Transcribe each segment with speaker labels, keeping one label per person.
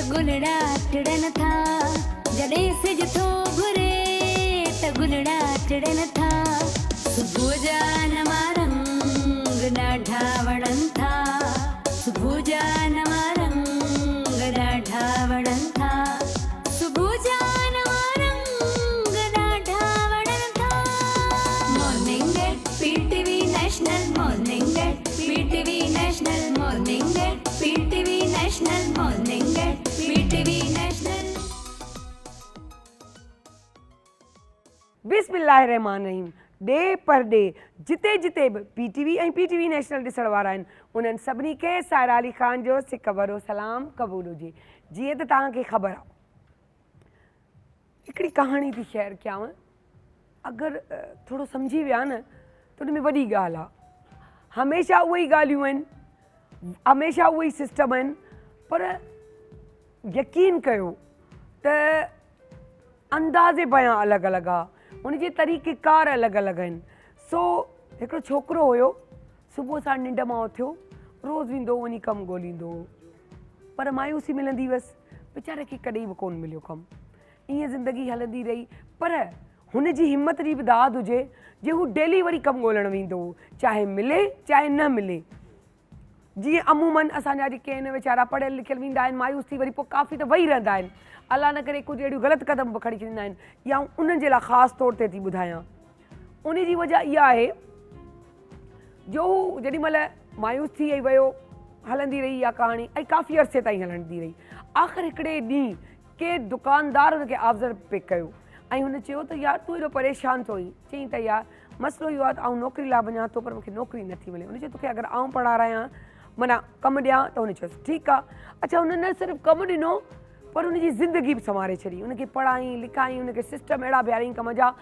Speaker 1: त गुलड़ा टिड़न था जॾहिं सिज थो घुरे त गुलड़ा टिड़न था सुबुह जा नवा रंग ॾाढा वणनि था सुबुह जा नवा रंग ॾाढा वणनि था सुबुह जा नवा रंग ॾाढा वणनि था morning at PTV national morning at PTV national morning at PTV national morning at PTV national.
Speaker 2: बिस्मिल्लाहिर्रहमानिर्रहीम। डे पर डे जिते जिते बि पीटीवी ऐं पीटीवी नेशनल ॾिसण वारा आहिनि उन्हनि सभिनी खे सायरा अली ख़ान जो सिक भरो सलाम क़बूल हुजे। जीअं त तव्हांखे ख़बर आहे हिकिड़ी कहाणी थी शेयर कयांव, अगरि थोरो सम्झी विया न त उन में वॾी ॻाल्हि आहे। हमेशह उहे ई ॻाल्हियूं आहिनि, हमेशह उहे ई सिस्टम आहिनि, पर यकीन कयो त अंदाज़े बयां अलॻि अलॻि आहे, उनजे तरीक़ेकार अलॻि अलॻि आहिनि। सो हिकिड़ो छोकिरो हुयो, सुबुह सां निंड मां उथियो, रोज़ु वेंदो वञी कमु ॻोल्हींदो, पर मायूसी मिलंदी हुअसि, वीचारे खे कॾहिं बि कोन मिलियो कमु। ईअं ज़िंदगी हलंदी रही, पर हुनजी हिमत जी बि दाद हुजे जे हू डेली वरी कमु ॻोल्हणु वेंदो, चाहे मिले चाहे न मिले। जीअं अमूमन असांजा जेके आहिनि वीचारा पढ़ियल लिखियल वेंदा आहिनि, मायूस थी वरी पोइ काफ़ी त वेही रहंदा आहिनि, अलाह न करे कुझु अहिड़ियूं ग़लति क़दम बि खणी छॾींदा आहिनि, या उन्हनि जे लाइ ख़ासि तौर ते थी ॿुधायां। उन जी वजह इहा आहे जो हू जेॾी महिल मायूस थी वियो, हलंदी रही इहा कहाणी ऐं काफ़ी अरसे ताईं हलंदी रही। आख़िर हिकिड़े ॾींहुं के दुकानदार हुनखे ऑब्ज़र्व पे कयो ऐं हुन चयो त यार तूं एॾो परेशान थो हुई। चईं त यार मसइलो इहो आहे त आउं नौकिरी लाइ वञा थो, पर मूंखे नौकिरी नथी मिले। हुन चयो तोखे अगरि आउं पढ़ारायां माना कमु ॾियां, त हुन चयोसि ठीकु आहे। अच्छा, हुन न सिर्फ़ु कमु ॾिनो पर हुनजी ज़िंदगी बि संवारे छॾी, हुनखे पढ़ाई लिखाई, हुनखे सिस्टम अहिड़ा बीहारियईं कम जा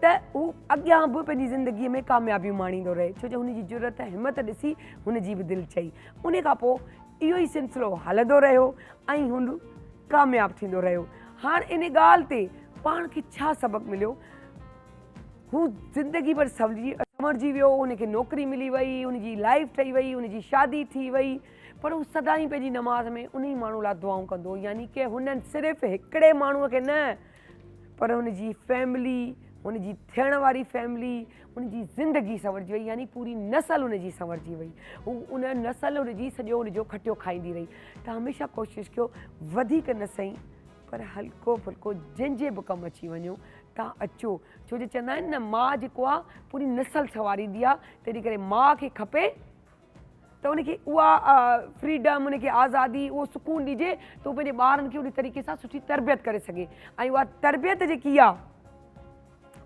Speaker 2: त हू अॻियां बि पंहिंजी ज़िंदगीअ में कामयाबियूं माणींदो रहे, छो जो हुनजी ज़रूरत हिमत ॾिसी हुनजी बि दिलि चई। उन खां पोइ इहो ई सिलसिलो हलंदो रहियो ऐं हुन कामयाबु थींदो रहियो। हाणे इन ॻाल्हि ते पाण खे छा सबक़ु मिलियो? हू ज़िंदगी भर संवरजी वियो, हुनखे नौकिरी मिली वई, हुनजी लाइफ ठही वई, हुनजी शादी थी वई, पर हू सदाईं पंहिंजी नमाज़ में उन ई माण्हू लाइ दुआऊं कंदो, यानी की हुननि सिर्फ़ु हिकिड़े माण्हूअ खे न, पर हुनजी फैमिली, हुनजी थियण वारी फैमिली, हुनजी ज़िंदगी संवरजी वई, यानी पूरी नसल हुनजी संवरजी वई। हू उन नसल हुनजी सॼो हुनजो खटियो खाईंदी रही। त हमेशह कोशिशि कयो वधीक न सही पर हल्को फुल्को जंहिंजे बि कमु अची वञो तव्हां अचो, छो जो चवंदा आहिनि न माउ जेको आहे पूरी नसल संवारींदी आहे, तंहिं करे माउ खे खपे त उनखे उहा फ्रीडम, उनखे आज़ादी, उहो सुकून ॾिजे त उहो पंहिंजे ॿारनि खे उन तरीक़े सां सुठी तरबियत करे सघे। ऐं उहा तरबियत जेकी आहे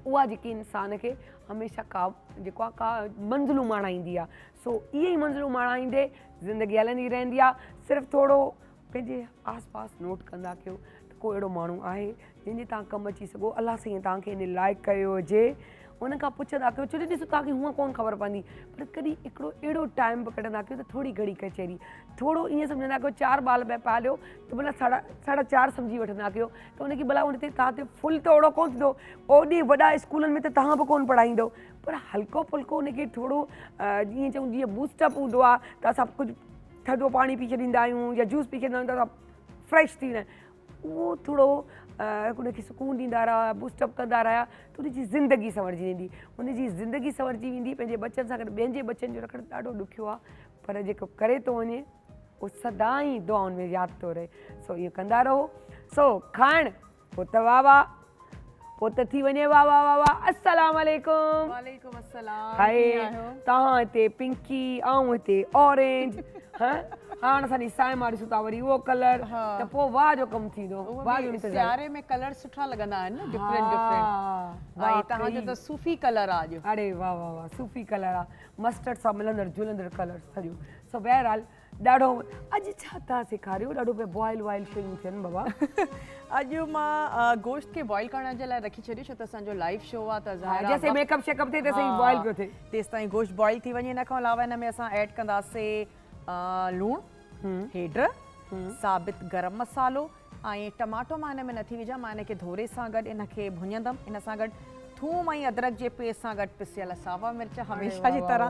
Speaker 2: उहा जेकी इंसान खे हमेशह का जेको आहे का मंज़िलूं माणाईंदी आहे। सो इहे ई मंज़िलूं माणाईंदे ज़िंदगी हलंदी रहंदी आहे। सिर्फ़ु थोरो पंहिंजे आस पास नोट कंदा कयो त को अहिड़ो माण्हू आहे जंहिंजे तव्हां कमु अची सघो, अलाह साईं तव्हांखे इन लाइक़ु कयो हुजे, उन खां पुछंदा कयो, छो जो ॾिसो तव्हांखे हूअं कोन ख़बर पवंदी, पर कॾहिं हिकिड़ो अहिड़ो टाइम बि कढंदा कयो त थोरी घणी कचहरी, थोरो ईअं सम्झंदा कयो 4 ॿार पिया पालियो त भला 4.5 सम्झी वठंदा कयो त उनखे भला उन ते तव्हां ते फुल त ओड़ो कोन थींदो, ओॾी वॾा स्कूलनि में त तव्हां बि कोन पढ़ाईंदो, पर हल्को फुल्को उनखे थोरो जीअं चऊं जीअं बूस्टअप हूंदो आहे त असां कुझु थधो पाणी पी छॾींदा आहियूं या जूस पी छॾींदा आहियूं त असां फ्रेश थी वेंदा आहियूं, उहो थोरो उनखे सुकून ॾींदा रहिया, बूस्टअप कंदा रहिया त उनजी ज़िंदगी संवरजी वेंदी। उनजी ज़िंदगी संवरजी वेंदी। पंहिंजे बचनि सां गॾु ॿियनि जे बचनि जो रखणु ॾाढो ॾुखियो आहे, पर जेको करे थो वञे उहो सदाईं दुआउनि में यादि थो रहे। सो इहो कंदा रहो। सो खाइण पोइ त वाह वाह, पोइ त थी वञे वाह वाह वाह वाह। अस्सलाम वालेकुम।
Speaker 3: वालेकुम अस्सलाम।
Speaker 2: हाय, तव्हां हिते पिंकी, आऊं हिते ऑरेंज। हाणे असांजी साइमा ॾिसूं था वरी उहो कलर, त पोइ वाह जो कमु थींदो। वाह जो
Speaker 3: सियारे में कलर सुठा लॻंदा आहिनि न, डिफरेंट डिफरेंट। भाई तव्हांजो त सूफ़ी कलर आहे अॼु।
Speaker 2: अरे वाह वाह वाह, सूफ़ी कलर आहे, मस्टर्ड सां मिलंदड़ जुलंदड़ कलर सॼो। सो बहरहाल ॾाढो अॼु छा था सेखारियो? ॾाढो पिया बॉइल वॉइल शयूं थियनि बाबा।
Speaker 3: अॼु मां गोश्त खे बॉइल करण जे लाइ रखी छॾियो, छो त असांजो लाइव शो आहे त
Speaker 2: जैसे मेकअप शेकअप थिए तेसि बॉइल पियो थिए,
Speaker 3: तेसि ताईं गोश्त बॉइल थी वञे। इन खां अलावा हिन में असां ऐड कंदासीं लूणु, हेड्र, साबित गरम मसालो ऐं टमाटो मां हिन में नथी विझां, मां हिनखे धोरे सां गॾु इनखे भुञंदमि। इन सां गॾु थूम ऐं अदरक जे पेस्ट सां गॾु पिसियल सावा मिर्च हमेशह जी तरह।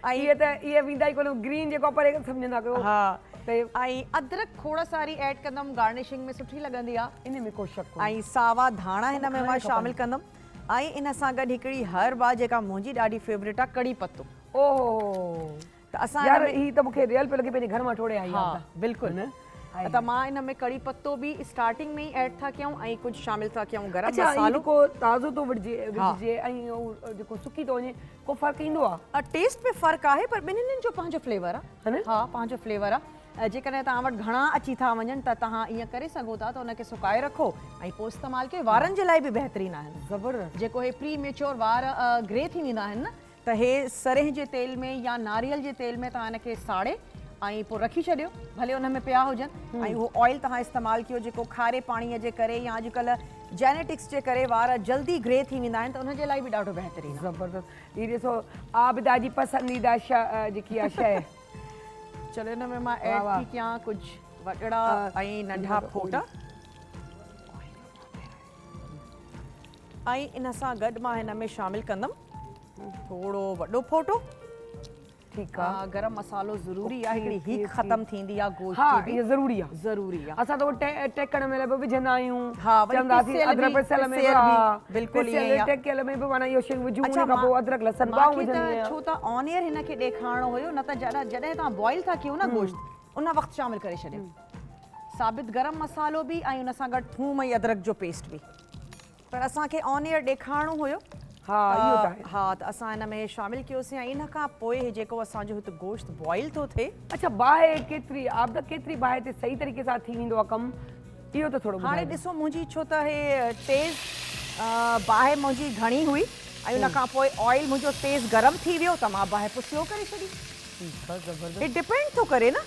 Speaker 2: ऐं इहे त इहे वेंदा ई कोन, ग्रीन जेको परे सम्झंदा कयो।
Speaker 3: हा, ऐं अदरक खोड़ सारी ऐड कंदमि, गार्निशिंग में सुठी लॻंदी आहे।
Speaker 2: इन में को शक कोन्हे।
Speaker 3: ऐं सावा धाणा हिन में मां
Speaker 2: खाइणु
Speaker 3: शामिल कंदमि। ऐं इन सां गॾु हिकिड़ी हर बार जेका मुंहिंजी ॾाढी फेवरेट आहे, कड़ी पत्तो।
Speaker 2: ओहो
Speaker 3: त असां
Speaker 2: यार ही त मूंखे रियल पियो लॻे पंहिंजे घर मां ठोड़े आई
Speaker 3: हा
Speaker 2: आहे।
Speaker 3: बिल्कुलु। त मां इन में कड़ी पत्तो बि स्टार्टिंग में ई ऐड था कयूं ऐं कुझु शामिल था कयूं गरम
Speaker 2: अच्छा
Speaker 3: मसालो।
Speaker 2: को ताज़ो तो विझिजे ऐं उहो जेको सुकी तो वञे को फ़र्क़ु ईंदो आहे?
Speaker 3: टेस्ट में फ़र्क़ु आहे, पर ॿिन्हिनि जो पंहिंजो फ्लेवर आहे।
Speaker 2: है न?
Speaker 3: हा, पंहिंजो फ्लेवर आहे। जेकॾहिं तव्हां वटि घणा अची था वञनि त तव्हां ईअं करे सघो था त उनखे सुकाए रखो ऐं पोइ इस्तेमालु कयो। वारनि जे लाइ बि बहितरीनु आहिनि।
Speaker 2: ज़बरदस्त।
Speaker 3: जेको हे प्री मेच्योर वार ग्रे थी वेंदा आहिनि न, त हे सरह जे तेल में या नारियल जे तेल में तव्हां हिनखे साड़े ऐं पोइ रखी छॾियो, भले उन में पिया हुजनि। ऐं उहो ऑयल तव्हां इस्तेमालु कयो जेको खारे पाणीअ जे करे या अॼुकल्ह जेनेटिक्स जे करे वार जल्दी ग्रे थी वेंदा आहिनि, त उनजे लाइ बि ॾाढो बहितरीनु आहे।
Speaker 2: ज़बरदस्त। ही ॾिसो आबिदा जी पसंदीदा जेकी आहे शइ।
Speaker 3: चलो हिन में मां ऐड थी कयां कुझु वॾड़ा ऐं नंढा फोटा। ऐं इन सां गॾु मां हिन में शामिल कंदमि थोरो वॾो फोटो।
Speaker 2: ठीकु आहे।
Speaker 3: गरम मसालो ज़रूरी आहे, हिकिड़ी हीक ख़तम थींदी आहे गोश्त
Speaker 2: हा
Speaker 3: जी बि।
Speaker 2: इहो ज़रूरी आहे।
Speaker 3: ज़रूरी आहे।
Speaker 2: असां त उहो टेकण में बि विझंदा आहियूं।
Speaker 3: हा, वरी
Speaker 2: चवंदासीं
Speaker 3: पिसियल
Speaker 2: अदरक
Speaker 3: बि,
Speaker 2: पिसियल में
Speaker 3: पिसियल बि, बिल्कुलु ईअं ई आहे।
Speaker 2: टेकियल में बि माना इहो शयूं विझूं,
Speaker 3: अच्छा,
Speaker 2: उन खां पोइ अदरक लहसुन पाऊं
Speaker 3: मांखे
Speaker 2: विझंदी
Speaker 3: त
Speaker 2: आहियां।
Speaker 3: छो त ऑन एयर हिनखे ॾेखारिणो हुयो, न त जॾहिं तव्हां बॉइल था कयो न गोश्त, उन वक़्तु शामिल करे छॾियो। साबित गरम मसालो बि ऐं उन सां गॾु थूम ऐं अदरक जो पेस्ट बि। पर असांखे ऑन एयर ॾेखारिणो हुयो।
Speaker 2: हा इहो त आहे।
Speaker 3: हा, त असां हिन में शामिल कयोसीं। ऐं इन खां पोइ जेको असांजो हिते गोश्त बॉइल थो थिए।
Speaker 2: अच्छा बाहि केतिरी आबिदा केतिरी बाहि ते सही तरीक़े सां थी वेंदो आहे कमु, इहो त थोरो
Speaker 3: हाणे ॾिसो मुंहिंजी छो त हे तेज़ बाहि मुंहिंजी घणी हुई ऐं उन खां पोइ ऑयल मुंहिंजो तेज़ गरम थी वियो त मां बाहि पुसियो करे छॾी।
Speaker 2: ज़बरदस्त।
Speaker 3: हे डिपेंड थो करे न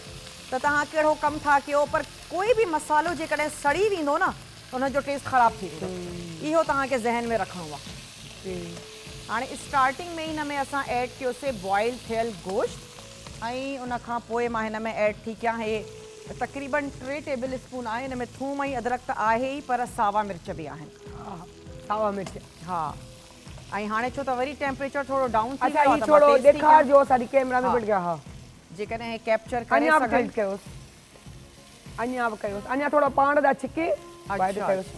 Speaker 3: त तव्हां कहिड़ो कमु था कयो। पर कोई बि मसालो जेकॾहिं सड़ी वेंदो न त उनजो टेस्ट ख़राबु थी वेंदो। इहो तव्हांखे ज़हन में रखिणो आहे। हाणे स्टार्टिंग में हिन में असां ऐड कयोसीं बॉइल थियल गोश्त ऐं उन खां पोइ मां हिन में ऐड थी कयां हे तक़रीबन 3 टेबल स्पून आहे। हिन में थूम ऐं अदरक त आहे ई, पर सावा मिर्च बि आहिनि।
Speaker 2: सावा मिर्च।
Speaker 3: हा, ऐं हाणे छो त वरी टेम्परेचर थोरो डाउन थी
Speaker 2: अच्छा
Speaker 3: वियो
Speaker 2: ही
Speaker 3: आहे त
Speaker 2: थोरो
Speaker 3: मां तेज़ थी कयां।
Speaker 2: ॾेखारिजो असांजी कैमरा में बिठ गया। हा
Speaker 3: जेकॾहिं हे कैप्चर करे
Speaker 2: अञा बि
Speaker 3: सघनि।
Speaker 2: टेस्ट कयोसि, अञा बि कयोसि, अञा थोरो पाण दा छिके बाहि ते कयोसि।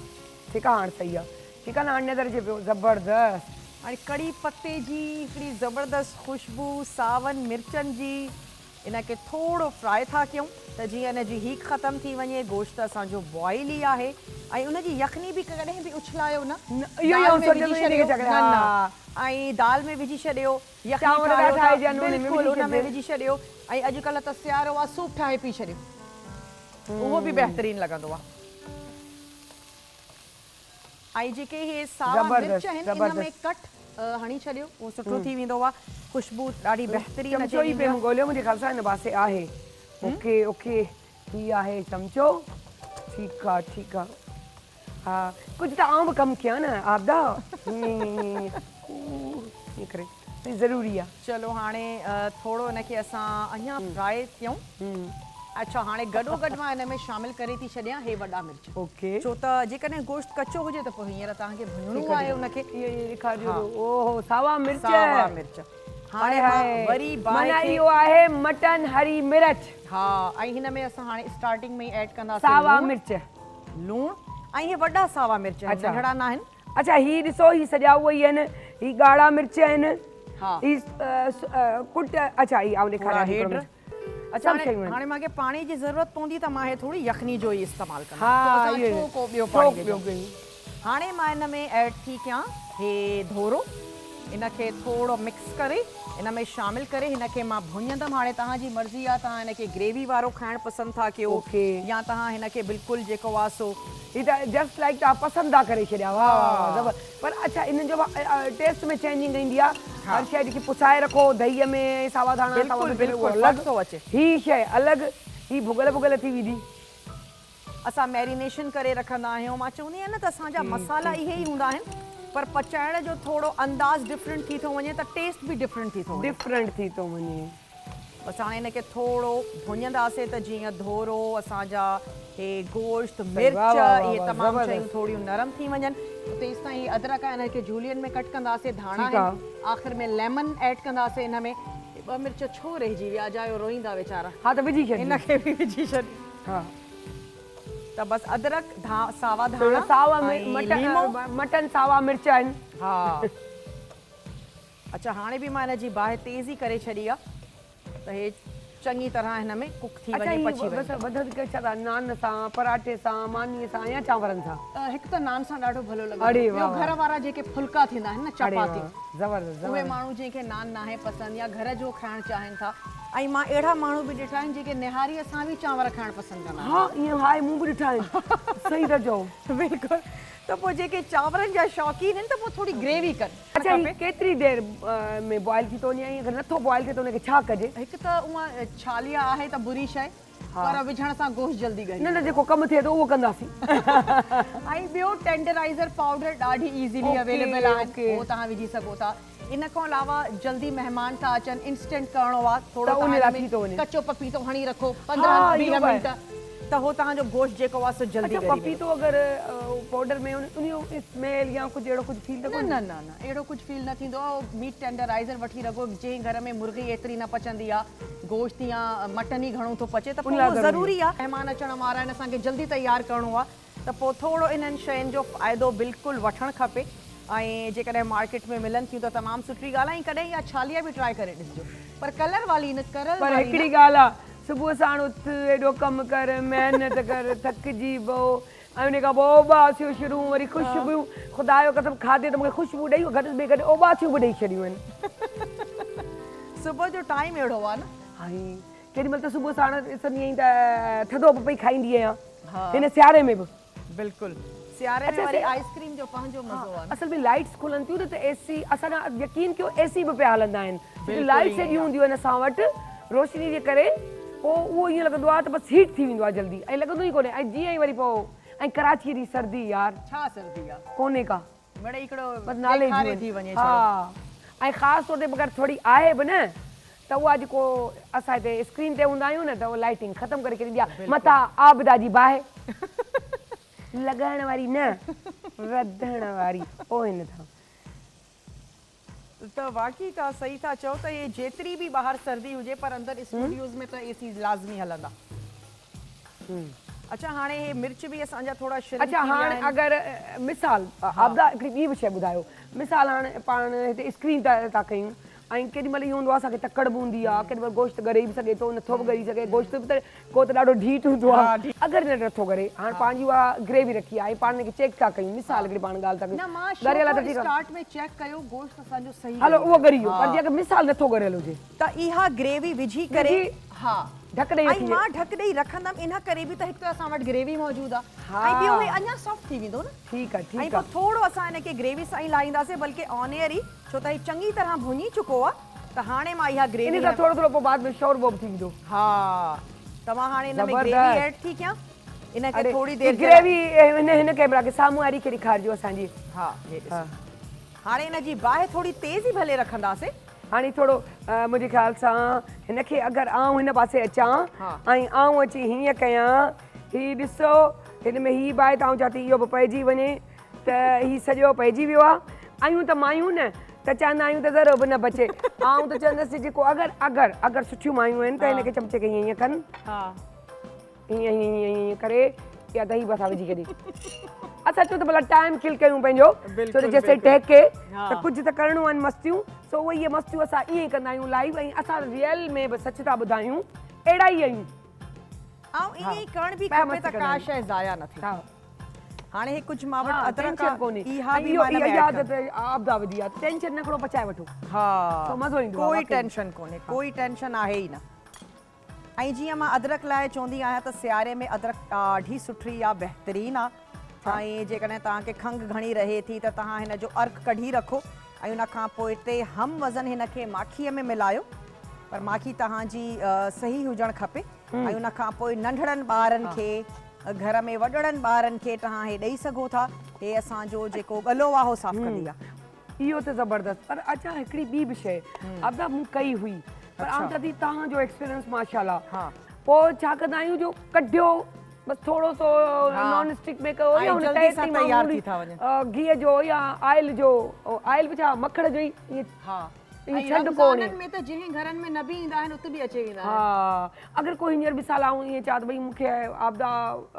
Speaker 2: ठीकु आहे, हाणे सही आहे। ठीकु आहे न, हाणे नज़र अचे पियो। ज़बरदस्त।
Speaker 3: हाणे कड़ी पत्ते जी हिकिड़ी ज़बरदस्त ख़ुशबू, सावनि मिर्चनि जी। इनखे थोरो फ्राए था कयूं त जीअं इन जी हीक ख़तम थी वञे। गोश्त असांजो बॉइल ई आहे ऐं उनजी यखनी बि कॾहिं बि उछलायो न।
Speaker 2: इहो
Speaker 3: दाल में विझी छॾियो। ऐं दाल में विझी छॾियो,
Speaker 2: चांवर था ठाहिजनि, उन में
Speaker 3: बिल्कुलु
Speaker 2: विझी
Speaker 3: उन में विझी छॾियो। ऐं अॼुकल्ह त सियारो आहे, सूप ठाहे पी छॾियो, उहो बि बहितरीनु लॻंदो आहे। ऐं जेके हे सावा मिर्च आहिनि इन में कट हणी छॾियो, उहो सुठो थी वेंदो आहे। ख़ुशबू ॾाढी बहितरीनु
Speaker 2: चमचो ई पे ॻोल्हियो, मुंहिंजे ख़्याल सां हिन पासे आहे। ओके ओके, ही आहे चमचो। ठीकु आहे ठीकु आहे। हा कुझु त आउं बि कमु कयां न आबिदा। ईअं करे ज़रूरी आहे।
Speaker 3: चलो हाणे थोरो हिनखे असां अञा फ्राए कयूं। अच्छा, हाणे गॾो गॾु मां हिन में शामिल करे थी छॾियां हे वॾा मिर्च।
Speaker 2: ओके।
Speaker 3: छो त जेकॾहिं गोश्त कचो हुजे त पोइ हींअर तव्हांखे भुञणो आहे उनखे।
Speaker 2: इहो ॾेखारियो। ओहो सावा मिर्च।
Speaker 3: सावा मिर्च। हाणे वरी
Speaker 2: माना इहो आहे मटन हरी मिर्च।
Speaker 3: हा, ऐं हिन में असां हाणे स्टार्टिंग में ऐड कंदासीं
Speaker 2: सावा मिर्च,
Speaker 3: लूणु। ऐं हे वॾा सावा मिर्च आहिनि, नंढड़ा न आहिनि।
Speaker 2: अच्छा ही ॾिसो, ही सॼा उहे ई आहिनि। ही ॻाढ़ा मिर्च आहिनि।
Speaker 3: हा,
Speaker 2: ही कुट। अच्छा ही आउं ॾेखारियां।
Speaker 3: अच्छा हाणे मूंखे पाणी जी ज़रूरत पवंदी त मां हे थोरी यखनी जो ई इस्तेमालु कंदमि।
Speaker 2: हा
Speaker 3: इहो को ॿियो पाणी विझूं। हाणे मां हिन में ऐड थी कयां हे धोरो। इनखे थोरो मिक्स करे इन में शामिल करे हिनखे मां भुञंदमि। हाणे तव्हांजी मर्ज़ी आहे, तव्हां हिनखे ग्रेवी वारो खाइणु पसंदि था कयो या तव्हां हिनखे बिल्कुलु जेको आहे सो
Speaker 2: ही त जस्ट लाइक तव्हां पसंदि था करे छॾिया। वाह। पर अच्छा इन जो टेस्ट में चेंजिंग ईंदी आहे। हर शइ जेकी पुसाए रखो दहीअ में सावा धाणा
Speaker 3: अलॻि थो अचे।
Speaker 2: ही शइ अलॻि, ही भुॻल भुॻल थी वेंदी।
Speaker 3: असां मैरिनेशन करे रखंदा आहियूं। मां चवंदी आहियां न त असांजा मसाला इहे ई हूंदा आहिनि, पर पचाइण जो थोरो अंदाज़ डिफरेंट थी थो वञे त टेस्ट बि डिफरेंट थी थो वञे। बसि हाणे हिनखे थोरो भुञंदासीं त जीअं धोरो, असांजा हे गोश्त, मिर्च, इहे तमामु शयूं थोरियूं नरम थी वञनि। तेसि ताईं अदरक आहे हिनखे जूलियन में कट कंदासीं। धाणा आहिनि, आख़िर में लेमन ऐड कंदासीं हिन में। ॿ मिर्च छो रहिजी विया अजायो रोईंदा वीचारा
Speaker 2: हा त विझी छॾ
Speaker 3: इनखे बि विझी छॾ
Speaker 2: हा
Speaker 3: त बसि अदरक सावा
Speaker 2: थोरा
Speaker 3: धाणा
Speaker 2: सावा
Speaker 3: ऐं लीमो
Speaker 2: मटन सावा मिर्च आहिनि
Speaker 3: हा अच्छा हाणे बि मां हिन जी बाहि तेज़ी करे छॾी आहे त हे चङी तरह हिन में कुक थी
Speaker 2: अच्छा
Speaker 3: वञे
Speaker 2: ही
Speaker 3: पची वञे
Speaker 2: बसि वधीक छा था नान सां पराठे सां मानीअ सां या चांवरनि सां
Speaker 3: हिकु त नान सां ॾाढो भलो लॻंदो
Speaker 2: अरे
Speaker 3: ॿियो
Speaker 2: वाह,
Speaker 3: घर वारा जेके फुल्का थींदा आहिनि न
Speaker 2: अरे वाह,
Speaker 3: चपातियूं
Speaker 2: ज़बरदस्त
Speaker 3: उहे माण्हू जंहिंखे नान नाहे पसंदि या घर जो खाइणु चाहिनि था ऐं मां अहिड़ा माण्हू बि ॾिठा आहिनि जेके निहारीअ सां बि चांवर खाइणु पसंदि कंदा
Speaker 2: हा ईअं हाय मूं बि ॾिठा आहिनि सही था चओ
Speaker 3: आहिनि बिल्कुलु त पोइ जेके चांवरनि जा शौक़ीन आहिनि त पोइ थोरी ग्रेवी कनि
Speaker 2: अच्छा ही केतिरी देर में बॉइल थी थो वञे ऐं अगरि नथो बॉइल थिए त हुनखे छा कजे
Speaker 3: हिकु त उहा छालिया आहे त बुरी शइ पर विझण सां गोश्त जल्दी ॻरी
Speaker 2: न जेको कमु थिए थो उहो कंदासीं
Speaker 3: ऐं ॿियो टेंडराइज़र पाउडर ॾाढी इज़ीली
Speaker 2: Okay,
Speaker 3: अवेलेबल आहे
Speaker 2: okay.
Speaker 3: उहो तव्हां विझी सघो था इन खां अलावा जल्दी महिमान था अचनि इंस्टेंट करणो आहे थोरो
Speaker 2: त उन
Speaker 3: तव्हां
Speaker 2: लाइ
Speaker 3: हिन में
Speaker 2: थी थो वञे।
Speaker 3: कचो पपीतो हणी रखो
Speaker 2: हा,
Speaker 3: 15-20
Speaker 2: इहो बि आहे।
Speaker 3: मिंट त हो तव्हांजो गोश्त जेको आहे सो जल्दी
Speaker 2: अच्छा
Speaker 3: ॻरी
Speaker 2: पपीतो अगरि पाउडर में उन स्मेल या कुझु अहिड़ो कुझु फील
Speaker 3: वेंदो। न न न अहिड़ो कुझु फील न थींदो आहे मीट टेंडराइज़र वठी रखो जंहिं घर में मुर्गी एतिरी न पचंदी आहे गोश्त या मटन ई घणो थो पचे त
Speaker 2: उन
Speaker 3: पोइ
Speaker 2: लाइ
Speaker 3: उहो
Speaker 2: ज़रूरी
Speaker 3: ज़रूरी आहे महिमान अचण वारा आहिनि असांखे जल्दी तयारु करिणो आहे त पोइ थोरो इन्हनि शयुनि जो फ़ाइदो बिल्कुलु वठणु खपे ऐं जेकॾहिं मार्केट में मिलनि थियूं त तमामु सुठी ॻाल्हि आहे ऐं कॾहिं इहा छालिया बि ट्राए करे ॾिसिजो पर कलर वाली न करल
Speaker 2: पर
Speaker 3: वाली
Speaker 2: हिकिड़ी ॻाल्हि आहे सुबुह साण उथ एॾो कमु कर महिनत कर थकिजी पओ ऐं उन खां पोइ ओबासियूं शुरू वरी ख़ुशबू ख़ुदा जो कसम खाधे त मूंखे ख़ुशबू ॾेई गॾु ॿिए गॾु ओबासियूं बि ॾेई छॾियूं आहिनि
Speaker 3: सुबुह जो टाइम अहिड़ो आहे न
Speaker 2: हाई केॾी महिल त सुबुह साण ॾिसंदी आहीं त थधो पई खाईंदी आहियां
Speaker 3: हा।
Speaker 2: हिन सियारे में बि
Speaker 3: बिल्कुलु सियारे में वरी आइसक्रीम जो पंहिंजो मज़ो आहे
Speaker 2: असल में लाइट्स खुलनि थियूं न त एसी असां यकीन कयो एसी बि पिया हलंदा आहिनि
Speaker 3: बिल्कुलु
Speaker 2: लाइट्स
Speaker 3: ईअं
Speaker 2: एॾियूं हूंदियूं आहिनि असां वटि रोशनी जे करे पोइ उहो ईअं लॻंदो आहे त बसि हीट थी वेंदो आहे जल्दी ऐं लॻंदो ई कोन्हे ऐं जीअं ई वरी पोइ ऐं कराची जी सर्दी यार
Speaker 3: छा सर्दी आहे
Speaker 2: कोन्हे का
Speaker 3: मिड़ई हिकिड़ो
Speaker 2: बसि नाले जी
Speaker 3: ॾेखारे
Speaker 2: वञे।
Speaker 3: थी वञे
Speaker 2: हा ऐं ख़ासि तौर ते अगरि थोरी आहे बि न त उहा जेको असां हिते स्क्रीन ते हूंदा आहियूं न त उहा लाइटिंग ख़तमु करे छॾींदी आहे मथां आबदा जी बाहि लॻाइण वारी न वधण वारी पोइ हिन था
Speaker 3: त वाक़ई तव्हां सही था चओ त इहे जेतिरी बि ॿाहिरि सर्दी हुजे पर अंदरि स्टूडियोज़ में त एसी लाज़मी हलंदा अच्छा हाणे हे मिर्च बि असांजा थोरा शुरू
Speaker 2: अच्छा हाणे अगरि मिसाल आबदा हिकिड़ी ॿी बि शइ ॿुधायो मिसाल हाणे पाण हिते स्क्रीन था कयूं ऐं केॾी महिल इहो हूंदो आहे असांखे तकड़ बि हूंदी आहे केॾी महिल गोश्त ॻरे बि सघे थो नथो बि ॻरी सघे गोश्त बि त को त ॾाढो ढीठ हूंदो आहे अगरि न नथो करे हाणे पंहिंजी उहा ग्रेवी रखी आहे ऐं पाण हिनखे चेक था कयूं मिसाल हिकिड़ी पाण ॻाल्हि था
Speaker 3: न
Speaker 2: कयूं
Speaker 3: मां
Speaker 2: ॻरियल आहे त ठीकु आहे
Speaker 3: स्टार्ट में चेक कयो गोश्त असांजो सही
Speaker 2: हलो उहो ॻरी वियो पर जे अगरि मिसाल नथो ॻरियल हुजे
Speaker 3: त इहा ग्रेवी विझी करे हा
Speaker 2: ढक ॾेई
Speaker 3: ऐं
Speaker 2: रखी
Speaker 3: मां ढक ॾेई रखंदमि इन करे बि त हिकु त असां वटि ग्रेवी मौजूदु आहे
Speaker 2: हा।
Speaker 3: ऐं ॿियो हे अञा सॉफ्ट थी वेंदो न
Speaker 2: ठीकु आहे
Speaker 3: ऐं
Speaker 2: ठीकु
Speaker 3: पोइ
Speaker 2: आहे
Speaker 3: थोरो असां हिनखे ग्रेवी सां ई लाहींदासीं बल्कि ऑन एयर ई छो त ही चङी तरह भुञी चुको आहे त हाणे मां इहा ग्रेवी
Speaker 2: इन सां थोरो थोरो पोइ बाद में शोरबो बि थी वेंदो
Speaker 3: हा तव्हां हाणे हिन में
Speaker 2: ज़बरदस्त।
Speaker 3: ग्रेवी ऐड थी कयां इनखे थोरी देरि
Speaker 2: ग्रेवी हिन कैमरा खे साम्हूं वारी खे ॾेखारिजो असांजी
Speaker 3: हा हे ॾिसो हाणे हिन जी बाहि थोरी तेज़ ई भले रखंदासीं
Speaker 2: हाणे थोरो मुंहिंजे ख़्याल सां हिनखे अगरि आउं हिन पासे अचां ऐं आउं अची हीअं कयां हीअ ॾिसो हिन में हीअ बाहि तव्हां चओ थी इहो बि पइजी वञे त हीअ सॼो पइजी वियो आहे आहियूं त मायूं न त चवंदा आहियूं त ज़रो बि न बचे आउं त चवंदसि जेको अगरि सुठियूं मायूं आहिनि त हिनखे चमचे खे हीअं कनि
Speaker 3: हा
Speaker 2: हीअं हीअं हीअं हीअं करे या दही बसा विझी करे असां चऊं त भला टाइम किल कयूं पंहिंजो छो त जेसिताईं टहिके त कुझु त करणो आहिनि मस्तियूं सो उहे इहे मस्तियूं असां ईअं ई कंदा आहियूं लाइव ऐं असां रियल में बि सच था ॿुधायूं अहिड़ा ई आहियूं
Speaker 3: ऐं ईअं ई करण बि खपे त का शइ ज़ाया न थिए हाणे हे कुझु मां वटि अदरक
Speaker 2: कोन्हे
Speaker 3: इहा बि मां हिन में
Speaker 2: इहा
Speaker 3: ऐड
Speaker 2: आदत आबदा विधी आहे टेंशन न खणो पचाए वठो
Speaker 3: हा
Speaker 2: तो मज़ो ईंदो आहे
Speaker 3: कोई
Speaker 2: वाक़ई।
Speaker 3: टेंशन कोन्हे कोई टेंशन आहे ई न ऐं जीअं मां अदरक लाइ चवंदी आहियां त सियारे में अदरक ॾाढी सुठी आहे बहितरीनु आहे ऐं जेकॾहिं तव्हांखे खंघि घणी रहे थी त तव्हां हिन जो अर्क कढी रखो ऐं उन खां पोइ हिते हम वज़न हिन खे माखीअ में मिलायो पर माखी तव्हांजी सही हुजणु खपे ऐं उन खां पोइ नंढड़नि ॿारनि खे घर में वॾड़नि ॿारनि खे तव्हां हे ॾेई सघो था हे असांजो जेको गलो आहे उहो साफ़ु कंदी आहे
Speaker 2: इहो त ज़बरदस्त पर अच्छा हिकिड़ी ॿी बि शइ आबदा मूं कई हुई पर आउं चवां थी तव्हांजो एक्सपीरियंस माशाल्लाह पोइ छा कंदा आहियूं जो कढियो बसि थोरो सो नॉन स्टिक में कयो या हुन तए ते मामूली घीअ जो या आयल जो आयल बि छा मखण जो ई ईअं ई
Speaker 3: ऐं
Speaker 2: छॾ कोन्हे।
Speaker 3: रमज़ाननि में त जंहिं घरनि में न बि ईंदा आहिनि उते बि अची वेंदा आहिनि।
Speaker 2: हाँ अगर कोई हींअर बि साल आऊं ईअं चवां त भई मूंखे आपदा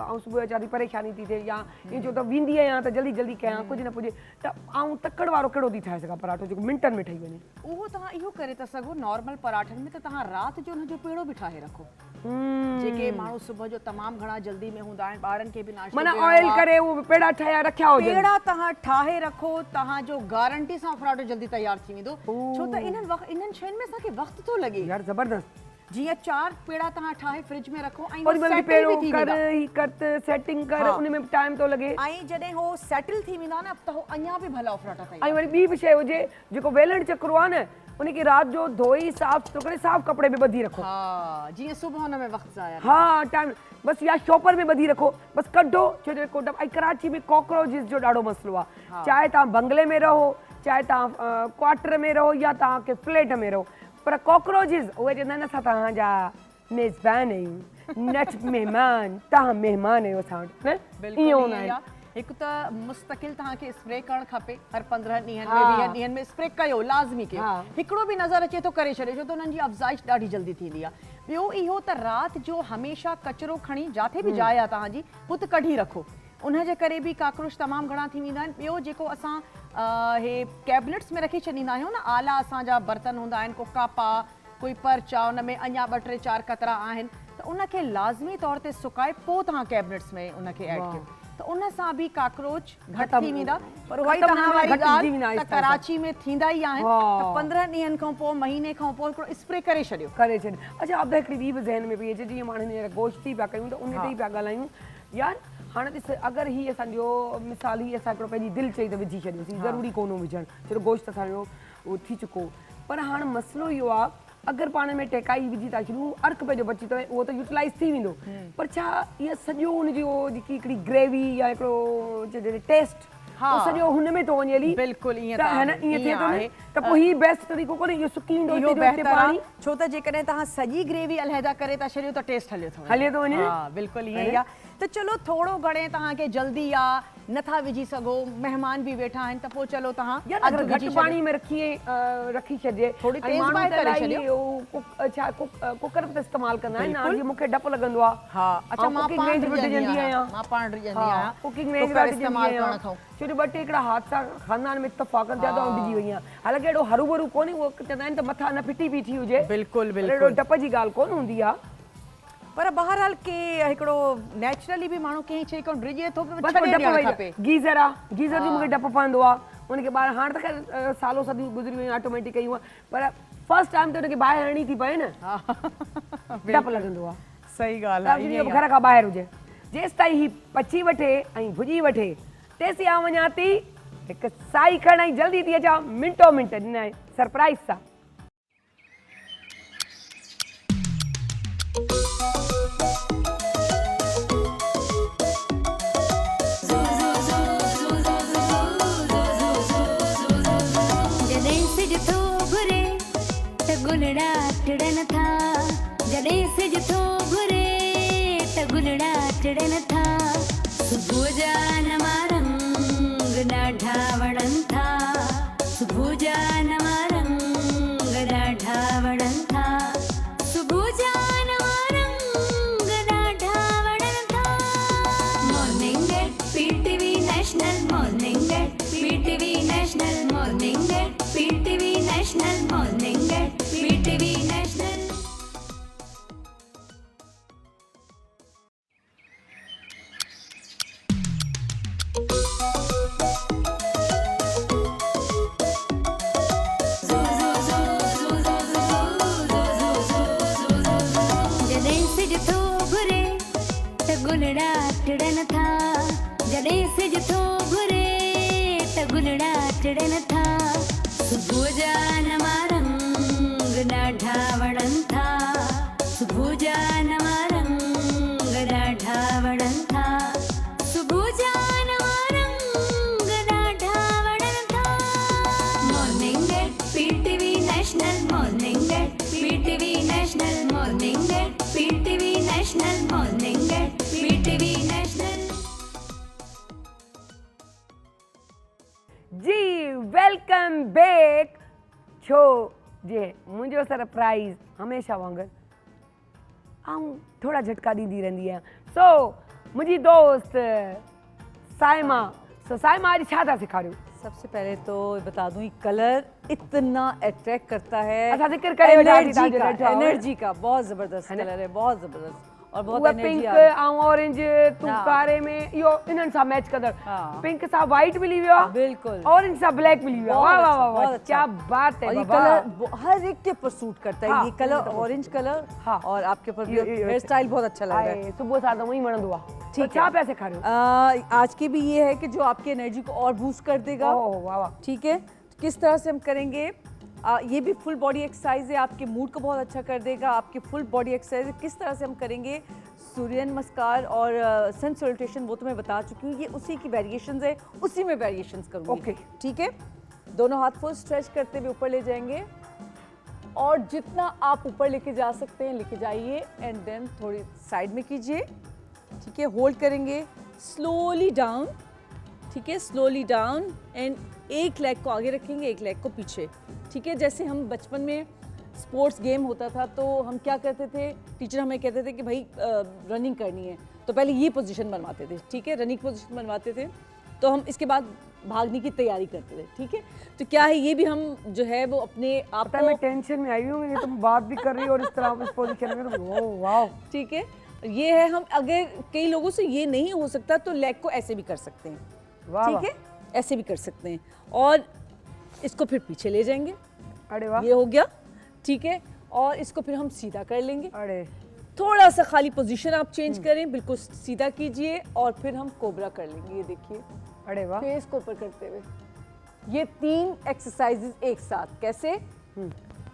Speaker 2: ऐं सुबुह जो थी परेशानी थी थिए या ईअं छो त वेंदी आहियां त जल्दी जल्दी कयां कुझु न पुॼे त आऊं तकड़ वारो कहिड़ो थी ठाहे सघां पराठो जेको मिंटनि में ठही वञे।
Speaker 3: उहो तव्हां इहो करे था सघो नॉर्मल पराठनि में त तव्हां राति जो हुनजो पेड़ो बि ठाहे रखो। जेके माण्हू सुबुह जो तमामु घणा जल्दी में हूंदा आहिनि ॿारनि खे बि नाश्तो
Speaker 2: माना
Speaker 3: ॾियणो
Speaker 2: ऑयल
Speaker 3: आहे।
Speaker 2: करे उहो पेड़ा ठाहिया रखिया हुजनि।
Speaker 3: पेड़ा तव्हां ठाहे रखो तव्हांजो गारंटी सां पराठो जल्दी तयारु थी वेंदो छो त इन्हनि शयुनि में असांखे वक़्तु थो लॻे।
Speaker 2: यार ज़बरदस्त।
Speaker 3: जीअं 4 पेड़ा तव्हां ठाहे फ्रिज में रखो ऐं
Speaker 2: और
Speaker 3: settle
Speaker 2: पेड़ो
Speaker 3: बि थी
Speaker 2: कर
Speaker 3: वेंदा।
Speaker 2: ही करत सेटिंग कर
Speaker 3: हाँ।
Speaker 2: उन में टाइम तो लगे।
Speaker 3: ऐं जॾहिं हो सेटल थी वेंदा न त हो अञा बि भला पराठा तयारु।
Speaker 2: ऐं वरी ॿी बि शइ हुजे जेको वेलण चक्रो आहे न उनखे राति जो धोई साफ़ सुथरो करे साफ़ कपिड़े में ॿधी रखो।
Speaker 3: हा जीअं सुबुह हुन में वक़्तु ज़ाया।
Speaker 2: हाँ टाइम बस या शॉपर में ॿधी रखो बस कढो छो जो ऐं कराची में कॉकरोचिस जो ॾाढो मसलो आहे। चाहे तव्हां बंगले में रहो चाहे तव्हां क्वार्टर में रहो या तव्हांखे फ्लैट में रहो पर कॉकरोचिस उहे चवंदा आहिनि असां तव्हांजा मेज़बान आहियूं नच महिमान तव्हां महिमान आहियो असां वटि ईअं हूंदा आहिनि।
Speaker 3: हिकु त मुस्तक़िल तव्हांखे स्प्रे करणु खपे हर 15 ॾींहंनि में 20 ॾींहंनि में स्प्रे कयो लाज़मी कयो। हिकिड़ो बि नज़र अचे थो करे छॾियो छो त उन्हनि जी अफ़ज़ाइश ॾाढी जल्दी थींदी आहे। ॿियो इहो त राति जो हमेशह कचिरो खणी जिथे बि जाइ आहे तव्हांजी हुते कढी रखो उनजे करे बि काकरोच तमामु घणा थी वेंदा आहिनि। ॿियो जेको असां हे कैबिनेट्स में रखी छॾींदा आहियूं न आला असांजा बर्तन हूंदा आहिनि को कापा कोई पर्चा उन में अञा 2 3 4 कतरा आहिनि त उनखे लाज़मी तौर ते सुकाए पोइ तव्हां कैबिनेट्स में उनखे ऐड कयो त उन सां बि काकरोच घटि थी वेंदा। पर उहा ई तव्हां वारी ॻाल्हि त कराची में थींदा ई आहिनि त 15 ॾींहंनि खां पोइ महीने खां पोइ हिकिड़ो स्प्रे करे छॾियो।
Speaker 2: अच्छा अब हिकिड़ी ॿी बि ज़हन में पई अचे जीअं माण्हुनि हींअर गोश्त थी पिया कयूं त उन ते ई पिया ॻाल्हायूं यार हाणे ॾिस अगरि हीअ असांजो मिसाल ही असां हिकिड़ो पंहिंजी दिलि चई त विझी छॾियोसीं ज़रूरी कोन्हो विझणु छो गोश्त असांजो उहो थी चुको पर हाणे मसइलो इहो आहे अगर पाण में टेकाई विझी था छॾूं अर्क पंहिंजो बची तो वो तो यूटिलाइज़ थी वेंदो पर छा इहा सॼो हुनजो जेकी हिकिड़ी ग्रेवी या हिकिड़ो टेस्ट सॼो हुन में थो वञे हली।
Speaker 3: बिल्कुलु ईअं
Speaker 2: त है न ईअं थिए थो न त पोइ हीउ बेस्ट तरीक़ो कोन्हे इहो सुकी ईंदो
Speaker 3: इहो
Speaker 2: हिते जो हिते
Speaker 3: बहितर
Speaker 2: पाणी
Speaker 3: आहे छो त जेकॾहिं तव्हां सॼी ग्रेवी अलहदा करे था छॾियो त टेस्ट हलियो थो
Speaker 2: हले थो वञे।
Speaker 3: हा बिल्कुलु ईअं ई आहे त चलो थोरो घणे तव्हांखे जल्दी आहे नथा विझी सघो महिमान बि वेठा आहिनि त पोइ चलो तव्हां
Speaker 2: यार अगर घटि पाणी में रखी छॾिजे
Speaker 3: थोरी तेज़ बाहि करे छॾियो।
Speaker 2: छा कुकर ते इस्तेमालु कंदा आहिनि हाणे मूंखे डपु लॻंदो आहे।
Speaker 3: हा अच्छा मां
Speaker 2: कुकिंग रेंज विझंदी आहियां
Speaker 3: मां पाण विझंदी आहियां
Speaker 2: कुकिंग रेंज
Speaker 3: इस्तेमालु करण खां
Speaker 2: छो जो 2 टे हिकिड़ा हादसा ख़ानदान में इत्तफ़ाक़नि थिया त विझी वई आहियां हालांकि एॾो हरू भरू कोन्हे उहो चवंदा आहिनि त मथां न फिटी बीठी हुजे
Speaker 3: बिल्कुलु
Speaker 2: एॾो
Speaker 3: बिल्कुलु
Speaker 2: डप जी ॻाल्हि कोन हूंदी आहे
Speaker 3: पर बहरहाल के हिकिड़ो नेचुरली बि माण्हू कंहिं शइ खां डिॼे थो
Speaker 2: बस डप खपे। गीज़र आहे गीज़र जो मूंखे डपु पवंदो आहे उनखे ॿाहिरि हाणे त ख़ैर सालो सदियूं गुज़री वियूं ऑटोमेटिक कयूं पर फर्स्ट टाइम त उनखे ॿाहिरि हणणी थी पए न डपु लॻंदो आहे।
Speaker 3: सही ॻाल्हि आहे
Speaker 2: घर खां ॿाहिरि हुजे जेसि ताईं ही पची वठे ऐं भुॼी वठे तेसि आउं वञां थी हिकु साई खण ऐं जल्दी थी अचां मिंटो मिंट ॾिना सरप्राइज़ सां।
Speaker 1: जॾहिं सिज थो घुरे त गुलड़ा टिड़न था जॾहिं सिज थो घुरे त गुलड़ा टिड़न था सुबुह जा नवा रंग ॾाढा वणनि था सुबुह जा नवा रंग ॾाढा वणनि था सुबुह जा नवा रंग ॾाढा वणनि था morning at PTV national morning at PTV national morning at PTV national morning at PTV national. जॾहिं सिज थो घुरे त गुलड़ा टिड़न था जॾहिं सिज थो घुरे त गुलड़ा टिड़न था सुबुह जा नवा रंग ॾाढा वणनि था सुबुह जा नवा रंग ॾाढा वणनि था सुबुह जा नवा रंग ॾाढा वणनि था morning at PTV national morning at PTV national morning at PTV national morning at PTV National.
Speaker 2: जी वेलकम बैक छो जे मुंहिंजो सरप्राइज़ हमेशह वांगुरु ऐं थोड़ा झटका ॾींदी रहंदी आहियां। सो मुंहिंजी दोस्त साइमा, साइमा अॼु छा था सेखारियो?
Speaker 4: सबसे पहले तो बता दूं, ये कलर इतना अट्रैक्ट करता है।
Speaker 2: अच्छा, जिक्र करे वेठा थी
Speaker 4: एनर्जी
Speaker 2: तव्हांजो
Speaker 4: का,
Speaker 2: वेठो आहे।
Speaker 4: एनर्जी का बहुत जबरदस्त कलर है, बहुत जबरदस्त और बहुत
Speaker 2: उहा
Speaker 4: एनर्जी
Speaker 2: पिंक
Speaker 4: आ रही है।
Speaker 2: ऐं ऑरेंज तूं
Speaker 4: हाँ।
Speaker 2: कारे में इहो इन्हनि सां मैच कंदड़,
Speaker 4: हाँ।
Speaker 2: पिंक सां वाइट मिली वियो आहे,
Speaker 4: बिल्कुल।
Speaker 2: ऑरेंज सां ब्लैक मिली वियो आहे।
Speaker 4: बहुत
Speaker 2: वाह वाह
Speaker 4: अच्छा,
Speaker 2: वाह वाह,
Speaker 4: बहुत
Speaker 2: क्या
Speaker 4: अच्छा।
Speaker 2: बात है
Speaker 4: और ये
Speaker 2: बाबा।
Speaker 4: कलर हर एक के ऊपर सूट करता है।
Speaker 2: हाँ,
Speaker 4: ये कलर
Speaker 2: बिल्कुल।
Speaker 4: ऑरेंज कलर,
Speaker 2: हाँ।
Speaker 4: और आपके ऊपर
Speaker 2: ये-
Speaker 4: हेयर स्टाइल बहुत अच्छा लग रहा है।
Speaker 2: आहे, सुबुह सां त उहो ई वणंदो आहे।
Speaker 4: ठीक
Speaker 2: तो छा
Speaker 4: है।
Speaker 2: पिया सेखारियो?
Speaker 4: आज के भी ये है कि जो आपकी एनर्जी को और बूस्ट कर देगा।
Speaker 2: ओह वाह वाह।
Speaker 4: ठीक है, तो किस तरह से हम करेंगे? ये भी फुल बॉडी एक्सरसाइज है, आपके मूड को बहुत अच्छा कर देगा। आपकी फुल बॉडी एक्सरसाइज है, किस तरह से हम करेंगे? सूर्य नमस्कार और सन सैल्यूटेशन वो तो मैं बता चुकी हूँ, ये उसी की वेरिएशंस है, उसी में वेरिएशंस करूँगी।
Speaker 2: ओके।
Speaker 4: ठीक है, दोनों हाथ को स्ट्रेच करते हुए ऊपर ले जाएंगे और जितना आप ऊपर लेके जा सकते हैं लेके जाइए, एंड देन थोड़ी साइड में कीजिए। ठीक है, होल्ड करेंगे, स्लोली डाउन। ठीक है, स्लोली डाउन, एंड एक लेग को आगे रखेंगे, एक लेग को पीछे। ठीक है, जैसे हम बचपन में स्पोर्ट्स गेम होता था तो हम क्या करते थे, टीचर हमें कहते थे कि भाई रनिंग करनी है, तो पहले ये पोजीशन बनवाते थे। ठीक है, रनिंग पोजीशन बनवाते थे, तो हम इसके बाद भागने की तैयारी करते थे। ठीक है, तो क्या है, ये भी हम जो है वो अपने आप
Speaker 2: पता है मैं
Speaker 4: को,
Speaker 2: टेंशन में आई हूँ, ये तुम बात भी कर रही हो और इस तरह इस पोजीशन में, तो ओह वाह।
Speaker 4: ठीक है, ये है, हम अगर कई लोगों से ये नहीं हो सकता तो लेग को ऐसे भी कर सकते हैं।
Speaker 2: वाह
Speaker 4: ठीक है, ऐसे भी कर सकते हैं, और इसको फिर पीछे ले जाएंगे।
Speaker 2: अरे वाह।
Speaker 4: ये हो गया। ठीक है, और इसको फिर हम सीधा कर लेंगे।
Speaker 2: अरे
Speaker 4: थोड़ा सा खाली पोजीशन आप चेंज करें, बिल्कुल सीधा कीजिए, और फिर हम कोबरा कर लेंगे। ये देखिए,
Speaker 2: अरे वाह।
Speaker 4: फेस को ऊपर करते हुए ये 3 एक्सरसाइजेस एक साथ। कैसे?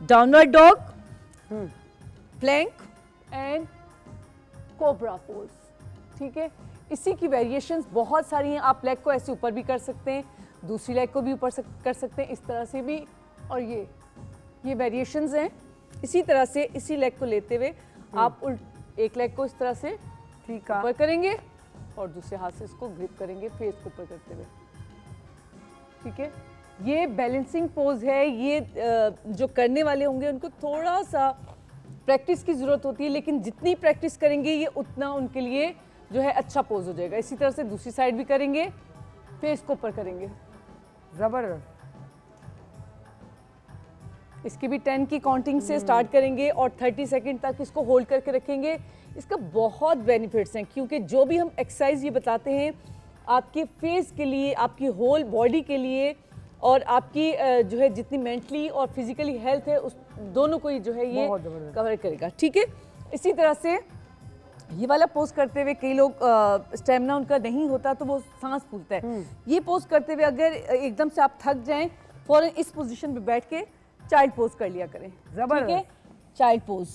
Speaker 4: Downward dog, plank and cobra pose. ठीक है, इसी की वेरिएशंस बहुत सारी हैं। आप लेग को ऐसे ऊपर भी कर सकते हैं, दूसरी लेग को भी ऊपर कर सकते हैं, इस तरह से भी, और ये वेरिएशंस हैं। इसी तरह से इसी लेग को लेते हुए आप एक लेग को इस तरह से
Speaker 2: ठीक है।
Speaker 4: ऊपर करेंगे और दूसरे हाथ से इसको ग्रिप करेंगे, फेस को ऊपर करते हुए। ठीक है, ये बैलेंसिंग पोज है। ये जो करने वाले होंगे उनको थोड़ा सा प्रैक्टिस की ज़रूरत होती है, लेकिन जितनी प्रैक्टिस करेंगे ये उतना उनके लिए जो है अच्छा पोज हो जाएगा। इसी तरह से दूसरी साइड भी करेंगे, फेस को ऊपर करेंगे।
Speaker 2: जबरदस्त।
Speaker 4: इसकी भी 10 की काउंटिंग से स्टार्ट करेंगे और 30 सेकंड तक इसको होल्ड करके रखेंगे। इसका बहुत बेनिफिट्स हैं, क्योंकि जो भी हम एक्सरसाइज ये बताते हैं आपके फेस के लिए, आपकी होल बॉडी के लिए, और आपकी जो है जितनी मेंटली और फिजिकली हेल्थ है उस दोनों को ही जो है ये
Speaker 2: बहुत जबरदस्त।
Speaker 4: कवर करेगा। ठीक है, इसी तरह से ये वाला पोज करते हुए कई लोग स्टेमिना उनका नहीं होता तो वो सांस फूलता है। ये पोज करते हुए अगर एकदम से आप थक जाएं, फौरन इस पोजीशन पे बैठ के चाइल्ड पोज कर लिया करें।
Speaker 2: जबरदस्त।
Speaker 4: ठीक है, चाइल्ड पोज,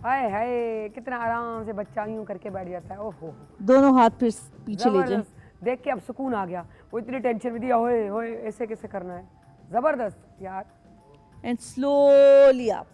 Speaker 2: हाय हाय, कितना आराम से बच्चा यूं करके बैठ जाता है। ओहो,
Speaker 4: दोनों हाथ फिर पीछे ले जाएं।
Speaker 2: जबरदस्त। देख के अब सुकून आ गया। वो इतनी टेंशन में दिया, होए होए ऐसे कैसे करना है। जबरदस्त यार।
Speaker 4: And slowly up.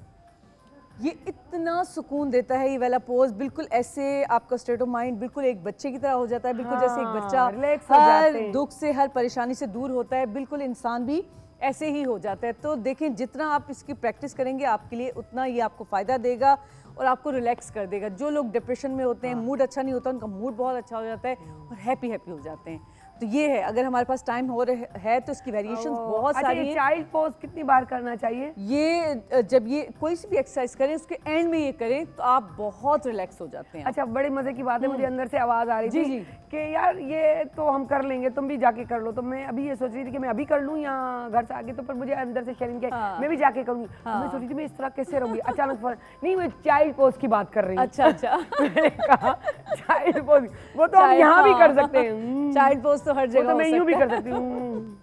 Speaker 4: ये इतना सुकून देता है ये वाला पोज, बिल्कुल ऐसे आपका स्टेट ऑफ माइंड बिल्कुल एक बच्चे की तरह हो जाता है। बिल्कुल जैसे एक
Speaker 2: हाँ,
Speaker 4: बच्चा
Speaker 2: relax हो जाते
Speaker 4: हर
Speaker 2: हैं।
Speaker 4: दुख से, हर परेशानी से दूर होता है, बिल्कुल इंसान भी ऐसे ही हो जाता है। तो देखें, जितना आप इसकी प्रैक्टिस करेंगे आपके लिए उतना ये आपको फ़ायदा देगा और आपको रिलैक्स कर देगा। जो लोग डिप्रेशन में होते हैं, मूड अच्छा नहीं होता, उनका मूड बहुत अच्छा हो जाता है और हैप्पी हो जाते हैं। तो ये है, अगर हमारे पास टाइम हो रहे है तो इसकी वेरिएशंस बहुत
Speaker 2: अच्छा,
Speaker 4: सारी
Speaker 2: ये
Speaker 4: हैं।
Speaker 2: चाइल्ड पोज कितनी बार करना चाहिए?
Speaker 4: ये जब ये कोई सी भी एक्सरसाइज करें उसके एंड में ये करें तो आप बहुत रिलैक्स हो जाते हैं।
Speaker 2: अच्छा, बड़े मजे की बात है, मुझे अंदर से आवाज आ रही
Speaker 4: जी,
Speaker 2: थी
Speaker 4: जी।
Speaker 2: कि यार ये तो हम कर लेंगे, तुम भी जाके कर लो। तो मैं अभी ये सोच रही थी कि मैं अभी कर लूं या घर से आके, तो पर मुझे अंदर से शेयरिंग के
Speaker 4: हाँ।
Speaker 2: मैं भी जाके करूंगी। तो मैं सोच रही थी मैं इस तरह कैसे रहूंगी, अचानक नहीं, मैं चाइल्ड पोज की बात कर रही हूँ।
Speaker 4: अच्छा अच्छा।
Speaker 2: मैंने कहा चाइल्ड पोज, वो तो हम यहाँ भी कर सकते हैं।
Speaker 4: चाइल्ड पोज तो हर
Speaker 2: वो
Speaker 4: जगह
Speaker 2: तो मैं
Speaker 4: हो
Speaker 2: यूं भी
Speaker 4: सकता
Speaker 2: कर
Speaker 4: है।
Speaker 2: सकती हूँ।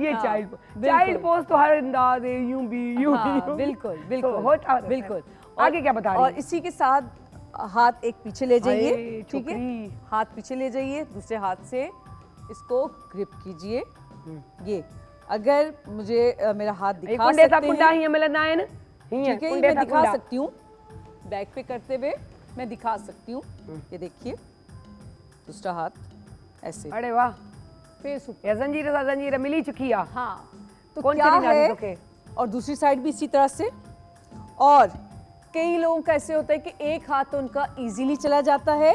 Speaker 2: ये
Speaker 4: हाँ,
Speaker 2: चाइल्ड
Speaker 4: बिल्कुल।
Speaker 2: चाइल्ड पोज तो हर अंदाज है, यूं भी यूं
Speaker 4: हाँ,
Speaker 2: भी यूं भी।
Speaker 4: बिल्कुल
Speaker 2: तो
Speaker 4: बिल्कुल
Speaker 2: होता रहता है।
Speaker 4: बिल्कुल।
Speaker 2: आगे क्या बता रही
Speaker 4: और
Speaker 2: हैं?
Speaker 4: इसी के साथ हाथ एक पीछे ले जाइए।
Speaker 2: हाय,
Speaker 4: ठीक है,
Speaker 2: छोकरी।
Speaker 4: हाथ पीछे ले जाइए, दूसरे हाथ से इसको ग्रिप कीजिए। ये अगर मुझे मेरा हाथ
Speaker 2: ये
Speaker 4: दिखा
Speaker 2: कुंडे सा
Speaker 4: सकते
Speaker 2: कुंडा
Speaker 4: हैं,
Speaker 2: ही मिलना है ना, ही है
Speaker 4: ठीक है, ये
Speaker 2: कुंडे
Speaker 4: मैं
Speaker 2: सा
Speaker 4: दिखा
Speaker 2: कुंडा।
Speaker 4: सकती हूँ, बैक पे करते हुए मैं दिखा सकती हूँ। ये देखिए, दूसरा हाथ ऐसे,
Speaker 2: अरे वाह,
Speaker 4: फेस ऊपर।
Speaker 2: ये जंजीर सा जंजीर मिली चुकी है।
Speaker 4: हाँ, तो
Speaker 2: कौन
Speaker 4: क्या
Speaker 2: चली जाती
Speaker 4: है
Speaker 2: तो के?
Speaker 4: और दूसरी साइड भी इसी तरह से। और कई लोगों का ऐसे होता है कि एक हाथ उनका इजीली चला जाता है,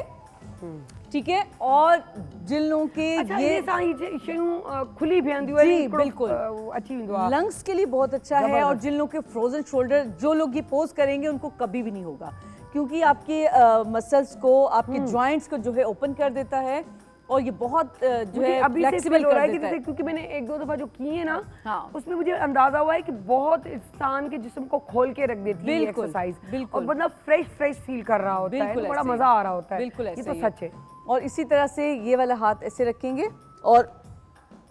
Speaker 4: ठीक है, और जिन लोगों के
Speaker 2: अच्छा
Speaker 4: ये
Speaker 2: ये सारी शयूं खुली भी आंदी है
Speaker 4: जी, बिल्कुल।
Speaker 2: अच्छी हुई है।
Speaker 4: लंग्स के लिए बहुत अच्छा है। और
Speaker 2: जबरदस्त।
Speaker 4: जिन लोगों के फ्रोजन शोल्डर, जो लोग ये पोज करेंगे उनको कभी भी नहीं होगा, क्योंकि आपके मसल्स को, आपके जॉइंट्स को जो है ओपन कर देता है और ये बहुत जो
Speaker 2: मुझे
Speaker 4: है
Speaker 2: अभी से
Speaker 4: फ्लेक्सिबल
Speaker 2: फील हो रहा है
Speaker 4: कर
Speaker 2: कि
Speaker 4: देता है।
Speaker 2: जैसे, क्योंकि मैंने एक दो दफा जो किए ना,
Speaker 4: हाँ।
Speaker 2: उसमें मुझे अंदाजा हुआ है कि बहुत इंसान के जिस्म को खोल के रख देती है
Speaker 4: बिल्कुल,
Speaker 2: एक्सरसाइज,
Speaker 4: बिल्कुल।
Speaker 2: और बंदा फ्रेश फ्रेश फील कर रहा होता है,
Speaker 4: बिल्कुल
Speaker 2: तो बड़ा
Speaker 4: ऐसे ही।
Speaker 2: मजा आ रहा होता है।
Speaker 4: बिल्कुल
Speaker 2: ये
Speaker 4: ऐसे
Speaker 2: तो
Speaker 4: ही
Speaker 2: सच है।
Speaker 4: और इसी तरह से ये वाला हाथ ऐसे रखेंगे और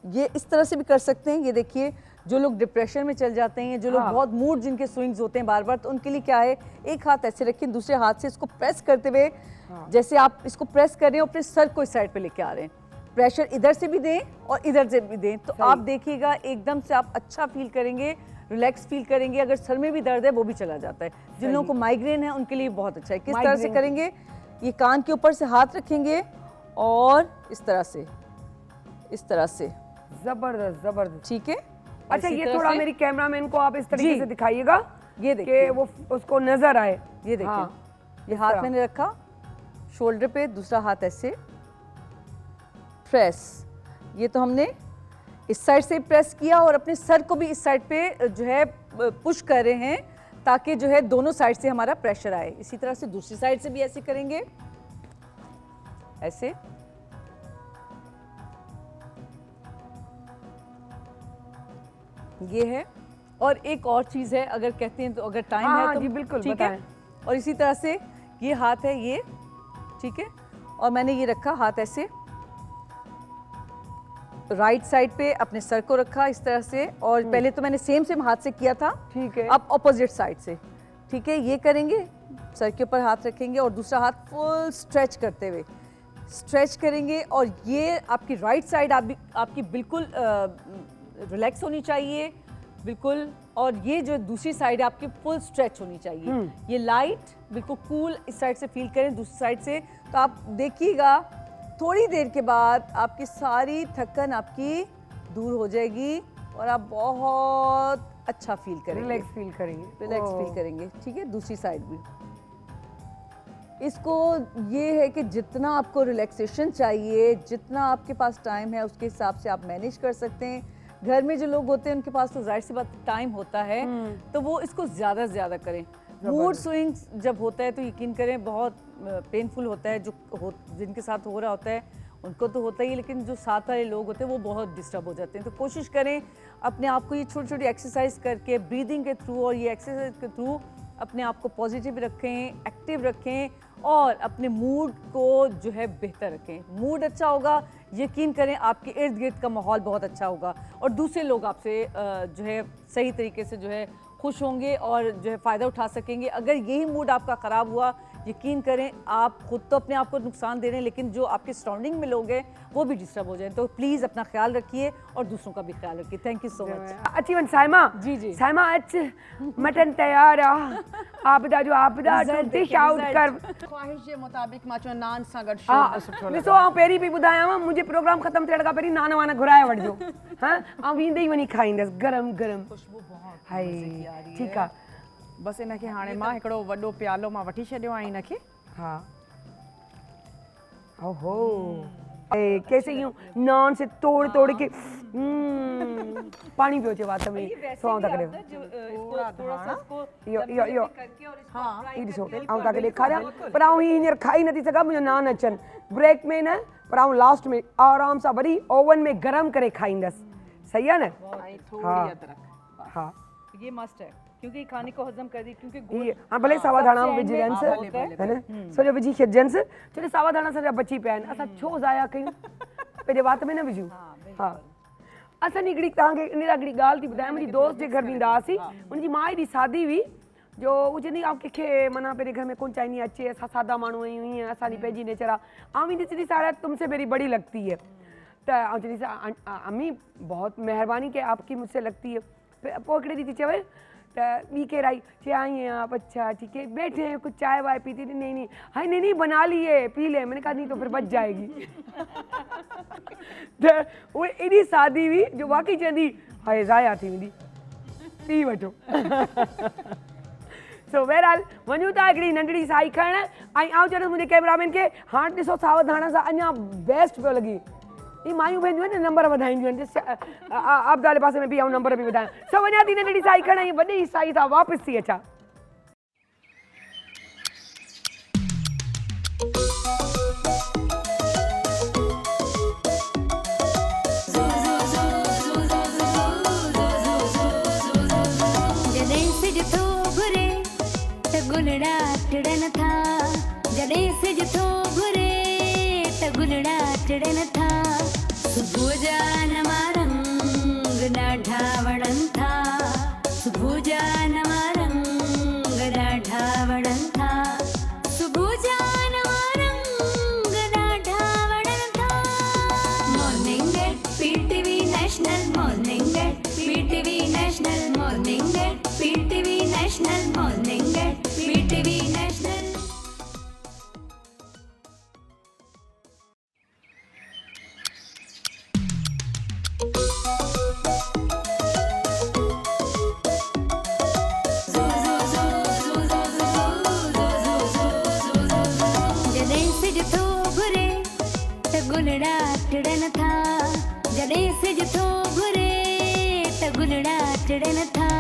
Speaker 4: ये इस तरह से भी कर सकते हैं। ये देखिए, जो लोग डिप्रेशन में चल जाते हैं, जो लोग
Speaker 2: हाँ।
Speaker 4: बहुत मूड जिनके स्विंग्स होते हैं बार बार, तो उनके लिए क्या है, एक हाथ ऐसे रखें, दूसरे हाथ से इसको प्रेस करते हुए, जैसे आप इसको प्रेस कर रहे हैं, अपने सर को इस साइड पे लेके आ रहे हैं, प्रेशर इधर से भी दें और इधर से भी दें, तो आप देखिएगा एकदम से आप अच्छा फील करेंगे, रिलैक्स फील करेंगे। अगर सर में भी दर्द है वो भी चला जाता है। जिन लोगों को माइग्रेन है उनके लिए बहुत अच्छा है। किस तरह से
Speaker 2: माइग्रेन।
Speaker 4: करेंगे, ये कान के ऊपर से हाथ रखेंगे और इस तरह से, इस तरह से,
Speaker 2: जबरदस्त जबरदस्त।
Speaker 4: ठीक है। और
Speaker 2: अच्छा
Speaker 4: इसी
Speaker 2: ये
Speaker 4: तरह
Speaker 2: थोड़ा
Speaker 4: से-
Speaker 2: मेरी कैमरामैन को आप इस तरीके
Speaker 4: जी।
Speaker 2: से दिखाइएगा
Speaker 4: ये देखिए,
Speaker 2: कि वो उसको नजर आए।
Speaker 4: ये देखिए,
Speaker 2: हाँ,
Speaker 4: ये
Speaker 2: इस
Speaker 4: हाथ
Speaker 2: तरह।
Speaker 4: मैंने रखा शोल्डर पे, दूसरा हाथ ऐसे प्रेस। ये तो हमने इस साइड से प्रेस किया और अपने सर को भी इस साइड पे जो है पुश कर रहे हैं, ताकि जो है दोनों साइड से हमारा प्रेशर आए। इसी तरह से दूसरी साइड से भी ऐसे करेंगे, ऐसे। ये है। और एक और चीज है, अगर कहते हैं तो, अगर टाइम
Speaker 2: हाँ,
Speaker 4: है तो
Speaker 2: जी, बिल्कुल,
Speaker 4: ठीक है।
Speaker 2: बताएं।
Speaker 4: और इसी तरह से ये हाथ है, ये ठीक है, और मैंने ये रखा हाथ ऐसे, राइट साइड पे अपने सर को रखा इस तरह से, और पहले तो मैंने सेम हाथ से किया था,
Speaker 2: ठीक है।
Speaker 4: अब ऑपोजिट साइड से, ठीक है। ये करेंगे, सर के ऊपर हाथ रखेंगे और दूसरा हाथ फुल स्ट्रेच करते हुए स्ट्रेच करेंगे, और ये आपकी राइट साइड आपकी बिल्कुल रिलैक्स होनी चाहिए, बिल्कुल। और ये जो दूसरी साइड है आपकी फुल स्ट्रेच होनी चाहिए। ये लाइट बिल्कुल कूल इस साइड से फील करें, दूसरी साइड से, तो आप देखिएगा थोड़ी देर के बाद आपकी सारी थकन आपकी दूर हो जाएगी और आप बहुत अच्छा फील करेंगे,
Speaker 2: रिलैक्स फील करेंगे,
Speaker 4: रिलैक्स
Speaker 2: ओह।
Speaker 4: फील करेंगे, ठीक है। दूसरी साइड भी इसको ये है कि जितना आपको रिलैक्सेशन चाहिए, जितना आपके पास टाइम है, उसके हिसाब से आप मैनेज कर सकते हैं। घर में जो लोग होते हैं उनके पास तो जाहिर सी बात टाइम होता है, तो वो इसको ज़्यादा से ज़्यादा करें। मूड स्विंग्स जब होता है तो यकीन करें बहुत पेनफुल होता है, जिनके साथ हो रहा होता है उनको तो होता ही है, लेकिन जो साथ वाले लोग होते हैं वो बहुत डिस्टर्ब हो जाते हैं। तो कोशिश करें अपने आप को ये छोटी छोटी एक्सरसाइज करके, ब्रीदिंग के थ्रू और ये एक्सरसाइज के थ्रू अपने आप को पॉजिटिव रखें, एक्टिव रखें और अपने मूड को जो है बेहतर रखें। मूड अच्छा होगा, यकीन करें आपके इर्द गिर्द का माहौल बहुत अच्छा होगा और दूसरे लोग आपसे जो है सही तरीके से जो है खुश होंगे और जो है फ़ायदा उठा सकेंगे। अगर यही मूड आपका ख़राब हुआ, यकीन करें आप खुद तो अपने आप को नुकसान दे रहे हैं, लेकिन जो आपके सराउंडिंग में लोग हैं वो भी डिस्टर्ब हो जाए। तो प्लीज़ अपना ख्याल रखिए और दूसरों का भी ख्याल रखिए। Thank you so much.
Speaker 2: अच्छी वन साइमा,
Speaker 4: जी, जी।
Speaker 2: साइमा अच मटन तैयार आपदा जो आपदा डिश आउट कर
Speaker 3: ख्वाहिश जे मुताबिक मां चयो नान सां गॾु
Speaker 2: हाँ
Speaker 3: शोर सुठो
Speaker 2: ॾिसो आउं पहिरीं पई ॿुधायांव, मुंहिंजे प्रोग्राम ख़तमु थियण खां पहिरीं नान वान घुराए वठिजो। हाँ, ऐं वेंदे ई वञी खाईंदसि गरम गरम।
Speaker 3: ख़ुशबू बहुत
Speaker 2: हाय ठीकु आहे।
Speaker 3: बसि इनखे हाणे मां हिकिड़ो वॾो प्यालो मां वठी छॾियो आहे इनखे।
Speaker 2: हाँ ओहो कैसे यूं नान से तोड़ तोड़ के पानी पियो अचे वात में सो तक ॾे यो यो यो ई ॾिसो आउं तव्हांखे ॾेखारियां, पर आउं हींअर खाई नथी सघां, मुंहिंजो नान अचनि ब्रेक में न, पर आउं लास्ट में आराम सां वरी ओवन में गरम करे खाईंदसि। सही आहे न? हाँ हाँ
Speaker 4: ये मस्ट है क्योंकि खाने को हजम कर दी, क्योंकि
Speaker 2: ये हाँ भले सावा धाणा विझजंसि है न, सॼो विझी छॾिजंसि, छो सावा धाणा सॼा बची पिया आहिनि, असां छो ज़ाया कयूं, पंहिंजे वात में न विझूं। हा असां हिकिड़ी तव्हांखे इन हिकिड़ी ॻाल्हि थी ॿुधायां, मुंहिंजी दोस्त जे घर वेंदा हुआसीं, उनजी माउ एॾी सादी हुई जो उहो चवंदी आउं कंहिंखे माना पंहिंजे घर में कोन चाहींदी अचे, असां सादा माण्हू आहियूं, हीअं असांजी पंहिंजी नेचर आहे। आउं वेंदी चवंदी सारा तुमसे मेरी बड़ी लगती है, त आउं चवंदी अम्मी बहुत मेहरबानी कि आपकी मुझसे लगती है। पोइ हिकिड़े ॾींहुं थी चवे तो बी केर आई, चाहिए आप, अच्छा ठीक है बैठे हैं कुछ चाय वाय पीती थी, नहीं नहीं हाँ नहीं नहीं बना लिए पी ले, मैंने कहा नहीं तो फिर बच जाएगी। तो वो एडी सादी हुई जो वाकई चंदी हाय ज़ाया थी वेंदी। पी वठो सो बहरहाल वञूं था हिकिड़ी नंढड़ी साई खणण ऐं आउं चवंदसि मुंहिंजे कैमरामैन खे हाणे ॾिसो सावधान सां अञा बेस्ट पियो लॻे ही मायूं भेंदियूं आहिनि नंबर वधाईंदियूं आहिनि आबदाले पासे में बि आउं नंबर बि वधायां सो वञा थी नंढड़ी साई खणण ऐं वॾी साई सां वापसि थी अचां
Speaker 1: जॾहिं सिज थो घुरे त गुलड़ा टिड़न था जॾहिं सिज थो घुरे त गुलड़ा टिड़न था सुबुह जा नवा रंग ॾाढा वणनि था सुबुह जा नवा रंग ॾाढा वणनि था सुबुह जा नवा रंग ॾाढा वणनि था morning at PTV national morning at PTV national morning at PTV national morning at PTV national जॾहिं सिज थो घुरे त गुलड़ा टिड़न था जॾहिं सिज थो घुरे त गुलड़ा टिड़न था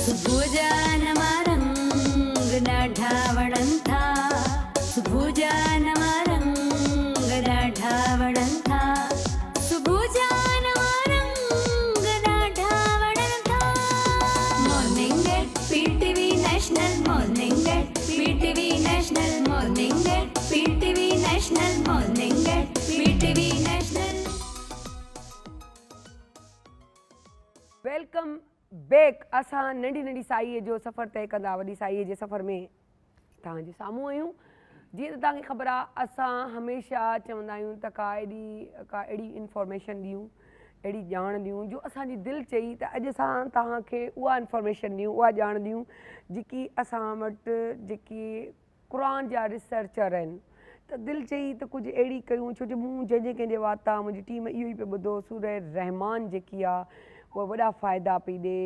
Speaker 1: सुबुह जा नवा रंग ॾाढा वणनि था सुबुह जा नवा रंग ॾाढा वणनि था सुबुह जा नवा रंग ॾाढा वणनि था morning at PTV national morning at PTV national morning at PTV national morning at PTV national
Speaker 2: welcome back असां नंढी नंढी साईअ जो सफ़र तय कंदा वॾी साईअ जे सफ़र में तव्हांजे साम्हूं आहियूं जीअं त तव्हांखे ख़बर आहे असां हमेशह चवंदा आहियूं त का अहिड़ी इंफॉर्मेशन ॾियूं अहिड़ी ॼाण ॾियूं जो असांजी दिलि चई त अॼु असां तव्हांखे उहा इंफॉर्मेशन ॾियूं उहा ॼाण ॾियूं जेकी असां वटि जेके क़ुर जा रिसर्चर आहिनि त दिलि चई त कुझु अहिड़ी कयूं छो जो मूं जंहिं कंहिंजे वाता मुंहिंजी टीम इहो ई पियो ॿुधो सूरह रहमान जेकी आहे उहा वॾा फ़ाइदा पई ॾे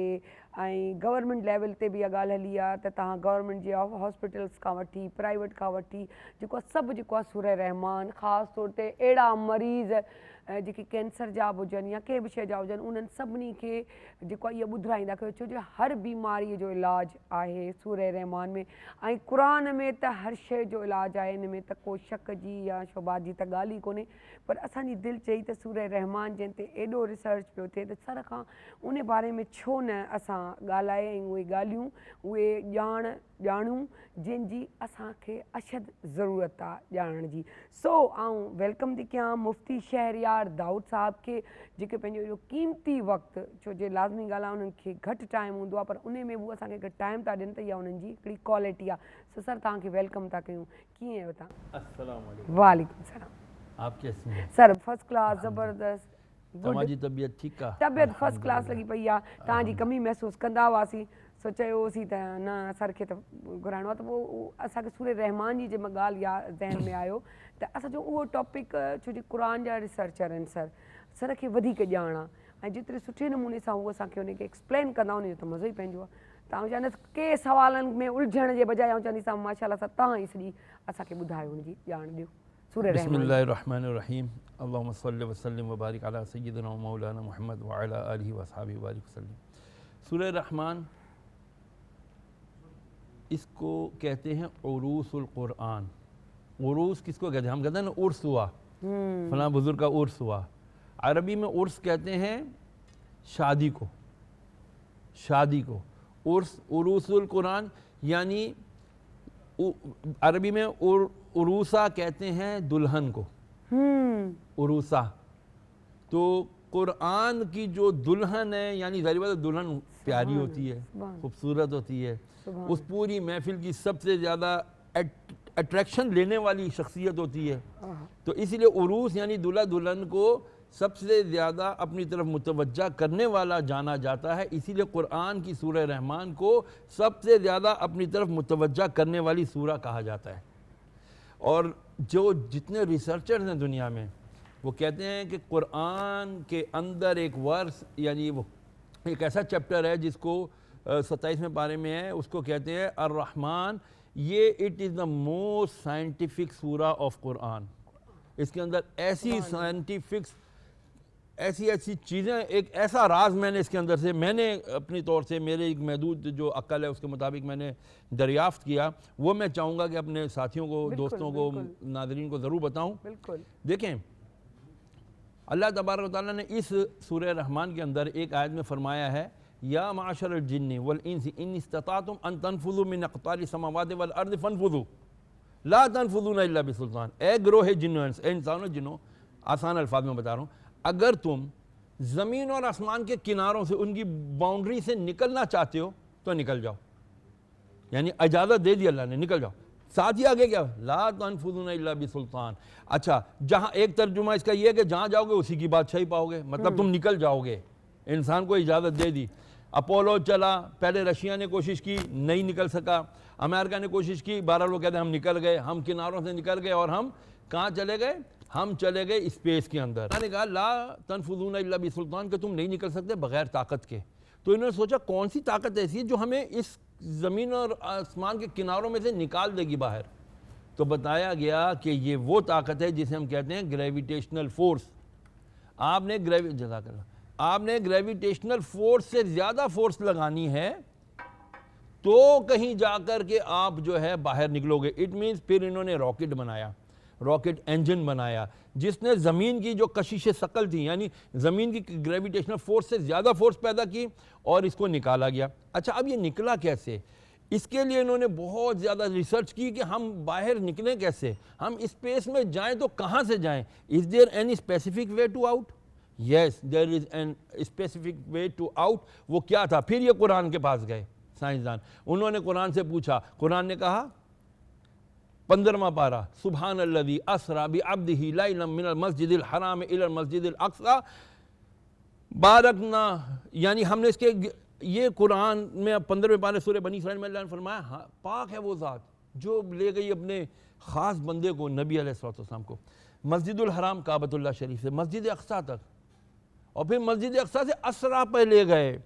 Speaker 2: ऐं गवर्नमेंट लेवल ते बि इहा ॻाल्हि हली आहे त तव्हां गवर्नमेंट जे हॉस्पिटल्स खां वठी प्राइवेट खां वठी जेको आहे सभु जेको आहे सूरह रहमान ख़ासि तौर ते अहिड़ा मरीज़ जेके कैंसर जा बि हुजनि या कंहिं बि शइ जा हुजनि उन्हनि सभिनी खे जेको आहे इहो ॿुधाईंदा कयो छो जो हर बीमारीअ जो इलाजु आहे सूरह रहमान में ऐं क़ुर में त हर शइ जो इलाजु आहे हिन में त को शक जी या शुबा जी त ॻाल्हि ई कोन्हे पर असांजी दिलि चई त सूरह रहमान जंहिं ते एॾो रिसर्च पियो थिए त सर खां उन बारे में छो न असां ॻाल्हाए ऐं उहे ॻाल्हियूं उहे ॼाणूं जंहिंजी असांखे अशद ज़रूरत आहे ॼाणण जी सो आऊं वेलकम थी कयां मुफ़्ती शहरयार दाऊद साहब खे जेके पंहिंजो इहो क़ीमती वक़्तु छो जे लाज़मी ॻाल्हि आहे उन्हनि खे घटि टाइम हूंदो आहे पर उन में बि असांखे घटि टाइम था ॾियनि त इहा उन्हनि जी हिकिड़ी क्वालिटी आहे सो सर तव्हांखे वेलकम था कयूं कीअं आहियो तव्हां
Speaker 5: अस्सलाम वालेकुम।
Speaker 2: वालेकुम सलाम
Speaker 5: आप कैसी हैं?
Speaker 2: सर फर्स्ट क्लास ज़बरदस्त
Speaker 5: तव्हांजी तबीयत ठीकु आहे?
Speaker 2: तबियत फर्स्ट क्लास लॻी पई आहे तव्हांजी कमी महसूसु कंदा हुआसीं सो चयोसीं त न सर खे त घुराइणो आहे त पोइ असांखे सूरह रहमान जी जंहिं महिल ॻाल्हि यादि ज़हन में आयो त असांजो उहो टॉपिक छो जो क़ुर जा रिसर्चर आहिनि सर खे वधीक ॼाण आहे ऐं जेतिरे सुठे नमूने सां उहो असांखे उनखे एक्सप्लेन कंदा उनजो त मज़ो ई पंहिंजो आहे त आउं चवंदसि के सवालनि में उलझण जे बजाए आउं चवंदीसां माशाल्लाह सां तव्हां ई सॼी असांखे ॿुधायो हुनजी ॼाण ॾियो सूरह रहमान
Speaker 5: बिस्मिल्लाहिर्रहमानिर्रहीम अल्लाहुम्मा सल्लि व सल्लिम व बारिक अला सय्यिदिना व मौलाना मुहम्मद व अला आलिहि व अस्हाबिहि व बारिक वसल्लम। सूरह रहमान इसको कहते हैं उरूसुल कुरान। उरूस किसको कहते हैं? हम कहते हैं ना उर्स हुआ, फलां बुजुर्ग का उर्स हुआ। अरबी में उर्स कहते हैं शादी को, शादी को उर्स उरूसुल कुरान यानी अरबी में उरूसा कहते हैं दुल्हन को, उरूसा। तो कुरान की जो दुल्हन है यानी ज़ाहिर बात है दुल्हन प्यारी होती है, खूबसूरत होती है, उस पूरी महफिल की सबसे ज़्यादा अट्रैक्शन लेने वाली शख्सियत होती है। तो इसीलिए उरूस यानी दुल्हा दुल्हन को सबसे ज़्यादा अपनी तरफ मुतवज्जा करने वाला जाना जाता है। इसीलिए कुरान की सूरह रहमान को सबसे ज़्यादा अपनी तरफ मुतवज्जा करने वाली सूरा कहा जाता है। और जो जितने रिसर्चर्स हैं दुनिया में वो कहते हैं कि कुरान के अंदर एक वर्स यानी वो एक ऐसा चैप्टर है जिसको 27वें पारे में है, उसको कहते हैं अर रहमान। ये it is the most scientific सूरा ऑफ कुरान। इसके अंदर ऐसी साइंटिफिक ऐसी चीज़ें, एक ऐसा राज मैंने इसके अंदर से, मैंने अपनी तौर से, मेरे एक महदूद जो अक्ल है उसके मुताबिक मैंने दरियाफ्त किया, वो मैं चाहूँगा कि अपने साथियों को, दोस्तों को, नाज़रीन को ज़रूर बताऊँ।
Speaker 2: बिल्कुल।
Speaker 5: देखें, अल्लाह तबारक व तआला ने इस सूरह रहमान के अंदर एक आयत में फरमाया है, या माशरल जिन्नि वल इंसी इन इस्ततातुम अन तनफुज़ू मिन अक़तारि समावाति वल अर्ज़ि फनफुज़ू ला तनफुज़ूना इल्ला बिसुल्तान। ए ग्रोह जिन्नो, इंसानों जिन्नो, आसान अल्फाज में बता रहा हूँ, अगर तुम ज़मीन और आसमान के किनारों से, उनकी बाउंड्री से निकलना चाहते हो तो निकल जाओ, यानी इजाज़त दे दी अल्लाह ने, निकल जाओ। साथ ही आगे क्या, ला तनफुज़ूना इल्ला बिसुल्तान। अच्छा, जहाँ एक तर्जुमा इसका ये है कि जहाँ जाओगे उसी की बादशाही पाओगे, मतलब तुम निकल जाओगे, इंसान को इजाज़त दे दी। अपोलो चला, पहले रशिया ने कोशिश की, नहीं निकल सका, अमेरिका ने कोशिश की, बहरहाल वो कहते हैं हम निकल गए, हम किनारों से निकल गए और हम कहाँ चले गए, हम चले गए स्पेस के अंदर। मैंने कहा ला तनफुज़ूना इल्ला बिसुल्तान, कि तुम नहीं निकल सकते बगैर ताकत के। तो इन्होंने सोचा कौन सी ताकत ऐसी है जो हमें इस ज़मीन और आसमान के किनारों में से निकाल देगी बाहर। तो बताया गया कि ये वो ताकत है जिसे हम कहते हैं ग्रेविटेशनल फोर्स। आपने ग्रेविटेशनल फोर्स से ज़्यादा फोर्स लगानी है तो कहीं जाकर के आप जो है बाहर निकलोगे। इट मीन्स फिर इन्होंने रॉकेट बनाया, रॉकेट इंजन बनाया, जिसने ज़मीन की जो कशिश शकल थी, यानी ज़मीन की ग्रेविटेशनल फोर्स से ज़्यादा फोर्स पैदा की और इसको निकाला गया। अच्छा, अब ये निकला कैसे? इसके लिए इन्होंने बहुत ज़्यादा रिसर्च की कि हम बाहर निकलें कैसे, हम स्पेस में जाएं तो कहाँ से जाएं। Is there any specific way to out? Yes, there is an specific way to out. वो क्या था? फिर ये कुरान के पास गए साइंसदान, उन्होंने कुरान से पूछा, कुरान ने कहा 15वां पारा, सुब्हानल्लज़ी अस्रा बिअब्दिही लैलन मिनल मस्जिदिल हराम इलल मस्जिदिल अक़सा बारकना, यानी हमने इसके, ये कुरान में 15वें पारे सूरह बनी इसराइल में अल्लाह ने फरमाया, हाँ, पाक है वो ज़ात जो ले गई अपने ख़ास बंदे को, नबी अलैहिस्सलाम को, मस्जिदुल हराम काबतुल्लाह शरीफ से मस्जिद अक़सा तक, और फिर मस्जिद अक़सा से असरा पे ले गए,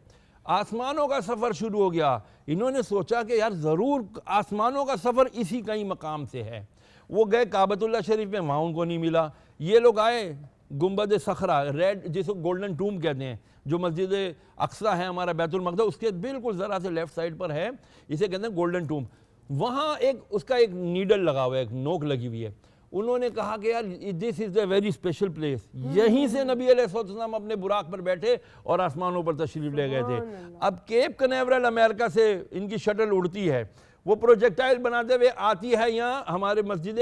Speaker 5: आसमानों का सफ़र शुरू हो गया। इन्होंने सोचा कि यार ज़रूर आसमानों का सफ़र इसी कहीं मकाम से है। वो गए काबतुल्लाह शरीफ में, वहाँ उनको नहीं मिला। ये लोग आए गुंबद सखरा, रेड, जिसको गोल्डन टूम कहते हैं, जो मस्जिद अक़सा है हमारा बैतुल मक़दस, उसके बिल्कुल ज़रा से लेफ़्ट साइड पर है, इसे कहते हैं गोल्डन टूम। वहाँ एक उसका एक नीडल लगा हुआ है, एक नोक लगी हुई है। उन्होंने कहा कि यार this is a very special place. यहीं से नबी अलैहिस्सलाम अपने बुराक पर बैठे और आसमानों पर तशरीफ़ ले गए थे। अब केप कनेवरल अमेरिका से इनकी शटल उड़ती है, वो प्रोजेक्टाइल बनाते हुए आती है यहाँ हमारे मस्जिद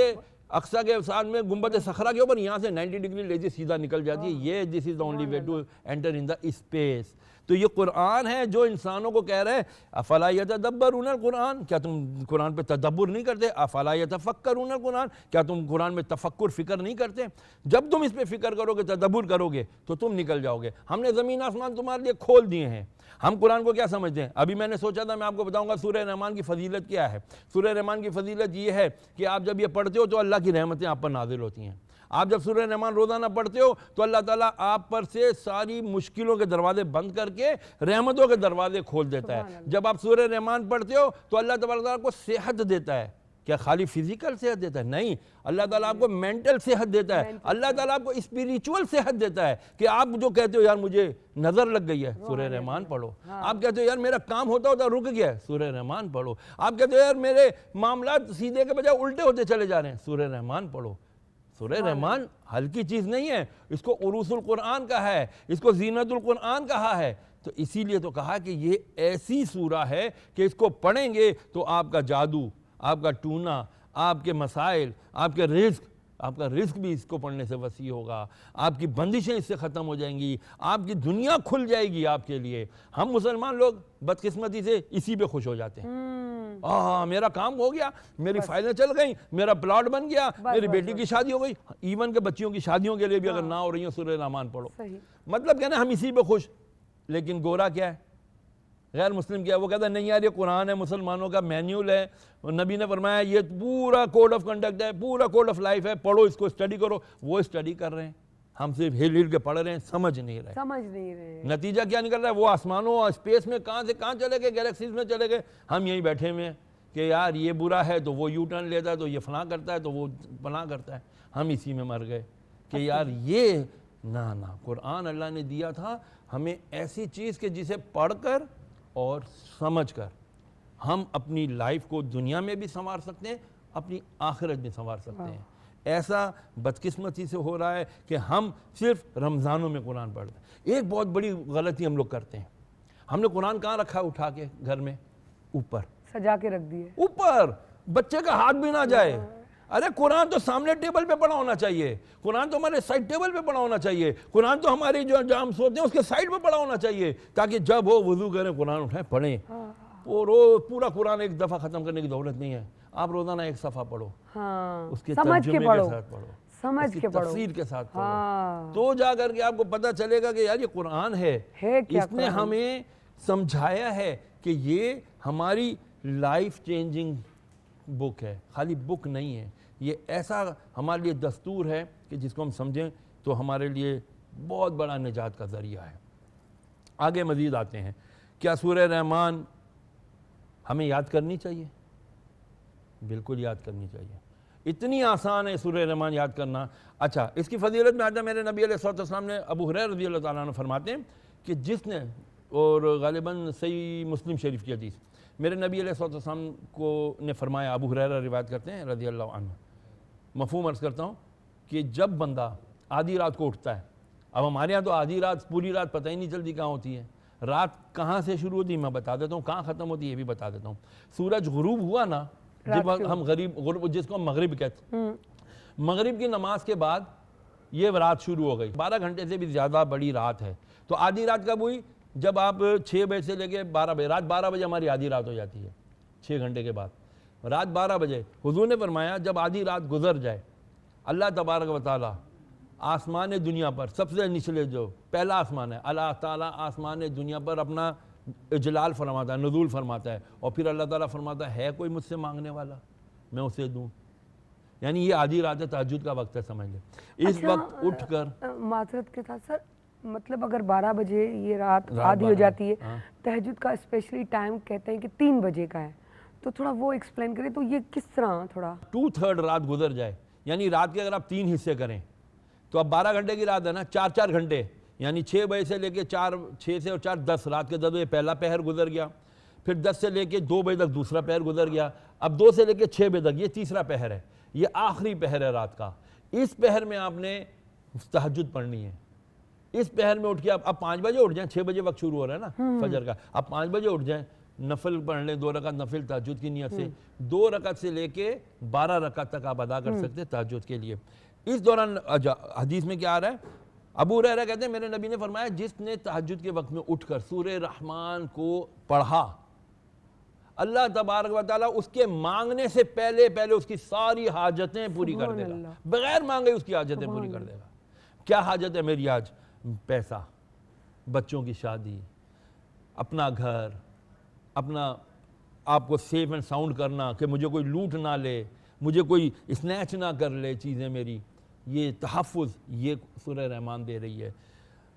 Speaker 5: अक़सा के साथ में गुंबद सखरा के ऊपर, यहाँ से 90 डिग्री लेके सीधा निकल जाती है। ये this is the only way to enter in the space. तो ये कुरान है जो इंसानों को कह रहे हैं, अफला यतदब्बरूनल कुरान, क्या तुम कुरान पे तदब्बुर नहीं करते? अफला यतफक्करूनल कुरान, क्या तुम कुरान में तफक्कुर फिक्र नहीं करते? जब तुम इस पे फिक्र करोगे, तदब्बुर करोगे, तो तुम निकल जाओगे। हमने ज़मीन आसमान तुम्हारे लिए खोल दिए हैं। हम कुरान को क्या समझते हैं? अभी मैंने सोचा था मैं आपको बताऊंगा सूरह रहमान की फजीलत क्या है। सूरह रहमान की फजीलत ये है कि आप जब ये पढ़ते हो तो अल्लाह की रहमतें आप पर नाजिल होती हैं। आप जब सूरह रहमान रोज़ाना पढ़ते हो तो अल्लाह ताला आप पर से सारी मुश्किलों के दरवाजे बंद करके रहमतों के दरवाजे खोल देता है। जब आप सूरह रहमान पढ़ते हो तो अल्लाह तबारक को सेहत देता है। क्या खाली फिजिकल सेहत देता है? नहीं, अल्लाह ताला आपको मेंटल सेहत देता है, अल्लाह ताला आपको स्पिरिचुअल सेहत देता है कि आप जो कहते हो यार मुझे नज़र लग गई है, सूरह रहमान पढ़ो। आप कहते हो यार मेरा काम होता होता रुक गया है, सूरह रहमान पढ़ो। आप कहते हो यार मेरे मामला सीधे के बजाय उल्टे होते चले जा रहे हैं, सूरह रहमान पढ़ो। सूरह रहमान हल्की चीज़ नहीं है, इसको उरूसुल कुरान कहा है, इसको जीनतुल कुरान कहा है। तो इसीलिए तो कहा कि ये ऐसी सूरा है कि इसको पढ़ेंगे तो आपका जादू, आपका टूना, आपके मसाइल, आपके रिस्क, आपका रिस्क भी इसको पढ़ने से वसी होगा, आपकी बंदिशें इससे ख़त्म हो जाएंगी, आपकी दुनिया खुल जाएगी आपके लिए। हम मुसलमान लोग बदकिस्मती से इसी पे खुश हो जाते हैं। मेरा काम हो गया, मेरी फाइलें चल गई, मेरा प्लॉट बन गया, मेरी बेटी की शादी हो गई। इवन के बच्चियों की शादियों के लिए भी अगर ना हो रही हो, सूरह रहमान पढ़ो। मतलब क्या ना, हम इसी पे खुश। लेकिन गोरा क्या है, गैर मुस्लिम क्या है, वो कहता है नहीं यार ये कुरान है, मुसलमानों का मैन्यूल है, नबी ने फरमाया ये पूरा कोड ऑफ कंडक्ट है, पूरा कोड ऑफ लाइफ है, पढ़ो इसको, स्टडी करो। वो स्टडी कर रहे हैं, हम सिर्फ हिल हिल के पढ़ रहे हैं, समझ नहीं रहे।
Speaker 2: समझ नहीं रहे।
Speaker 5: नतीजा क्या निकल रहा है? वो आसमानों और स्पेस में कहाँ से कहाँ चले गए, गैलेक्सीज में चले गए। हम यहीं बैठे हुए हैं कि यार ये बुरा है तो वो यू टर्न लेता है, तो ये फलां करता है तो वो फलां करता है। हम इसी में मर गए कि यार ये ना कुरान अल्लाह ने दिया था हमें ऐसी चीज़ के जिसे पढ़कर और समझकर हम अपनी लाइफ को दुनिया में भी संवार सकते हैं, अपनी आखिरत भी संवार सकते हैं। ऐसा बदकिस्मती से हो रहा है कि हम सिर्फ रमज़ानों में कुरान पढ़ते हैं। एक बहुत बड़ी गलती हम लोग करते हैं, हमने कुरान कहाँ रखा है? उठा के घर में ऊपर
Speaker 2: सजा के रख दिए,
Speaker 5: ऊपर, बच्चे का हाथ भी ना जाए। अरे कुरान तो सामने टेबल पे पड़ा होना चाहिए, कुरान तो हमारे साइड टेबल पे पड़ा होना चाहिए, कुरान तो हमारी जो हम सोते हैं उसके साइड पे पड़ा होना चाहिए, ताकि जब वो वुजू करें कुरान उठाएं पढ़ें। और पूरा कुरान एक दफ़ा ख़त्म करने की ज़रूरत नहीं है, आप रोज़ाना एक सफ़ा पढ़ो,
Speaker 2: हाँ,
Speaker 5: उसके
Speaker 2: समझ के
Speaker 5: तर्जुमे
Speaker 2: पढ़ो,
Speaker 5: के साथ पढ़ो,
Speaker 2: समझ
Speaker 5: उसकी
Speaker 2: के पढ़ो,
Speaker 5: तफसीर के साथ पढ़ो,
Speaker 2: हाँ।
Speaker 5: तो जा करके आपको पता चलेगा कि यार ये कुरान है
Speaker 2: क्या
Speaker 5: इसने
Speaker 2: कुरान?
Speaker 5: हमें समझाया है कि ये हमारी लाइफ चेंजिंग बुक है, खाली बुक नहीं है। ये ऐसा हमारे लिए दस्तूर है कि जिसको हम समझें तो हमारे लिए बहुत बड़ा निजात का ज़रिया है। आगे मज़ीद आते हैं, क्या सूरह रहमान हमें याद करनी चाहिए? बिल्कुल याद करनी चाहिए, इतनी आसान है सूरह रहमान याद करना। अच्छा, इसकी फजीलत में आता मेरे नबी अलैहिस्सलाम ने, अबू हुरैरा रज़ी अल्लाह ताला अन्हु फरमाते हैं कि जिसने, और गालिबन सही मुस्लिम शरीफ की हदीस, मेरे नबी अलैहिस्सलाम को ने फरमाया, अबू हुरैरा रिवायत करते हैं रज़ी अल्लाह अन्हु, मफ़हूम अर्ज़ करता हूँ कि जब बंदा आधी रात को उठता है, अब हमारे यहाँ तो आधी रात पूरी रात पता ही नहीं चलती कहाँ होती है, रात कहाँ से शुरू होती है मैं बता देता हूँ, कहाँ ख़त्म होती है ये भी बता देता हूँ। सूरज गुरूब हुआ ना, जब हम गुरूब जिसको हम मगरिब कहते हैं, मगरिब की नमाज के बाद ये रात शुरू हो गई। 12 घंटे से भी ज़्यादा बड़ी रात है। तो आधी रात कब हुई? जब आप 6 बजे से लेके 12 बजे, रात 12 बजे हमारी आधी रात हो जाती है, 6 घंटे के बाद रात 12 बजे। हुजूर ने फरमाया जब आधी रात गुजर जाए, अल्लाह तबारक व तआला आसमान दुनिया पर सबसे निचले जो पहला आसमान है, अल्लाह ताला आसमान दुनिया पर अपना इजलाल फरमाता है, नज़ूल फरमाता है, और फिर अल्लाह ताला फरमाता है कोई मुझसे मांगने वाला मैं उसे दूँ। यानी ये आधी रात है, तहज्जुद का वक्त है, समझ लें। इस वक्त उठकर
Speaker 2: माजरत के साथ सर, मतलब अगर 12 बजे ये रात आधी हो जाती है, तहज्जुद का स्पेशली टाइम कहते हैं कि 3 बजे का है, तो थोड़ा वो एक्सप्लेन करें तो ये किस तरह थोड़ा
Speaker 5: 2/3 रात गुजर जाए, यानी रात के अगर आप 3 हिस्से करें तो अब 12 घंटे की रात है ना, 4-4 घंटे, यानी 6 बजे से लेके 6 से और 4 10, रात के 10 बजे पहला पहर गुजर गया, फिर 10 से लेके 2 बजे तक दूसरा पहर गुजर गया, अब 2 से लेके 6 बजे तक ये तीसरा पहर है, ये आखिरी पहर है रात का। इस पहर में आपने तहज्जुद पढ़नी है। इस पहर में उठ के आप 5 बजे उठ जाएं, 6 बजे वक्त शुरू हो रहा है ना फजर का, आप 5 बजे उठ जाएं, नफल पढ़ लें, 2 रकात नफिल तहज्जुद की नियत से, 2 रकात से लेके 12 रकात तक आप अदा कर सकते हैं तहज्जुद के लिए। इस दौरान हदीस में क्या आ रहा है? अबू हुरैरा कहते हैं मेरे नबी ने फरमाया जिसने तहज्जुद के वक्त में उठकर सूरह रहमान को पढ़ा, अल्लाह तबारक व तआला उसके मांगने से पहले पहले उसकी सारी हाजतें पूरी कर देगा, बगैर मांगे उसकी हाजतें पूरी कर देगा। क्या हाजत है मेरी आज? पैसा, बच्चों की शादी, अपना घर, अपना आपको सेफ एंड साउंड करना कि मुझे कोई लूट ना ले, मुझे कोई स्नैच ना कर ले चीज़ें मेरी, ये तहफ़्फ़ुज़ ये सूरह रहमान दे रही है।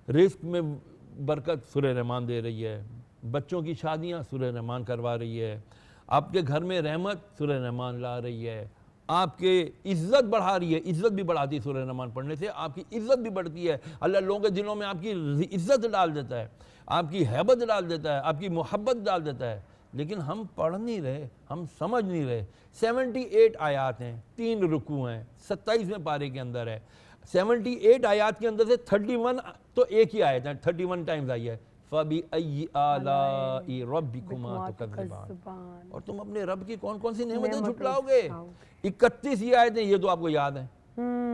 Speaker 5: रिस्क में बरकत सूरह रहमान दे रही है, बच्चों की शादियाँ सूरह रहमान करवा रही है, आपके घर में रहमत सूरह रहमान ला रही है, आपके इज़्ज़त बढ़ा रही है, इज़्ज़त भी बढ़ाती है सूरह रहमान पढ़ने से, आपकी इज़्ज़त भी बढ़ती है। अल्लाह लोगों के दिलों में आपकी इज़्ज़त डाल देता है, आपकी हैबत डाल देता है, आपकी मोहब्बत डाल देता है। लेकिन हम पढ़ नहीं रहे, हम समझ नहीं रहे। 78 आयात हैं, 3 रुकू हैं, 27वें पारे के अंदर है। 78 आयात के अंदर से 31 तो एक ही आयत है, 31 टाइम्स आई है, फ़बिअय्यि आलाइ रब्बिकुमा तुकज़्ज़िबान, और तुम अपने रब की कौन कौन सी नेमतें झुटलाओगे। 31 ये आयतें, ये तो आपको याद है,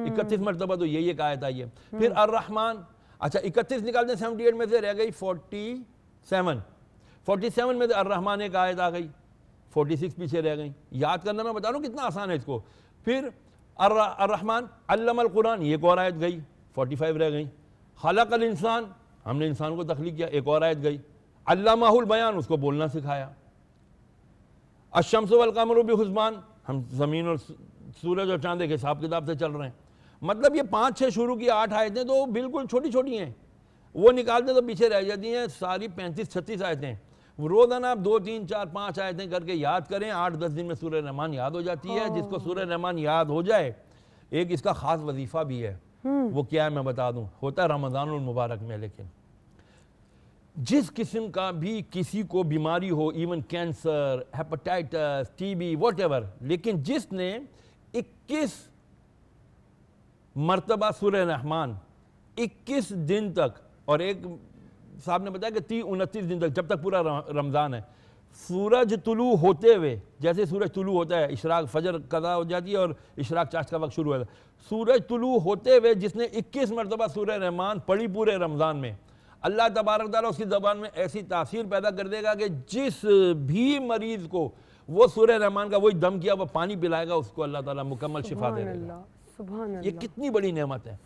Speaker 5: 31 मरतबा तो यही एक आयत आई है। फिर अर्रहमान, अच्छा 31 निकाल दें, 78 में से रह गई 47 में से अर्रहमान एक आयत आ गई, 46 पीछे रह गई। याद करना मैं बता रहा हूँ कितना आसान है इसको। फिर अर्रहमान अल्लमल कुरान, ये एक और आयत गई, 45 रह गई। खलक़ल इंसान, हमने इंसान को तख्लीक किया, एक और आयत गई। अल्लमाहुल बयान, उसको बोलना सिखाया। अश्शम्सु वल क़मरु बिहुस्बान, हम ज़मीन और सूरज और चांद के हिसाब किताब से चल रहे हैं। मतलब ये 5-6 शुरू की 8 आयतें तो बिल्कुल छोटी छोटी हैं, वो निकालते तो पीछे रह जाती हैं सारी 35-36 आयतें। रोजाना आप 2, 3, 4, 5 आयतें करके याद करें, 8-10 दिन में सूरह रहमान याद हो जाती है। जिसको सूरह रहमान याद हो जाए, एक इसका खास वजीफा भी है, वो क्या है मैं बता दूं, होता है रमज़ानुल मुबारक में। लेकिन जिस किस्म का भी किसी को बीमारी हो, even cancer, hepatitis, TB, whatever, लेकिन जिसने 21 मरतबा सूरह रहमान 21 दिन तक, और एक साहब ने बताया कि 30-29 दिन तक, जब तक पूरा रमज़ान है, सूरज तुलू होते हुए, जैसे सूरज तुलू होता है, इशराक फजर कदा हो जाती है और इशराक चाश का वक्त शुरू होता है, सूरज तुलू होते हुए जिसने 21 मरतबा सूरह रहमान पढ़ी पूरे रमज़ान में, अल्लाह तबारक तआला उसकी ज़बान में ऐसी तासीर पैदा कर देगा कि जिस भी मरीज़ को वो सूरह रहमान का वही दम किया वो पानी पिलाएगा, उसको अल्लाह ताला मुकम्मल शिफा दे देगा। ये कितनी बड़ी नेमत है।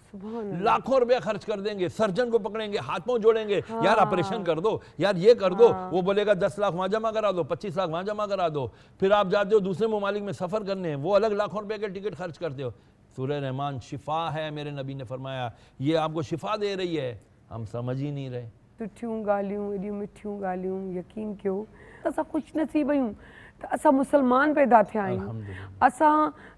Speaker 5: लाखों रुपया खर्च कर देंगे, सर्जन को पकड़ेंगे, हाथ पांव जोड़ेंगे, यार ऑपरेशन कर दो, यार ये कर दो, वो बोलेगा 10 लाख वहां जमा करा दो, 25 लाख वहां जमा करा दो, फिर आप जाते हो दूसरे ममालिक में सफर करने, वो अलग लाखों रुपए के टिकट खर्च करते हो। सूरह रहमान शिफा है, मेरे नबी ने फरमाया ये आपको शिफा दे रही है, हम समझ ही नहीं रहे।
Speaker 2: सुठियूं ॻाल्हियूं, एॾियूं मिठियूं ॻाल्हियूं, यकीन कयो त असां ख़ुशि नसीब आहियूं त असां मुसलमान पैदा थिया आहियूं। असां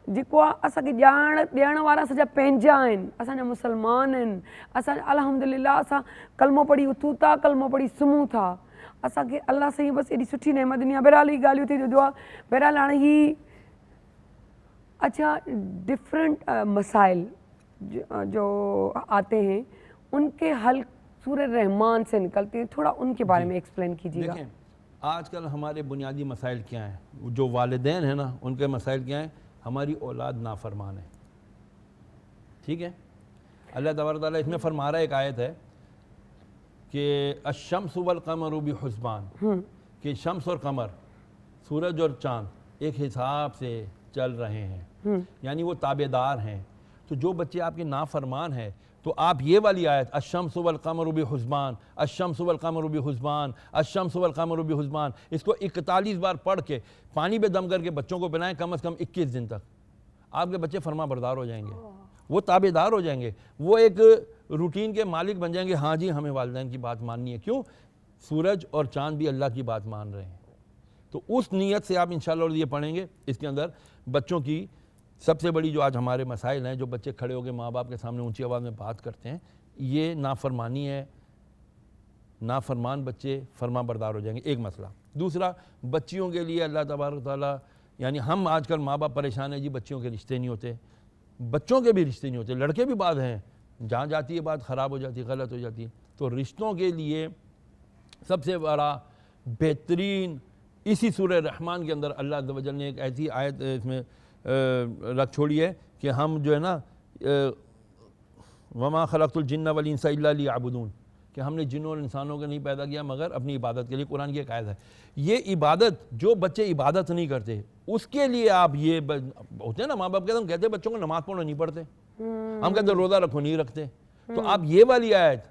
Speaker 2: जेको आहे असांखे ॾियण वारा असांजा पंहिंजा आहिनि, असांजा मुसलमान आहिनि। असां अल्हम्दुलिल्लाह असां कलमो पढ़ी उथूं था, कलमो पढ़ी सुम्हूं था। असांखे अल्लाह साईं बसि एॾी सुठी नेमत ॾिनी आहे। बहरहाल ही ॻाल्हियूं थी जो आहे, बहरहाल हाणे ही अच्छा डिफरेंट मसाइल जो आते हैं उनके हल सूरह रहमान से निकलते हैं, थोड़ा उनके बारे में एक्सप्लेन कीजिएगा।
Speaker 5: देखें आजकल हमारे बुनियादी मसाइल क्या हैं, जो वालिदैन हैं ना, उनके मसाइल क्या हैं, हमारी औलाद नाफरमान है। ठीक है, अल्लाह तबारक तआला इसमें फरमा रहा है, एक आयत है कि अश-शम्सु वल क़मरु बिहुस्बान, कि शम्स और कमर, सूरज और चाँद एक हिसाब से चल रहे हैं, यानी वो ताबेदार हैं। तो जो बच्चे आपके नाफरमान हैं, तो आप ये वाली आयत अश-शम्सु वल क़मरु बिहुस्बान, अश-शम्सु वल क़मरु बिहुस्बान, अश-शम्सु वल क़मरु बिहुस्बान, इसको 41 बार पढ़ के पानी पे दम करके बच्चों को पिलाएं कम से कम 21 दिन तक, आपके बच्चे फरमा बरदार हो जाएंगे, वो ताबेदार हो जाएंगे, वो एक रूटीन के मालिक बन जाएंगे। हाँ जी, हमें वालिदैन की बात माननी है, क्यों, सूरज और चाँद भी अल्लाह की बात मान रहे हैं। तो उस नीयत से आप इंशाअल्लाह ये पढ़ेंगे। इसके अंदर बच्चों की सबसे बड़ी जो आज हमारे मसाइल हैं, जो बच्चे खड़े होकर माँ बाप के सामने ऊंची आवाज़ में बात करते हैं, ये नाफरमानी है। नाफरमान बच्चे फरमा बरदार हो जाएंगे, एक मसला। दूसरा, बच्चियों के लिए अल्लाह तबारक तआला, यानी हम आजकल माँ बाप परेशान हैं जी, बच्चियों के रिश्ते नहीं होते, बच्चों के भी रिश्ते नहीं होते, लड़के भी बाद हैं, जहाँ जाती है बात ख़राब हो जाती है, गलत हो जाती है। तो रिश्तों के लिए सबसे बड़ा बेहतरीन इसी सूरह रहमान के अंदर अल्लाह अज़्ज़ व जल ने एक ऐसी आयत इसमें रख छोड़ी है कि हम जो है ना, वमा खलक़तुल जिन्ना वल इंसा इल्ला लियअबुदून, कि हमने जिन्नों और इंसानों को नहीं पैदा किया मगर अपनी इबादत के लिए। कुरान की एक आयत है। ये इबादत, जो बच्चे इबादत नहीं करते उसके लिए आप ये होते हैं ना, माँ बाप कहते हैं, कहते बच्चों को नमाज पढ़ो नहीं पढ़ते, हम कहते रोज़ा रखो नहीं रखते। तो आप ये वाली आयत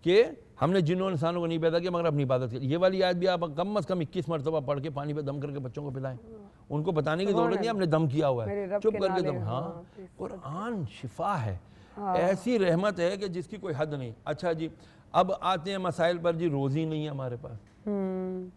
Speaker 5: कि हमने जिन्नों इंसानों को नहीं पैदा किया मगर अपनी इबादत के लिए, ये वाली आयत भी आप कम से कम 21 मरतबा पढ़ के पानी पे दम करके बच्चों को पिलाएं। उनको बताने की जरूरत नहीं हमने दम किया हुआ है, चुप करके दम। हाँ, कुरान शिफा है, ऐसी रहमत है कि जिसकी कोई हद नहीं। अच्छा जी, अब आते हैं मसाइल पर जी। रोज़ी नहीं है हमारे पास,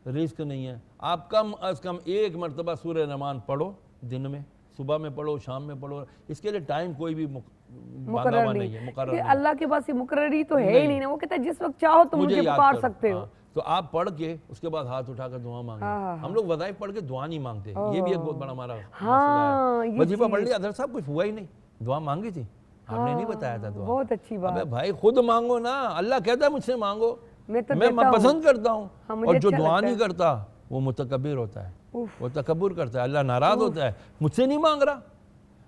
Speaker 5: रिस्क नहीं है, आप कम अज़ कम 1 मरतबा सूरह रहमान पढ़ो दिन में, सुबह में पढ़ो, शाम में पढ़ो। इसके लिए टाइम कोई भी बांधा हुआ नहीं है, मुकर्रर नहीं।
Speaker 2: अल्लाह के पास ये मुकर्ररी तो है ही नहीं ना, वो कहता है जिस वक्त चाहो तुम मुझे पुकार सकते हो।
Speaker 5: तो आप पढ़ के उसके बाद हाथ उठाकर दुआ मांगे। हम लोग वज़ाइफ पढ़ के दुआ नहीं मांगते, ये भी एक बहुत बड़ा हमारा मसला है। वजीफा पढ़ लिया, अदर साहब कुछ हुआ ही नहीं, दुआ मांगी थी, हमने नहीं बताया था दुआ।
Speaker 2: बहुत अच्छी बात।
Speaker 5: अबे भाई खुद मांगो ना, अल्लाह कहता है मुझसे मांगो, मैं पसंद करता हूँ। और जो दुआ नहीं करता वो मुतकब्बिर होता है, वो तकब्बुर करता है, अल्लाह नाराज होता है, मुझसे नहीं मांग रहा।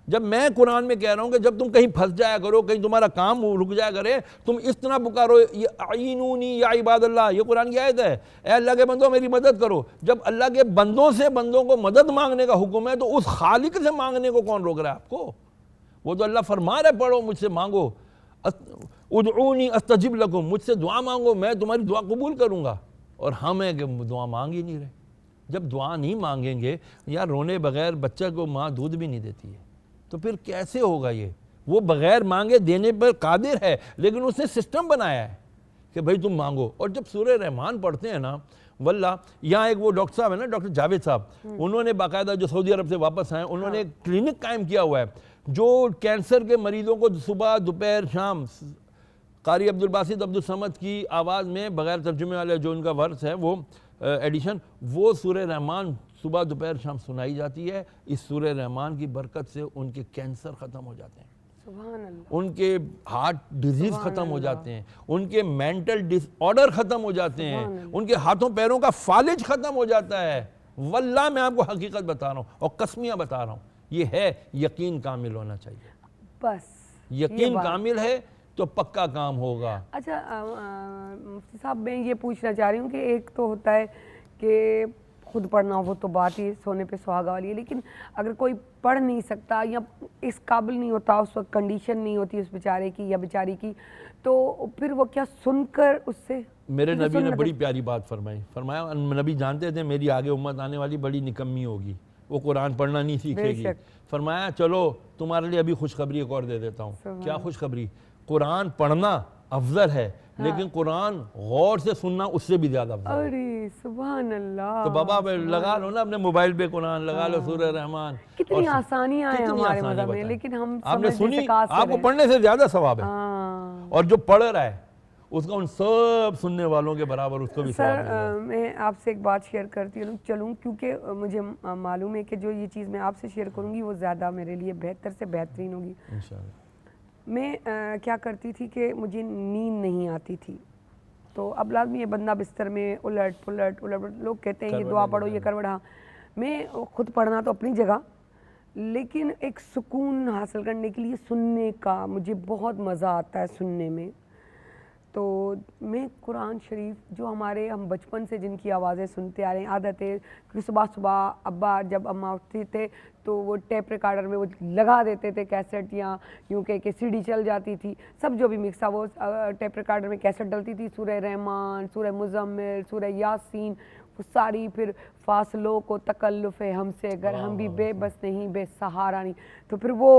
Speaker 5: जब मैं कुरान में कह रहा हूँ कि जब तुम कहीं फंस जाया करो, कहीं तुम्हारा काम रुक जाया करे, तुम इस तरह पुकारो आईनूनी या इबादल्लाह, ये कुरान की आयत है, ए अल्लाह के बंदों मेरी मदद करो। जब अल्लाह के बंदों से बंदों को मदद मांगने का हुक्म है, तो उस खालिक से मांगने को कौन रोक रहा है आपको? वो तो अल्लाह फरमा रहा है, पढ़ो मुझसे मांगो, उदऊनी अस्तजिब लकुम, मुझसे दुआ मांगो मैं तुम्हारी दुआ कबूल करूँगा। और हम है कि दुआ मांग ही नहीं रहे। जब दुआ नहीं मांगेंगे, यार रोने बगैर बच्चे को माँ दूध भी नहीं देती है, तो फिर कैसे होगा ये? वो बगैर मांगे देने पर कादिर है, लेकिन उसने सिस्टम बनाया है कि भाई तुम मांगो। और जब सूरह रहमान पढ़ते हैं ना, वल्ला, यहाँ एक वो डॉक्टर साहब है ना, डॉक्टर जावेद साहब, उन्होंने बाकायदा, जो सऊदी अरब से वापस आए, उन्होंने एक क्लिनिक कायम किया हुआ है जो कैंसर के मरीजों को सुबह दोपहर शाम कारी अब्दुल बासित अब्दुल समद की आवाज़ में बगैर तर्जुमे वाले जो उनका वर्स है वो एडिशन, वो सूरह रहमान सुबह दोपहर शाम सुनाई जाती है। इस सूरह रहमान की बरकत से उनके कैंसर ख़त्म हो जाते हैं,
Speaker 2: सुभान अल्लाह,
Speaker 5: उनके हार्ट डिजीज ख़त्म हो जाते हैं, उनके मेंटल डिसऑर्डर ख़त्म हो जाते हैं, उनके हाथों पैरों का फालिज ख़त्म हो जाता है। वल्लाह मैं आपको हकीकत बता रहा हूँ और कसमियाँ बता रहा हूँ, ये है यकीन कामिल होना चाहिए।
Speaker 2: बस
Speaker 5: यकीन कामिल है तो पक्का काम होगा।
Speaker 2: अच्छा मुफ्ती साहब, मैं ये पूछना चाह रही हूँ कि एक तो होता है कि खुद पढ़ना, वो तो बात ही सोने पे सुहागा वाली है, लेकिन अगर कोई पढ़ नहीं सकता या इस काबिल नहीं होता, उस वक्त कंडीशन नहीं होती उस बेचारे की या बेचारी की, तो फिर वो क्या सुनकर उससे?
Speaker 5: मेरे नबी ने बड़ी प्यारी बात फरमाया, नबी जानते थे मेरी आगे उम्मत आने वाली बड़ी निकम्मी होगी, वो कुरान पढ़ना नहीं सीखेगी। फरमाया चलो तुम्हारे लिए अभी खुशखबरी एक और दे देता हूँ। क्या खुशखबरी? कुरान पढ़ना अफजल है, लेकिन कुरान गौर से सुनना उससे भी ज्यादा अफजल है।
Speaker 2: अरे सुभान अल्लाह।
Speaker 5: तो बाबा लगा लो ना अपने मोबाइल पे कुरान, लगा लो सूरह रहमान।
Speaker 2: कितनी आसानियां हैं हमारे मज़हब में, लेकिन हम
Speaker 5: आपने
Speaker 2: समझ
Speaker 5: सुनी,
Speaker 2: नहीं सका।
Speaker 5: आपको पढ़ने से ज्यादा सवाब है,
Speaker 2: हाँ।
Speaker 5: और जो पढ़ रहा है उसका उन सब सुनने वालों के बराबर उसको भी सवाब मिलेगा।
Speaker 2: मैं आपसे एक बात शेयर करती चलूँ, क्योंकि मुझे मालूम है कि जो ये चीज़ मैं आपसे शेयर करूँगी वो ज़्यादा मेरे लिए बेहतर से बेहतरीन होगी।
Speaker 5: इंशाअल्लाह।
Speaker 2: मैं क्या करती थी कि मुझे नींद नहीं आती थी, तो अब लाजमी ये बंदा बिस्तर में उलट पुलट, लोग कहते हैं ये दुआ पढ़ो, ये करवट। हाँ, मैं खुद पढ़ना तो अपनी जगह, लेकिन एक सुकून हासिल करने के लिए सुनने का मुझे बहुत मज़ा आता है सुनने में। तो मैं कुरान शरीफ, जो हम बचपन से जिनकी आवाज़ें सुनते आ रहे हैं, आदत है कि सुबह सुबह अब्बा जब अम्मा उठती थे तो वो टेप रिकॉर्डर में वो लगा देते थे कैसेट, या यूँ कह के सीडी चल जाती थी, सब जो भी मिक्स था वो टेप रिकॉर्डर में कैसेट डलती थी, सूरह रहमान, सूरह मुज़म्मिल, सूरह यासीन, वो सारी, फिर फासलों को तकल्लुफ़ है हमसे अगर हम भी बेबस नहीं बेसहारा नहीं, तो फिर वो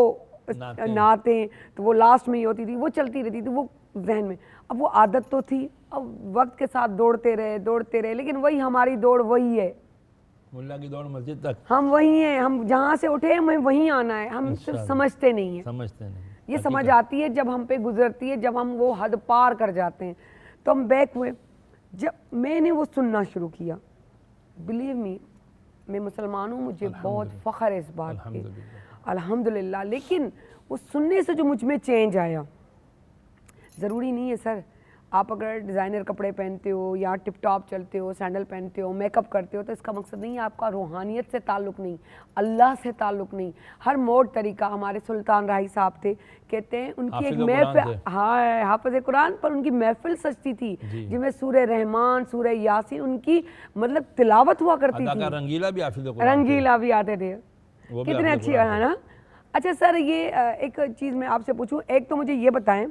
Speaker 2: नातें, तो वो लास्ट में ही होती थी, वो चलती रहती थी वो जहन में। अब वो आदत तो थी, अब वक्त के साथ दौड़ते रहे, लेकिन वही हमारी दौड़ वही है,
Speaker 5: मुल्ला की दौड़ मस्जिद तक।
Speaker 2: हम वही हैं, हम जहाँ से उठे हमें वहीं आना है, हम सिर्फ समझते नहीं हैं। ये समझ आती है जब हम पे गुजरती है, जब हम वो हद पार कर जाते हैं तो हम बैक हुए। जब मैंने वो सुनना शुरू किया, बिलीव मी, मैं मुसलमान हूँ, मुझे बहुत फ़ख्र है इस बात पे, अल्हम्दुलिल्लाह। लेकिन वो सुनने से जो मुझ में चेंज आया, ज़रूरी नहीं है सर आप अगर डिज़ाइनर कपड़े पहनते हो या टिप टॉप चलते हो, सैंडल पहनते हो, मेकअप करते हो, तो इसका मकसद नहीं है आपका रूहानियत से ताल्लुक़ नहीं, अल्लाह से ताल्लुक़ नहीं। हर मोड़ तरीका, हमारे सुल्तान राही साहब थे, कहते हैं उनकी एक महफिल, हाँ हाफ़िज़ कुरान, पर उनकी महफिल सजती थी जिसमें सूरह रहमान, सूरह यासीन उनकी मतलब तिलावत हुआ करती थी। रंगीला भी आते थे, कितने अच्छी है ना। अच्छा सर, ये एक चीज़ मैं आपसे पूछूं, एक तो मुझे ये बताएं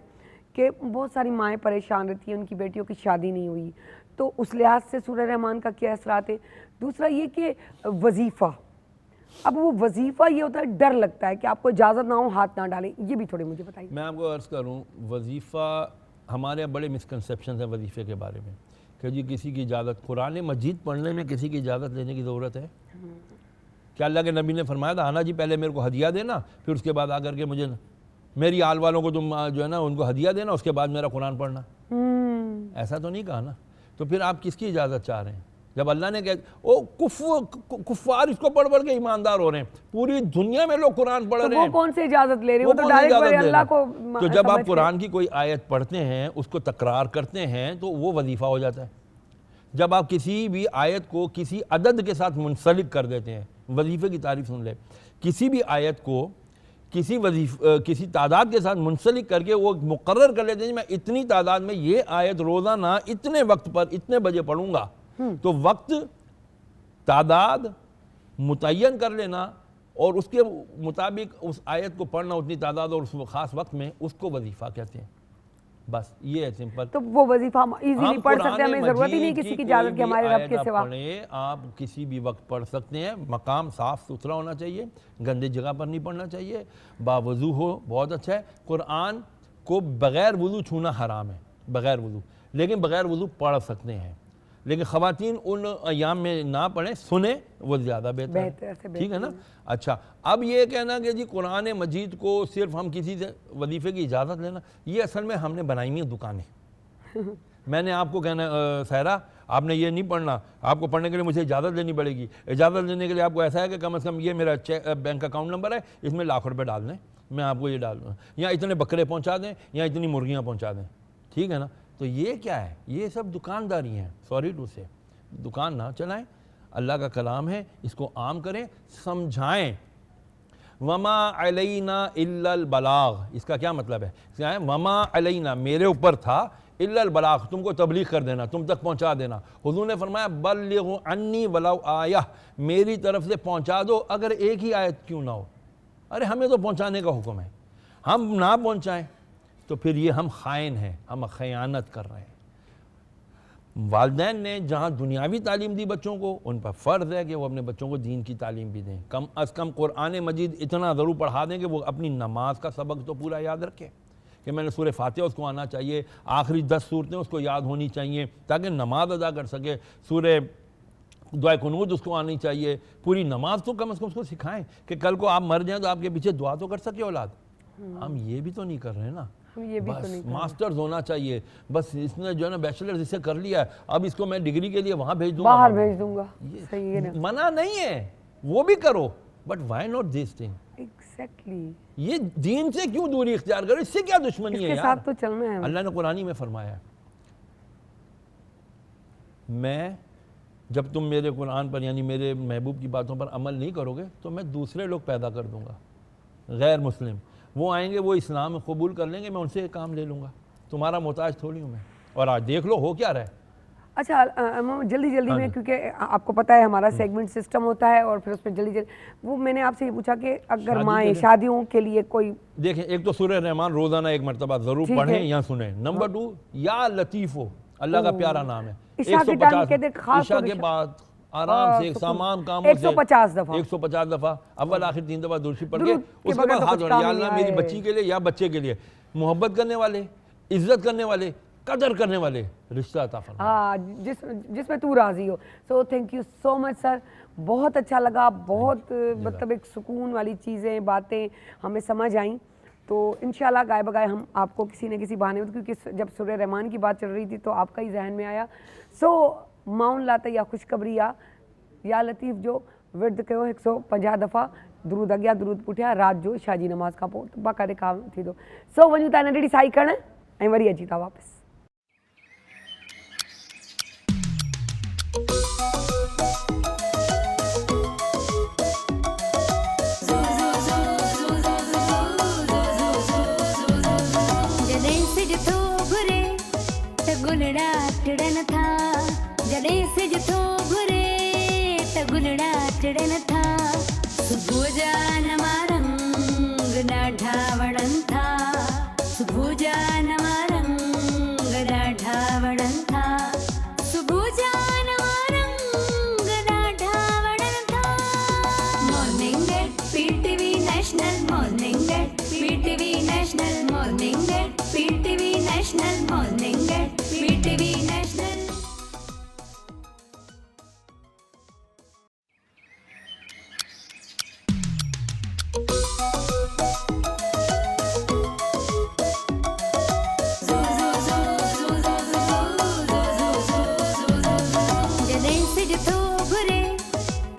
Speaker 2: कि बहुत सारी माएँ परेशान रहती हैं, उनकी बेटियों की शादी नहीं हुई, तो उस लिहाज से सूरह रहमान का क्या असरात है? दूसरा ये कि वजीफ़ा, अब वो वजीफ़ा ये होता है, डर लगता है कि आपको इजाज़त ना हो हाथ ना डालें, ये भी थोड़ी मुझे बताइए।
Speaker 5: मैं आपको अर्ज़ करूँ, वजीफ़ा हमारे यहाँ बड़े मिसकंसेप्शन हैं वजीफ़े के बारे में, कि जी किसी की इजाज़त, कुरान मजीद पढ़ने में किसी की इजाज़त लेने की ज़रूरत है? क्या अल्लाह के नबी ने फरमाया था, आना जी पहले मेरे को हदिया देना, फिर उसके बाद आकर के मुझे, मेरी आल वालों को तुम जो है ना उनको हदिया देना, उसके बाद मेरा कुरान पढ़ना? ऐसा तो नहीं कहा ना। तो फिर आप किसकी इजाज़त चाह रहे हैं? जब अल्लाह ने कहा ओ कुफ्फार इसको पढ़ पढ़ के ईमानदार हो रहे हैं, पूरी दुनिया में लोग कुरान पढ़ रहे हैं,
Speaker 2: वो कौन सी इजाज़त ले रहे हैं? वो तो डायरेक्ट अल्लाह को।
Speaker 5: तो जब आप कुरान की कोई आयत पढ़ते हैं, उसको तकरार करते हैं, तो वो वजीफ़ा हो जाता है। जब आप किसी भी आयत को किसी अदद के साथ मुंसलिक कर देते हैं, वजीफ़े की तारीफ सुन ले, किसी भी आयत को किसी तादाद के साथ मुंसलिक करके वो मुकर्रर कर लेते हैं, मैं इतनी तादाद में ये आयत रोज़ाना इतने वक्त पर इतने बजे पढ़ूंगा, तो वक्त तादाद मुतय्यन कर लेना और उसके मुताबिक उस आयत को पढ़ना उतनी तादाद और उस ख़ास वक्त में, उसको वजीफ़ा कहते हैं। बस ये है सिंपल।
Speaker 2: तो वो वजीफा हम इजीली
Speaker 5: हम
Speaker 2: पढ़ सकते हैं,
Speaker 5: कुरान
Speaker 2: हमें जरूरत ही नहीं
Speaker 5: मजीद
Speaker 2: किसी की
Speaker 5: कोई
Speaker 2: इजाजत
Speaker 5: भी
Speaker 2: के हमारे रब
Speaker 5: आयत
Speaker 2: के
Speaker 5: आप
Speaker 2: सिवा।
Speaker 5: पढ़ें, आप किसी भी वक्त पढ़ सकते हैं। मकाम साफ सुथरा होना चाहिए, गंदे जगह पर नहीं पढ़ना चाहिए, बावजू हो, बहुत अच्छा है। कुरान को बगैर वुज़ू छूना हराम है, बगैर वुज़ू, लेकिन बगैर वुज़ू पढ़ सकते हैं। लेकिन ख़वातीन उन अयाम में ना पढ़ें, सुने, वो ज़्यादा बेहतर है, ठीक है ना। अच्छा, अब ये कहना कि जी कुरान मजीद को सिर्फ हम किसी से वजीफ़े की इजाज़त लेना, ये असल में हमने बनाई हुई दुकानें। मैंने आपको कहना सहरा आपने ये नहीं पढ़ना, आपको पढ़ने के लिए मुझे इजाज़त लेनी पड़ेगी। इजाज़त लेने के लिए आपको ऐसा है कि कम से कम ये मेरा बैंक अकाउंट नंबर है, इसमें लाख रुपए डाल दें, मैं आपको ये डाल दूँ, या इतने बकरे पहुँचा दें, या इतनी मुर्गियाँ पहुँचा दें, ठीक है ना। तो ये क्या है, ये सब दुकानदारी हैं, सॉरी टू से। दुकान ना चलाएं, अल्लाह का कलाम है, इसको आम करें, समझाएं। वमा अलैना इल्लल बलाग, इसका क्या मतलब है, क्या है, वमा अलैना, मेरे ऊपर था, इल्लल बलाग, तुमको तबलीग कर देना, तुम तक पहुंचा देना। हुजूर ने फरमाया बल्लिगु अन्नी वलौ आया, मेरी तरफ से पहुंचा दो, अगर एक ही आयत क्यों ना हो। अरे हमें तो पहुंचाने का हुक्म है, हम ना पहुंचाएं तो फिर ये हम खाइन हैं, हम खयानत कर रहे हैं। वालिदैन ने जहाँ दुनियावी तालीम दी बच्चों को, उन पर फ़र्ज़ है कि वो अपने बच्चों को दीन की तालीम भी दें। कम अज़ कम कुरान मजीद इतना ज़रूर पढ़ा दें कि वो अपनी नमाज का सबक तो पूरा याद रखें, कि मैंने सूरह फातिहा उसको आना चाहिए, आखिरी 10 सूरतें उसको याद होनी चाहिए ताकि नमाज अदा कर सके। सूरह दुआ कुनूत उसको आनी चाहिए, पूरी नमाज तो कम से कम उसको सिखाएं कि कल को आप मर जाएं तो आपके पीछे दुआ तो कर सके औलाद। हम ये भी तो नहीं कर रहे ना,
Speaker 2: ये भी
Speaker 5: बस
Speaker 2: तो नहीं
Speaker 5: मास्टर्स होना चाहिए, बस इसने जो है ना बैचलर्स इसे कर लिया है, अब इसको मैं डिग्री के लिए वहां भेज दूंगा,
Speaker 2: बाहर भेज दूंगा, सही है ना।
Speaker 5: मना नहीं है, वो भी करो, but why not this thing.
Speaker 2: Exactly,
Speaker 5: ये दीन से क्यों दूरी इख्तियार करो, इससे क्या दुश्मनी है
Speaker 2: इसके
Speaker 5: यार।
Speaker 2: साथ तो चलना है।
Speaker 5: अल्लाह ने कुरानी में फरमाया है, मैं जब तुम मेरे कुरान पर यानी मेरे महबूब की बातों पर अमल नहीं करोगे तो मैं दूसरे लोग पैदा कर दूंगा, गैर मुस्लिम, वो आएंगे, वो इस्लाम कबूल कर लेंगे, मैं उनसे काम ले लूँगा, तुम्हारा मोहताज थोड़ी हूँ मैं। और आज देख लो हो क्या रहा है।
Speaker 2: अच्छा जल्दी जल्दी में, क्योंकि आपको पता है हमारा सेगमेंट सिस्टम होता है और फिर उसमें जल्दी वो मैंने आपसे ये पूछा कि अगर माएँ शादियों के लिए कोई,
Speaker 5: देखें, एक तो सूरह रहमान रोज़ाना एक मरतबा ज़रूर पढ़ें या सुने। नंबर 2, या लतीफ़ो, अल्लाह का प्यारा नाम है।
Speaker 2: इशा के टाइम के दिन खास
Speaker 5: इशा के बाद आराम से तमाम कामों से
Speaker 2: 150 दफा,
Speaker 5: 150 दफा, अव्वल आखिर 3 दफा दुरूद पढ़ के उसके बाद हाथ जोड़े, या अल्लाह मेरी बच्ची के लिए या बच्चे के लिए मोहब्बत करने वाले, इज्जत करने वाले, कदर करने वाले रिश्ता अता फरमा।
Speaker 2: हाँ, जिसमें तू राजी हो। So thank you so much sir, बहुत अच्छा लगा, बहुत मतलब एक सुकून वाली चीज़ें, बातें हमें समझ आई। तो इंशाल्लाह गाय बगाए हम आपको किसी न किसी बहाने, क्योंकि जब सूरह रहमान की बात चल रही थी तो आपका ही जहन में आया। सो माउन लाता या खुशखबरी या लतीफ़ जो विर्द कयो 150 दफ़ा दुरूद अॻियां दुरूद पुठियां, रात जो शाजी नमाज़ खां पोइ बाक़ाइदे काम थी थो। सो वञूं था नंढड़ी साई करण ऐं वरी अची था वापसि।
Speaker 1: जॾहिं सिज थो घुरे त गुलड़ा टिड़न था, जॾहिं सिज थो घुरे त गुलड़ा टिड़न था, सुबुह जा नवा रंग ॾाढा वणनि था, सुबुह जा नवा रंग ॾाढा वणनि था, सुबुह जा नवा रंग ॾाढा वणनि था। Morning at PTV national, morning at PTV national, morning at PTV national, morning at PTV national. जॾहिं सिज थो घुरे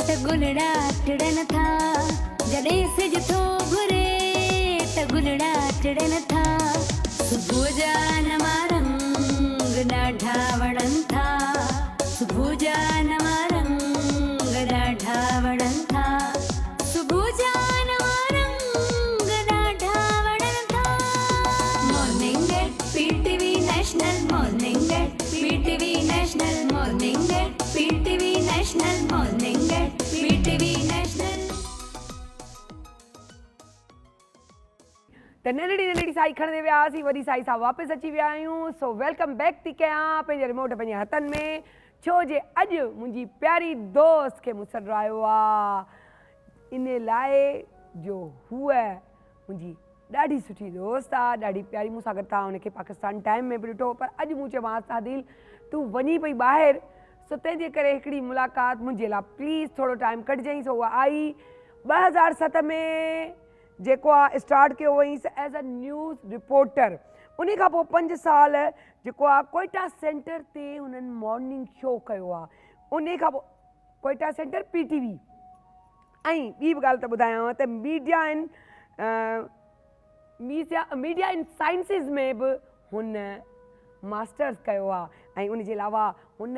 Speaker 1: त गुलड़ा टिड़न था, जॾहिं सिज थो घुरे त गुलड़ा टिड़न था, सुबुह जा नवा रंग ॾाढा वणनि था, सुबुह जा नवा रंग ॾाढा वणनि था, सुबुह जा नवा रंग ॾाढा वणनि था। Morning at PTV national, morning at PTV national, morning at PTV national, morning at PTV national.
Speaker 2: त नंढड़ी नंढड़ी साई खणंदे वियासीं, वॾी साई सां वापसि अची विया आहियूं। सो वेलकम बैक थी कयां पंहिंजे रिमोट पंहिंजे हथनि में, छो जे अॼु मुंहिंजी प्यारी दोस्त खे मूं सॾु आयो आहे इन लाइ जो हूअ मुंहिंजी ॾाढी सुठी दोस्त आहे, ॾाढी प्यारी। मूं सां गॾु तव्हां हुनखे पाकिस्तान टाइम में बि ॾिठो, पर अॼु मूं चयोमांसि आदिल तूं वञी पई ॿाहिरि, सो तंहिंजे करे हिकिड़ी मुलाक़ात मुंहिंजे लाइ प्लीज़ थोरो टाइम कढिजांइ। सो उहा आई 2007 में जेको आहे स्टार्ट कयो हुअईंसि एज़ अ न्यूज़ रिपोर्टर। उन खां पोइ 5 साल जेको आहे कोयटा सेंटर ते हुननि मॉर्निंग शो कयो आहे। उन खां पोइ कोयटा सेंटर PTV। ऐं ॿी बि ॻाल्हि त ॿुधायांव त मीडिया इन साइंसिस में बि हुन मास्टर्स कयो आहे। ऐं उनजे अलावा हुन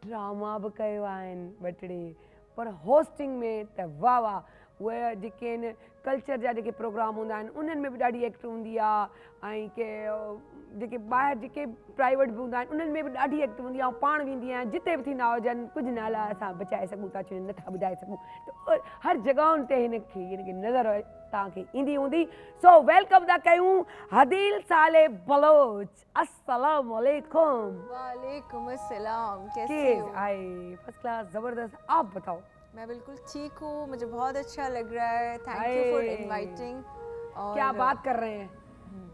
Speaker 2: ड्रामा बि कयो आहिनि 2 टे, पर होस्टिंग में त वाह वाह, उहे जेके आहिनि कल्चर जा जेके प्रोग्राम हूंदा आहिनि उन्हनि में बि ॾाढी एक्टिव हूंदी आहे। ऐं के जेके ॿाहिरि जेके प्राइवेट बि हूंदा आहिनि उन्हनि में बि ॾाढी एक्टिव हूंदी आहे। ऐं पाण वेंदी आहियां जिते बि थींदा हुजनि, कुझु नाला असां बचाए सघूं था, छो नथा ॿुधाए सघूं, त हर जॻहियुनि ते हिनखे नज़र तव्हांखे ईंदी हूंदी। सो वेलकम था कयूं हदील साले बलोच। अस्सलाम वालेकुम।
Speaker 6: वालेकुम अस्सलाम, कैसे
Speaker 2: के
Speaker 6: हो?
Speaker 2: आए फर्स्ट क्लास, जबरदस्त। आप बताओ।
Speaker 6: मैं बिल्कुल ठीक हूँ, मुझे बहुत अच्छा लग रहा है। Thank you for inviting.
Speaker 2: क्या बात कर रहे हैं,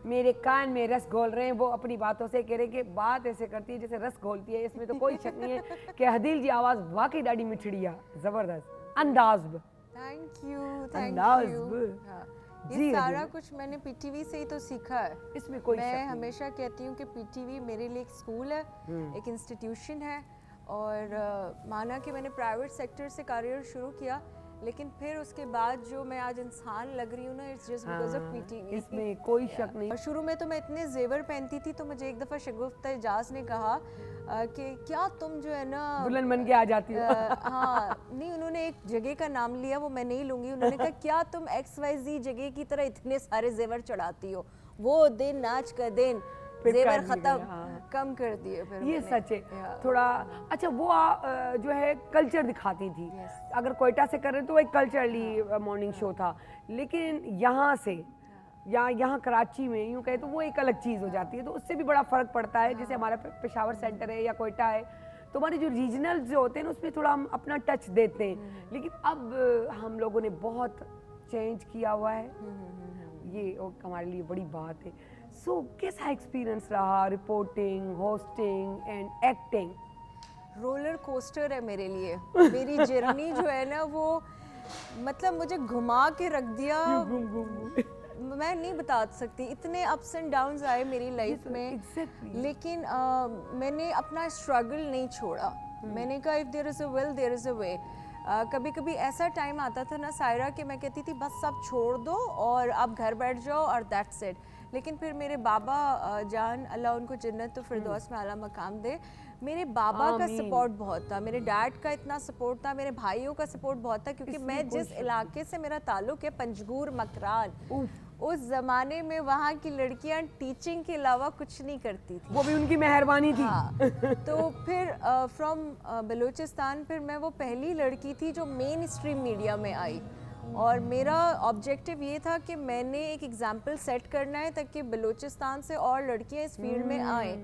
Speaker 2: मेरे कान में रस घोल रहे हैं। वो अपनी बातों से कह रहे हैं कि बात ऐसे करती है जैसे रस घोलती है। इसमें तो कोई शक नहीं है कि हदील जी आवाज़ वाकई ॾाढी मिठड़ी है, ज़बरदस्त अंदाज भी।
Speaker 6: थैंक यू,
Speaker 2: अंदाज
Speaker 6: थैंक
Speaker 2: भी।
Speaker 6: यू। हाँ,
Speaker 2: जी,
Speaker 6: ये सारा
Speaker 2: हदील।
Speaker 6: कुछ मैंने PTV से ही तो सीखा है।
Speaker 2: इसमें कोई शक
Speaker 6: मैं
Speaker 2: नहीं।
Speaker 6: हमेशा कहती हूँ कि PTV मेरे लिए एक स्कूल है, एक इंस्टीट्यूशन है। और माना कि मैंने प्राइवेट सेक्टर से करियर शुरू किया, लेकिन फिर उसके बाद जो मैं आज इंसान लग रही हूँ ना, it's just because of PTV।
Speaker 2: इसमें कोई शक नहीं।
Speaker 6: और शुरू में तो मैं इतने जेवर पहनती थी, तो मुझे एक दफ़ा शगुफ्ता एजाज ने कहा कि क्या तुम जो है ना
Speaker 2: दुल्हन बन के आ जाती हो।
Speaker 6: हाँ, नहीं, उन्होंने एक जगह का नाम लिया, वो मैं नहीं लूँगी। उन्होंने कहा क्या तुम XYZ जगह की तरह इतने सारे जेवर चढ़ाती हो? वो दिन आज का दिन
Speaker 2: फिर
Speaker 6: जेवर
Speaker 2: कर दिए,
Speaker 6: ख़त्म,
Speaker 2: हाँ।
Speaker 6: कम कर दिए फिर
Speaker 2: ये
Speaker 6: मैंने।
Speaker 2: सच है।
Speaker 6: या।
Speaker 2: थोड़ा अच्छा वो जो है कल्चर दिखाती थी। अगर कोयटा से कर रहे तो वो एक कल्चरली मॉर्निंग शो था, लेकिन यहाँ से या यहाँ कराची में यूँ कहे तो वो एक अलग चीज़ हो जाती है, तो उससे भी बड़ा फ़र्क पड़ता है। जैसे हमारा पेशावर सेंटर है या कोयटा है, तो हमारे जो रीजनल जो होते हैं ना उसमें थोड़ा हम अपना टच देते हैं, लेकिन अब हम लोगों ने बहुत चेंज किया हुआ है। ये हमारे लिए बड़ी बात है। सो कैसा एक्सपीरियंस रहा reporting, hosting and acting?
Speaker 6: Roller coaster है मेरे लिए। मेरी जर्नी जो है ना, वो मतलब मुझे घुमा के रख दिया। मैं नहीं बता सकती, इतने अप्स एंड डाउन्स आए मेरी लाइफ में। लेकिन मैंने अपना स्ट्रगल नहीं छोड़ा। मैंने कहा if there is a will there is a way. कभी कभी ऐसा टाइम आता था ना सायरा, कि मैं कहती थी बस सब छोड़ दो और आप घर बैठ जाओ और दैट्स इट। लेकिन फिर मेरे बाबा जान, अल्लाह उनको जन्नत तो फिरदौस में आला मकाम दे, मेरे बाबा का सपोर्ट बहुत था, मेरे डैड का इतना सपोर्ट था, मेरे भाइयों का सपोर्ट बहुत था, क्योंकि मैं जिस इलाके से मेरा ताल्लुक़ है, पंजगूर मकरान, उस ज़माने में वहाँ की लड़कियाँ टीचिंग के अलावा कुछ नहीं करती थी।
Speaker 2: वो भी उनकी मेहरबानी थी।
Speaker 6: हाँ। तो फिर फ्रॉम बलूचिस्तान फिर मैं वो पहली लड़की थी जो मेन स्ट्रीम मीडिया में आई, और मेरा ऑब्जेक्टिव ये था कि मैंने एक एग्जाम्पल सेट करना है ताकि बलूचिस्तान से और लड़कियाँ इस फील्ड में आएँ।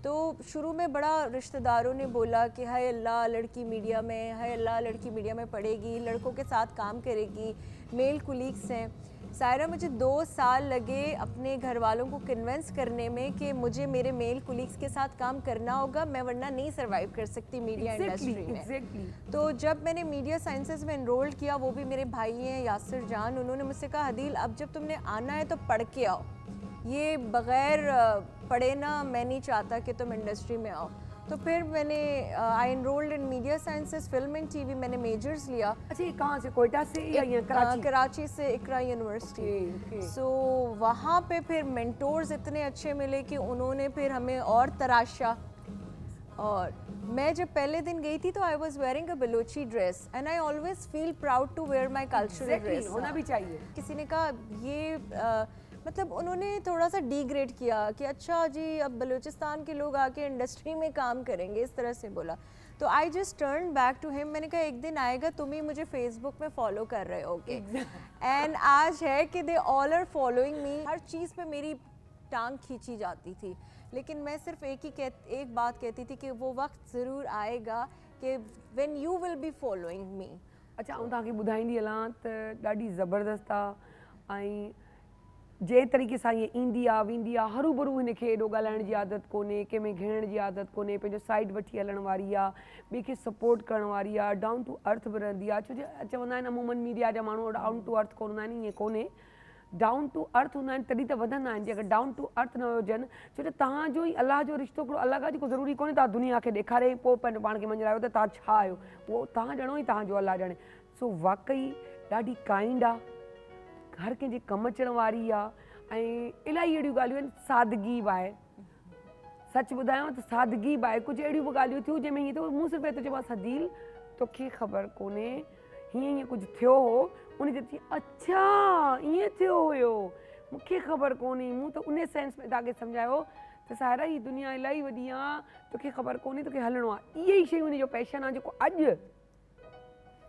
Speaker 6: तो शुरू में बड़ा रिश्तेदारों ने बोला कि हाय अल्लाह लड़की मीडिया में, हाय अल्लाह लड़की मीडिया में पढ़ेगी, लड़कों के साथ काम करेगी, मेल कुलीग्स हैं। सायरा, मुझे 2 साल लगे अपने घर वालों को कन्विंस करने में कि मुझे मेरे मेल कुलीग्स के साथ काम करना होगा, मैं वरना नहीं सर्वाइव कर सकती मीडिया इंडस्ट्री में। तो जब मैंने मीडिया साइंसेस में एनरोल किया, वो भी मेरे भाई हैं यासिर जान, उन्होंने मुझसे कहा हदील अब जब तुमने आना है तो पढ़ के आओ, ये बग़ैर पढ़े ना मैं नहीं चाहता कि तुम इंडस्ट्री में आओ। तो फिर मैंने I enrolled in media sciences, film and TV, मैंने मेजर्स लिया।
Speaker 2: अच्छा, ये कहाँ से, कोयटा से या ये कराची?
Speaker 6: कराची से इकरा यूनिवर्सिटी। सो वहाँ पे फिर मेंटोर्स इतने अच्छे मिले कि उन्होंने फिर हमें और तराशा। और मैं जब पहले दिन गई थी तो I was wearing a Balochi dress and I always feel proud to wear my cultural dress.
Speaker 2: होना भी चाहिए।
Speaker 6: किसी ने कहा ये मतलब उन्होंने थोड़ा सा डिग्रेड किया कि अच्छा जी अब बलूचिस्तान के लोग आके इंडस्ट्री में काम करेंगे, इस तरह से बोला। तो I just turn back to him, मैंने कहा एक दिन आएगा तुम ही मुझे फेसबुक में फॉलो कर रहे होगे। एंड आज है कि they all are following me. हर चीज़ पे मेरी टांग खींची जाती थी, लेकिन मैं सिर्फ एक बात कहती थी कि वो वक्त ज़रूर आएगा कि when you will be following me.
Speaker 2: अच्छा, आउं तव्हांखे ॿुधाईंदी हलां त ॾाढी ज़बरदस्त आहे ऐं जंहिं तरीक़े सां ईअं ईंदी आहे वेंदी आहे, हरू भरू हिन खे एॾो ॻाल्हाइण जी आदत कोन्हे, कंहिंमें घिणण जी आदत कोन्हे, पंहिंजो साइड वठी हलण वारी आहे, ॿिए खे सपोर्ट करण वारी आहे, डाउन टू अर्थ बि रहंदी आहे। छो जो चवंदा आहिनि अमूमन मीडिया जा माण्हू डाउन टू अर्थ कोन हूंदा आहिनि, ईअं कोन्हे। डाउन टू अर्थ हूंदा आहिनि तॾहिं त वधंदा आहिनि। जे अगरि डाउन टू अर्थ न हुजनि, छो जो तव्हांजो ई अलाह जो रिश्तो हिकिड़ो अलॻि आहे जेको ज़रूरी कोन्हे तव्हां दुनिया खे ॾेखारे पोइ पंहिंजो पाण खे मञायो त तव्हां छा आहियो, उहो तव्हां ॼणो ई तव्हांजो अलाह ॼणे। सो वाक़ई ॾाढी काइंड आहे, हर कंहिंजे कमु अचण वारी आहे ऐं इलाही अहिड़ियूं ॻाल्हियूं आहिनि। सादगी बि आहे, सच ॿुधायांव त सादगी बि आहे। कुझु अहिड़ियूं बि ॻाल्हियूं थियूं जंहिंमें हीअं थो मूं सिर्फ़ु एतिरो चवां सदील तोखे ख़बर कोन्हे हीअं हीअं कुझु थियो हो, उन जे चई अच्छा ईअं थियो हुयो, मूंखे ख़बर कोन्हे। मूं त उन सेंस में तव्हांखे सम्झायो त सायरा ही दुनिया इलाही वॾी आहे, तोखे ख़बर कोन्हे तोखे हलणो आहे। इहे ई शयूं उनजो पैशन आहे जेको अॼु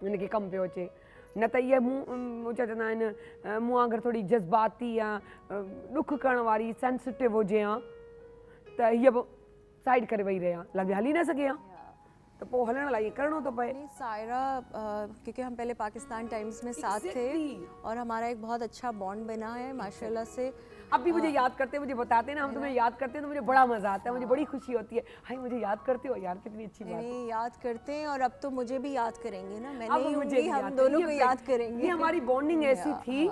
Speaker 2: उनखे कमु पियो अचे। न त इहे मूं छा चवंदा आहिनि, मूं वांगुरु थोरी जज़्बाती या ॾुख करण वारी सेंसिटिव हुजे हा त हीअ बि साइड करे वेही रहिया, लॻे हली न सघे हा, तो पोइ हलण लाइ करणो तो पए।
Speaker 6: नहीं सायरा, क्योंकि हम पहले पाकिस्तान टाइम्स में साथ थे और हमारा एक बहुत अच्छा बॉन्ड बना है माशाल्लाह से।
Speaker 2: अब भी मुझे याद करते हैं, मुझे बताते हैं ना, हम तुम्हें याद करते हैं तो मुझे बड़ा मजा आता है, मुझे बड़ी खुशी होती है। हाय मुझे याद करते हो यार, कितनी अच्छी बात है।
Speaker 6: नहीं याद करते हैं और अब तो मुझे भी याद करेंगे ना, मैं
Speaker 2: अब
Speaker 6: नहीं
Speaker 2: मुझे
Speaker 6: होंगी,
Speaker 2: भी
Speaker 6: हम
Speaker 2: याद
Speaker 6: दोनों को
Speaker 2: करेंगे।
Speaker 6: याद करेंगे।
Speaker 2: ये हमारी बॉन्डिंग ऐसी थी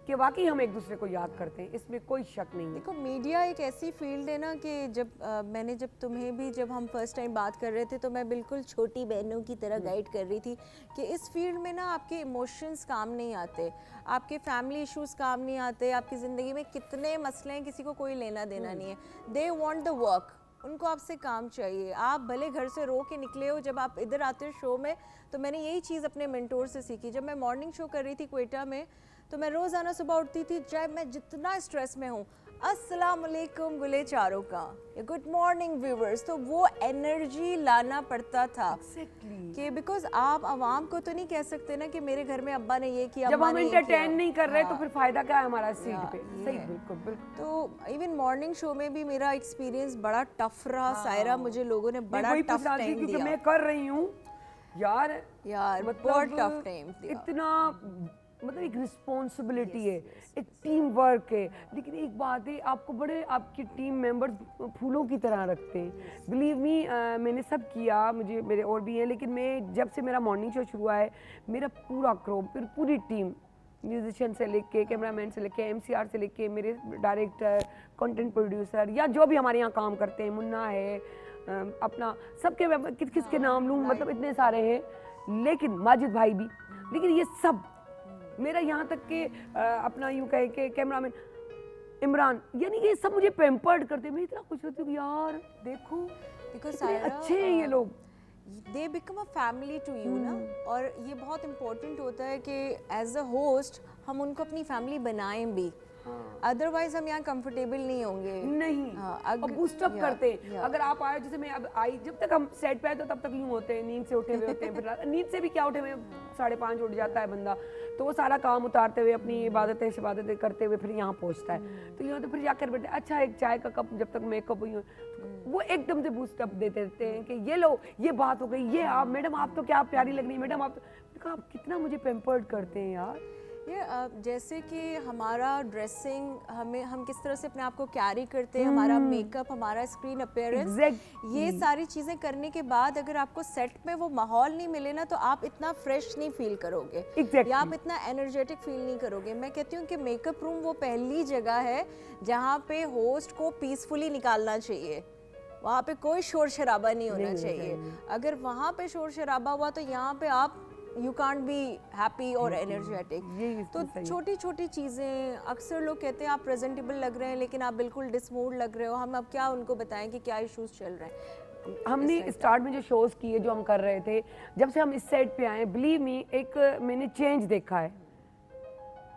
Speaker 2: कि वाकई हम एक दूसरे को याद करते हैं, इसमें कोई शक नहीं है।
Speaker 6: देखो मीडिया एक ऐसी फील्ड है ना कि जब मैंने जब तुम्हें भी जब हम फर्स्ट टाइम बात कर रहे थे तो मैं बिल्कुल छोटी बहनों की तरह गाइड कर रही थी कि इस फील्ड में ना आपके इमोशंस काम नहीं आते, आपके फैमिली इश्यूज काम नहीं आते, आपकी ज़िंदगी में कितने मसले हैं किसी को कोई लेना देना नहीं है। दे वांट द वर्क, उनको आपसे काम चाहिए। आप भले घर से रो के निकले हो, जब आप इधर आते हो शो में, तो मैंने यही चीज़ अपने मेंटोर से सीखी। जब मैं मॉर्निंग शो कर रही थी क्वेटा में, तो मैं रोज़ाना सुबह उठती थी, चाहे मैं जितना स्ट्रेस में हूँ, अस्सलाम वालेकुम गुले चारों का, गुड मॉर्निंग व्यूवर्स, तो वो एनर्जी लाना पड़ता था कि बिकॉज आप आवाम को तो नहीं कह सकते ना कि मेरे घर में अब्बा ने ये किया,
Speaker 2: जब हम एंटरटेन नहीं कर रहे
Speaker 6: हाँ।
Speaker 2: तो फिर फायदा क्या है हमारा सीट पे। सही, बिल्कुल बिल्कुल।
Speaker 6: तो इवन मॉर्निंग शो में भी मेरा एक्सपीरियंस बड़ा टफ रहा सायरा, मुझे लोगों ने बड़ा
Speaker 2: वही
Speaker 6: टफ
Speaker 2: पूछ रहा थी
Speaker 6: टाइम
Speaker 2: क्योंकि
Speaker 6: दिया
Speaker 2: मैं कर रही हूँ यार,
Speaker 6: यार, बहुत टफ टाइम दिया।
Speaker 2: इतना मतलब एक रिस्पॉन्सिबिलिटी है, एक टीम वर्क है, लेकिन एक बात है आपको बड़े आपके टीम मेंबर्स फूलों की तरह रखते हैं। बिलीव मी, मैंने सब किया, मुझे मेरे और भी हैं, लेकिन मैं जब से मेरा मॉर्निंग शो शुरू हुआ है, मेरा पूरा क्रो, फिर पूरी टीम, म्यूजिशियन से लेके कैमरामैन से लेके एमसीआर से लेके मेरे डायरेक्टर, कंटेंट प्रोड्यूसर या जो भी हमारे यहाँ काम करते हैं, मुन्ना है, अपना सबके किस किस के नाम लूँ, मतलब इतने सारे हैं, लेकिन माजिद भाई भी, लेकिन ये सब मेरा यहाँ तक कि अपना यूँ कहे कि कैमरामैन इमरान, यानी ये सब मुझे पैम्पर्ड करते हैं। मैं इतना खुश होती हूँ यार, देखो कितने अच्छे हैं ये लोग।
Speaker 6: They become a family to you ना, और ये बहुत इम्पोर्टेंट होता है कि एज अ होस्ट हम उनको अपनी फैमिली बनाएं भी, अदरवाइज हम यहाँ कंफर्टेबल नहीं होंगे।
Speaker 2: नहीं, और बूस्टअप करते हैं। अगर आप आए, जैसे मैं अब आई, जब तक हम सेट पे आए तो तब तक यूँ होते हैं, नींद से उठे हुए होते हैं, फिर नींद से भी क्या उठे हुए, 5:30 उठ जाता है बंदा, तो वो सारा काम उतारते हुए अपनी इबादतें करते हुए फिर यहाँ पहुँचता है। तो यहाँ तो फिर जाकर बैठे, अच्छा एक चाय का कप, जब तक मेकअप हुई, वो एकदम से बूस्टअप देते रहते हैं कि ये लो, ये बात हो गई, ये आप मैडम आप तो क्या प्यारी लग रही है, मैडम आप तो, आप कितना मुझे पैम्पर्ड करते हैं यार।
Speaker 6: ये जैसे कि हमारा ड्रेसिंग, हम किस तरह से अपने आप को कैरी करते हैं, हमारा मेकअप, हमारा स्क्रीन अपीयरेंस, ये सारी चीज़ें करने के बाद अगर आपको सेट में वो माहौल नहीं मिले ना, तो आप इतना फ्रेश नहीं फील करोगे, या आप इतना एनर्जेटिक फील नहीं करोगे। मैं कहती हूँ कि मेकअप रूम वो पहली जगह है जहाँ पे होस्ट को पीसफुली निकालना चाहिए, वहाँ पे कोई शोर शराबा नहीं होना चाहिए। अगर वहाँ पे शोर शराबा हुआ तो यहाँ पे आप यू कांट बी हैप्पी और एनर्जेटिक। तो छोटी छोटी चीज़ें, अक्सर लोग कहते हैं आप प्रेजेंटेबल लग रहे हैं लेकिन आप बिल्कुल डिसमूड लग रहे हो, हम अब क्या उनको बताएं कि क्या इश्यूज चल रहे हैं।
Speaker 2: हमने स्टार्ट में जो शोज़ किए, जो हम कर रहे थे, जब से हम इस सेट पे आए, बिलीव मी, एक मैंने चेंज देखा है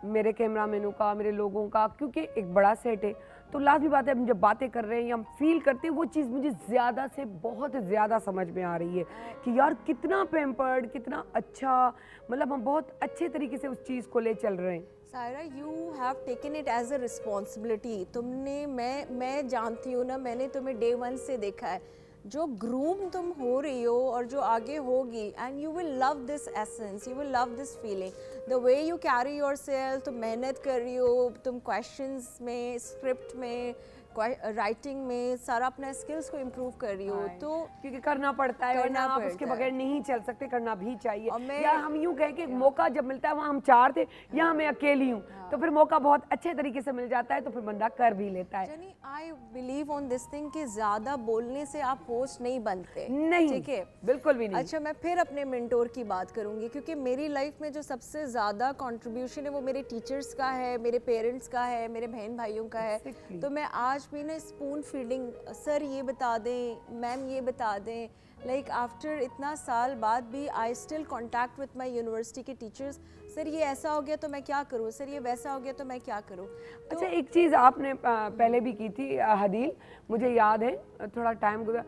Speaker 2: मेरे कैमरामैनों का, मेरे लोगों का, क्योंकि एक बड़ा सेट है, तो लाजमी बात है, हम जब बातें कर रहे हैं या हम फील करते हैं, वो चीज़ मुझे ज़्यादा से बहुत ज़्यादा समझ में आ रही है कि यार कितना पैम्पर्ड, कितना अच्छा, मतलब हम बहुत अच्छे तरीके से उस चीज़ को ले चल रहे हैं।
Speaker 6: Saira, you have taken it as a responsibility. तुमने, मैं जानती हूँ ना, मैंने तुम्हें डे 1 से देखा है, जो ग्रूम तुम हो रही हो और जो आगे होगी, and you will love this essence, you will love this feeling, the way you carry your self. तुम मेहनत कर रही हो, तुम क्वेश्चंस में, स्क्रिप्ट में, राइटिंग में सारा अपने स्किल्स को इम्प्रूव कर रही हो। तो
Speaker 2: क्योंकि करना पड़ता है,
Speaker 6: करना
Speaker 2: आप
Speaker 6: पड़ता
Speaker 2: उसके
Speaker 6: है।
Speaker 2: बगैर नहीं चल सकते, करना भी चाहिए।
Speaker 6: और मैं-
Speaker 2: या हम यूं कहें कि मौका जब मिलता है, वहाँ हम 4 थे, यहाँ मैं अकेली हूँ, तो फिर मौका बहुत अच्छे तरीके से मिल जाता है, तो फिर बंदा कर भी लेता है।
Speaker 6: जनी, I believe on this thing कि ज़्यादा बोलने से आप होस्ट नहीं बनते।
Speaker 2: नहीं,
Speaker 6: ठीक है,
Speaker 2: बिल्कुल भी नहीं।
Speaker 6: अच्छा, मैं फिर अपने मेंटोर की बात करूंगी, क्योंकि मेरी लाइफ में जो सबसे ज़्यादा कंट्रीब्यूशन है वो मेरे टीचर्स का है, मेरे पेरेंट्स का है, मेरे बहन भाइयों का है।
Speaker 2: Exactly.
Speaker 6: तो मैं आज भी ना स्पून फीडिंग, सर ये बता दें, मैम ये बता दें, लाइक आफ्टर इतना साल बाद भी I still contact with my university के टीचर्स। सर ये ऐसा हो गया तो मैं क्या करूँ, सर ये वैसा हो गया तो मैं क्या करूँ। तो
Speaker 2: अच्छा, एक चीज़ आपने पहले भी की थी हदील, मुझे याद है, थोड़ा टाइम गुजरा,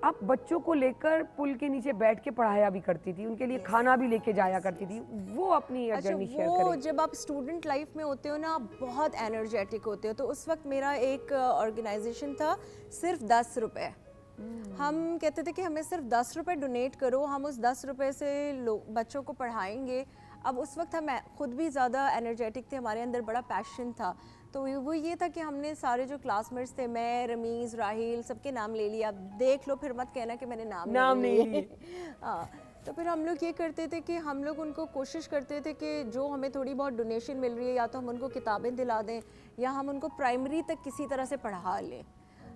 Speaker 2: आप बच्चों को लेकर पुल के नीचे बैठ के पढ़ाया भी करती थी, उनके लिए खाना भी लेके जाया करती थी, वो अपनी
Speaker 6: अच्छा,
Speaker 2: जर्नी शेयर
Speaker 6: वो
Speaker 2: करें।
Speaker 6: जब आप स्टूडेंट लाइफ में होते हो ना, आप बहुत एनर्जेटिक होते हो। तो उस वक्त मेरा एक ऑर्गेनाइजेशन था, सिर्फ 10 रुपए। हम कहते थे कि हमें सिर्फ 10 रुपए डोनेट करो, हम उस 10 रुपए से बच्चों को पढ़ाएंगे। अब उस वक्त हम खुद भी ज़्यादा एनर्जेटिक थे, हमारे अंदर बड़ा पैशन था। तो वो ये था कि हमने सारे जो क्लासमेट्स थे, मैं, रमीज़, राहिल, सबके नाम ले लिया। अब देख लो, फिर मत कहना कि मैंने नाम नहीं लिए। हाँ, तो फिर हम लोग ये करते थे कि हम लोग उनको कोशिश करते थे कि जो हमें थोड़ी बहुत डोनेशन मिल रही है, या तो हम उनको किताबें दिला दें या हम उनको प्राइमरी तक किसी तरह से पढ़ा लें।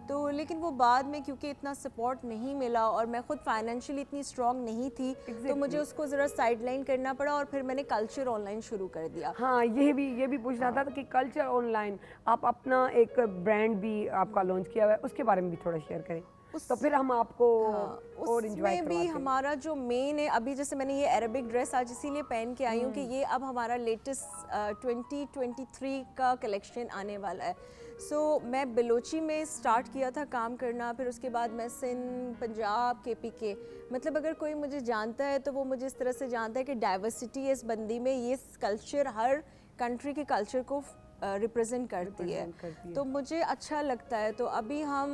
Speaker 6: तो लेकिन वो बाद में क्योंकि इतना सपोर्ट नहीं मिला और मैं खुद फाइनेंशियली इतनी स्ट्रांग नहीं थी, तो मुझे उसको ज़रा साइडलाइन करना पड़ा और फिर मैंने कल्चर ऑनलाइन शुरू कर दिया।
Speaker 2: हाँ, ये भी पूछना था कि कल्चर ऑनलाइन आप अपना एक ब्रांड भी आपका लॉन्च किया हुआ है, उसके बारे में भी थोड़ा शेयर करें, तो फिर हम आपको और एंजॉय
Speaker 6: उसमें भी हमारा जो मेन है, अभी जैसे मैंने ये अरेबिक ड्रेस आज इसीलिए पहन के आई हूँ कि ये अब हमारा लेटेस्ट 2023 का कलेक्शन आने वाला है। सो मैं बलोची में स्टार्ट किया था काम करना, फिर उसके बाद मैं सिंध, पंजाब, KPK, मतलब अगर कोई मुझे जानता है तो वो मुझे इस तरह से जानता है कि डाइवर्सिटी है इस बंदी में, ये कल्चर हर कंट्री के कल्चर को रिप्रेजेंट करती है, तो मुझे अच्छा लगता है। तो अभी हम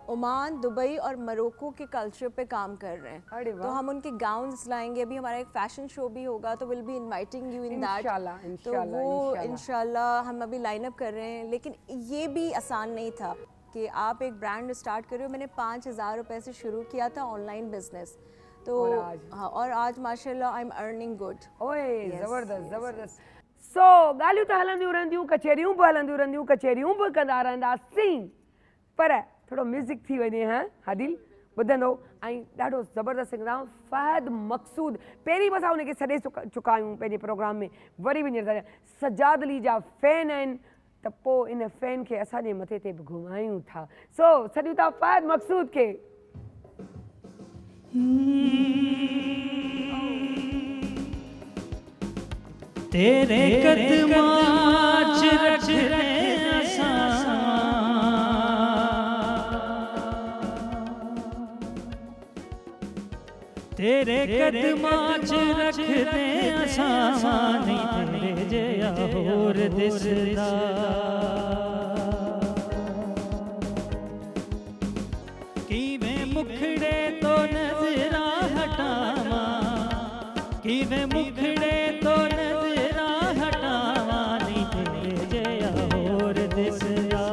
Speaker 6: ओमान, दुबई और मोरक्को के कल्चर पे काम कर रहे हैं। तो हम उनके गाउन्स लाएंगे। अभी हमारा एक फैशन शो भी होगा, तो will be inviting you in that. तो वो इंशाल्लाह हम अभी लाइन अप कर रहे हैं। लेकिन ये भी आसान नहीं था कि आप एक ब्रांड स्टार्ट कर रहे हो। मैंने 5,000 रुपए से शुरू किया था ऑनलाइन बिजनेस, तो हाँ, और आज माशाल्लाह आई एम अर्निंग गुड।
Speaker 2: ओए ज़बरदस्त। सो ॻाल्हियूं त हलंदियूं रहंदियूं, कचहरियूं बि हलंदियूं रहंदियूं, कचहरियूं बि कंदा रहंदासीं, पर थोड़ो म्यूज़िक थी वञे। हाँ हदील, ॿुधंदो ऐं ॾाढो ज़बरदस्त सिंगर आहे फ़हद मक़सूद। पहिरीं बि असां हुनखे सॾे चुका आहियूं पंहिंजे प्रोग्राम में, वरी वञी सजाद अली जा फैन आहिनि, त पोइ इन फैन खे असांजे मथे ते बि घुमायूं था। सो सॾियूं था फ़हद मक़सूद खे।
Speaker 7: तेरे कदमां च रखदे असां, तेरे कदमां च रखदे असां, नहीं तेरे जिहा होर दिसदा। किवें मुखड़े तो नज़रां हटावां, किवें मुखड़े तो नज़रां हटावां, नहीं तेरे जिहा होर दिसदा।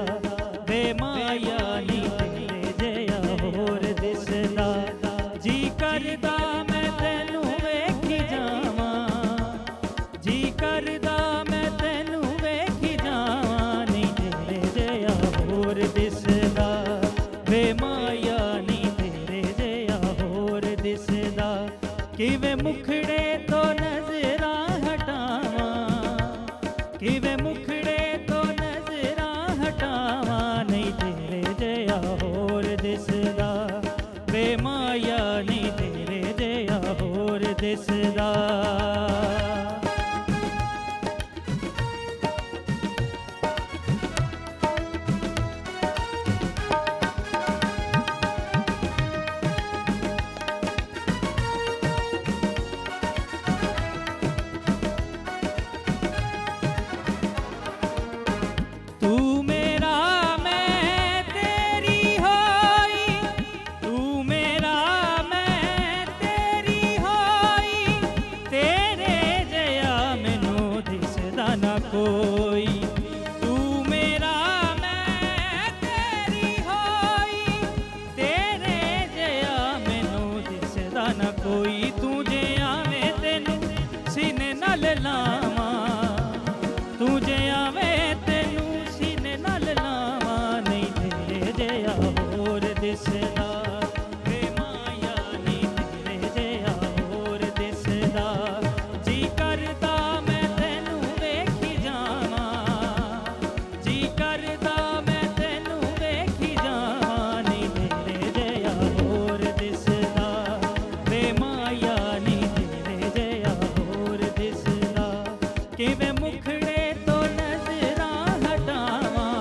Speaker 7: वे माया नी तेरे जिहा होर दिसदा। जी करदा मैं तैनू वेखी जावां, जी करदा मैं तैनू वेखी जावां, नहीं तेरे जिहा होर दिसदा। वे माया नी तेरे जिहा होर दिसदा। किवें मुखड़े तो नज़रां हटावां, किवें मुखड़े तो नज़रां हटावां, नहीं तेरे जिहा होर दिसदा। वे माया नी तेरे जिहा होर दिसदा। दिसदा वे माया नी तेरे जिहा होर दिसदा जी करदा मैं तैनू वेखी जावां जी करदा मैं तैनू वेखी जावां नी तेरे जिहा होर दिसदा वे माया नी तेरे जिहा होर दिसदा किवें मुखड़े तो नज़रां हटावां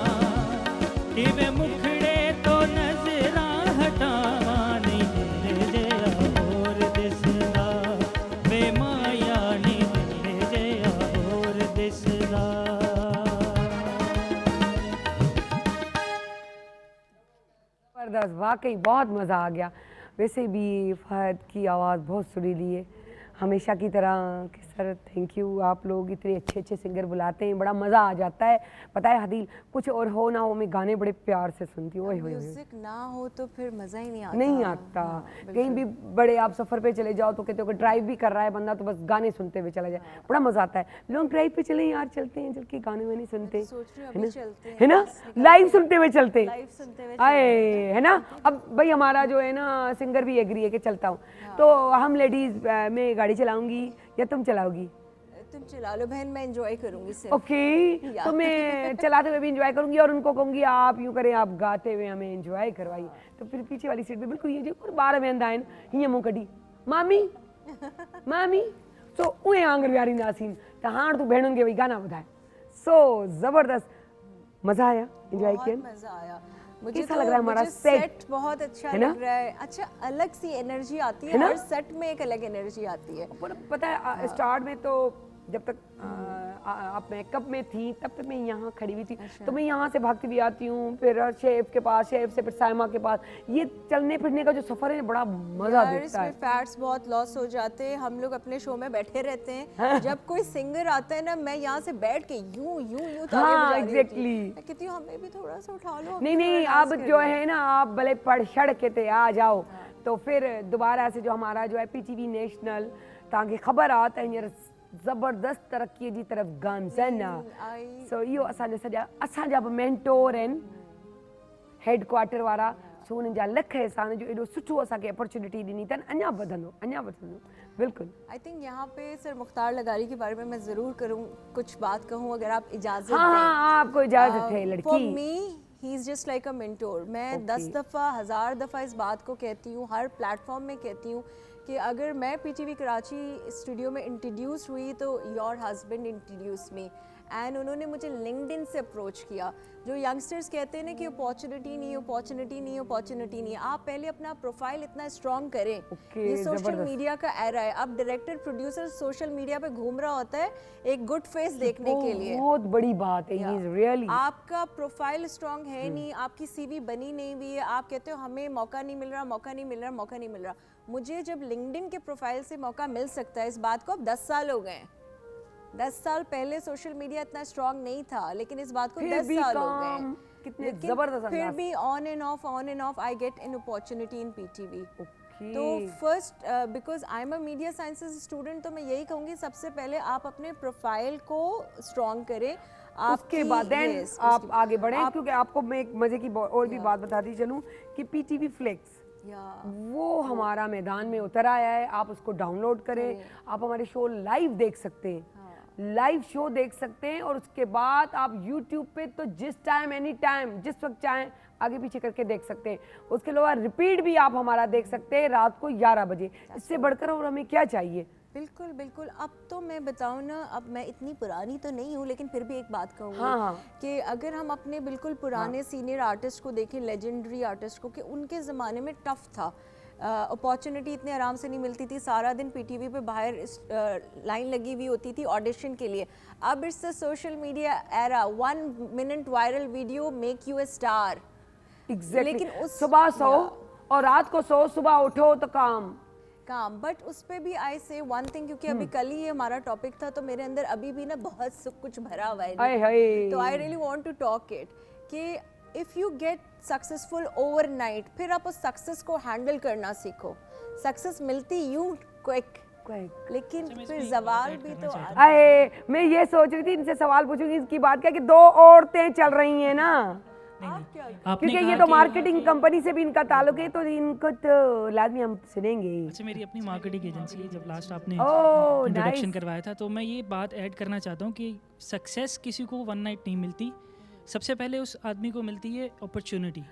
Speaker 7: किवें मुखड़े तो नज़रां हटावां नी तेरे जिहा होर दिसदा वे माया नी तेरे जिहा होर दिसदा
Speaker 2: ज़बरदस्त, वाकई बहुत मज़ा आ गया। वैसे भी फ़हद की आवाज़ बहुत सुरीली है, हमेशा की तरह कि सर थैंक यू, आप लोग इतने अच्छे अच्छे सिंगर बुलाते हैं, बड़ा मज़ा आ जाता है। पता है हदील, कुछ और हो ना हो, मैं गाने बड़े प्यार से सुनती हूँ। ओए होए होए,
Speaker 6: म्यूजिक ना हो तो फिर मज़ा ही नहीं आता।
Speaker 2: नहीं आता। कहीं भी बड़े आप सफ़र पे चले जाओ तो कहते हो कि ड्राइव भी कर रहा है बंदा तो बस गाने सुनते हुए चला जाए, बड़ा मज़ा आता है। लॉन्ग ड्राइव पे चले यार, चलते हैं, चल के गाने वाने सुनते
Speaker 6: सोच रही हूँ
Speaker 2: है
Speaker 6: अभी
Speaker 2: ना,
Speaker 6: चलते हैं,
Speaker 2: है ना, लाइव सुनते हुए चलते
Speaker 6: लाइव सुनते हुए
Speaker 2: आए, है ना। अब भाई हमारा जो है ना सिंगर भी एग्री है कि चलता हूँ, तो हम लेडीज़ मैं गाड़ी चलाऊंगी या तुम चलाओगी?
Speaker 6: तुम चला लो बहन, मैं एंजॉय करूंगी सिर्फ।
Speaker 2: ओके, तो मैं चलाते हुए भी एंजॉय करूंगी और उनको कहूंगी आप यूं करें, आप गाते हुए हमें एंजॉय करवाइए। तो फिर पीछे वाली सीट पे बिल्कुल ये जो और 12 वेंदा आहिनि हीअं मुंहुं कढी मामी मामी सो उहे आंगर विहारी नासीन त हाणे तूं भेणुनि खे वही गाना ॿुधाए। सो ज़बरदस्त, मज़ा आया, एंजॉय
Speaker 6: बहुत
Speaker 2: किया।
Speaker 6: मजा आया मुझे।
Speaker 2: कैसा लग रहा है हमारा
Speaker 6: मुझे
Speaker 2: सेट?
Speaker 6: बहुत अच्छा
Speaker 2: है ना?
Speaker 6: लग रहा है। अच्छा, अलग सी एनर्जी आती
Speaker 2: है
Speaker 6: है,
Speaker 2: ना?
Speaker 6: हर सेट में एक अलग एनर्जी आती है।
Speaker 2: पर पता है स्टार्ट में तो जब तक आप मेकअप में थी तब तक मैं यहाँ खड़ी हुई थी, तो मैं यहाँ से भागती भी आती हूँ, फिर शेफ के पास, शेफ से फिर साइमा के पास। ये चलने फिरने का जो सफ़र है बड़ा मज़ा
Speaker 6: यार,
Speaker 2: देता
Speaker 6: इसमें
Speaker 2: है।
Speaker 6: फैट्स बहुत लॉस हो जाते हैं। हम लोग अपने शो में बैठे रहते हैं, जब कोई सिंगर आता है ना, मैं यहाँ से बैठ के यूं यूं यूं तालियां
Speaker 2: हाँ,
Speaker 6: बजा रही होती हूँ।
Speaker 2: exactly।
Speaker 6: मैं कहती हूँ हमें भी थोड़ा सा उठा लो,
Speaker 2: नहीं नहीं, अब जो है ना आप भले पढ़ छड़ के ते आ जाओ, तो फिर दोबारा से जो हमारा जो है PTV नेशनल तव्हांखे ख़बर आहे त हींअर ज़बरदस्त तरक़ीअ जी तरफ़ गामज़न आहे। सो इहो असांजा सॼा असांजा बि मेंटोर आहिनि, हेड क्वार्टर वारा, सो उन्हनि जा लख एहसान जो एॾो सुठो असांखे अपॉर्चुनिटी ॾिनी अथनि। अञा वधंदो बिल्कुल।
Speaker 6: आई थिंक यहाँ पे सर मुख्तार लगारी के बारे में मैं ज़रूर करूँ, कुछ बात कहूँ अगर आप इजाज़त
Speaker 2: हाँ
Speaker 6: दें।
Speaker 2: हाँ, आपको इजाज़त है लड़की।
Speaker 6: For me he is just like a mentor. मैं 10 दफ़ा 1000 दफ़ा इस बात को कहती हूँ, हर प्लेटफॉर्म में कहती हूँ कि अगर मैं PTV कराची स्टूडियो में इंट्रोड्यूस हुई तो your husband introduce me, and उन्होंने मुझे लिंक्डइन से अप्रोच किया। जो यंगस्टर्स कहते हैं ना कि अपॉर्चुनिटी नहीं, अपॉर्चुनिटी नहीं, अपॉर्चुनिटी नहीं, आप पहले अपना प्रोफाइल इतना स्ट्रॉन्ग करें। ये सोशल मीडिया का एरा है, अब डायरेक्टर प्रोड्यूसर सोशल मीडिया पे घूम रहा होता है एक गुड फेस देखने के लिए।
Speaker 2: बहुत बड़ी बात है ये, रियली।
Speaker 6: आपका प्रोफाइल स्ट्रॉन्ग है नहीं, आपकी CV बनी नहीं हुई है, आप कहते हो हमें मौका नहीं मिल रहा, मौका नहीं मिल रहा, मौका नहीं मिल रहा। मुझे जब लिंक्डइन के प्रोफाइल से मौका मिल सकता है, इस बात को अब 10 साल हो गए हैं। 10 साल पहले सोशल मीडिया इतना स्ट्रॉन्ग नहीं था, लेकिन इस बात को 10 साल हो गए हैं।
Speaker 2: कितने जबरदस्त
Speaker 6: फिर
Speaker 2: अंदाज।
Speaker 6: भी on end of I get an opportunity in PTV। तो first because I am a media sciences student, तो मैं यही कहूँगी सबसे पहले आप अपने प्रोफाइल को स्ट्रॉन्ग करें।
Speaker 2: उसके बाद देन आप आगे बढ़ें, क्योंकि आपको मैं एक मज़े की और भी बात बताती चलूँ कि PTV फ्लेक्स वो हमारा मैदान में उतर आया है। आप उसको डाउनलोड करें, आप हमारे शो लाइव देख सकते हैं, लाइव शो देख सकते हैं, और उसके बाद आप YouTube पे तो जिस टाइम एनी टाइम जिस वक्त चाहें आगे पीछे करके देख सकते हैं। उसके अलावा रिपीट भी आप हमारा देख सकते हैं रात को 11 बजे। इससे बढ़कर और हमें क्या चाहिए?
Speaker 6: बिल्कुल बिल्कुल। अब तो मैं बताऊँ ना, अब मैं इतनी पुरानी तो नहीं हूँ, लेकिन फिर भी एक बात कहूँगी कि अगर हम अपने बिल्कुल पुराने सीनियर आर्टिस्ट को देखें, लेजेंडरी आर्टिस्ट को, कि उनके ज़माने में टफ था, अपॉर्चुनिटी इतने आराम से नहीं मिलती थी, सारा दिन PTV पे बाहर लाइन लगी हुई होती थी ऑडिशन के लिए। अब it's the social media era, 1 minute viral video make U A star.
Speaker 2: लेकिन सुबह सो और रात को सो, सुबह उठो तो काम।
Speaker 6: बट उस पे भी आई से वन थिंग, क्योंकि अभी कल ही ये हमारा टॉपिक था, तो मेरे अंदर अभी भी ना बहुत सब कुछ भरा हुआ है, तो I really want to talk it कि if you get successful overnight, फिर आप उस सक्सेस को हैंडल करना सीखो। सक्सेस मिलती यूं क्विक, लेकिन फिर जवाल भी तो
Speaker 2: मैं ये सोच रही थी इनसे सवाल पूछूंगी इसकी बात क्या कि 2 औरतें चल रही हैं ना,
Speaker 7: नहीं
Speaker 4: आप
Speaker 7: नहीं
Speaker 4: क्या
Speaker 7: आपने
Speaker 2: क्योंकि
Speaker 7: कहा
Speaker 2: ये तो
Speaker 7: कि
Speaker 2: मार्केटिंग कंपनी से भी इनका ताल्लुक है, तो इनको तो लाजमी हम सुनेंगे ही।
Speaker 7: अच्छा मेरी अपनी मार्केटिंग एजेंसी है। जब लास्ट आपने
Speaker 2: ओह,
Speaker 7: इंट्रोडक्शन
Speaker 2: nice.
Speaker 7: करवाया था तो मैं ये बात ऐड करना चाहता हूँ कि सक्सेस किसी को वन नाइट नहीं मिलती। सबसे पहले उस आदमी को मिलती है अपॉर्चुनिटी।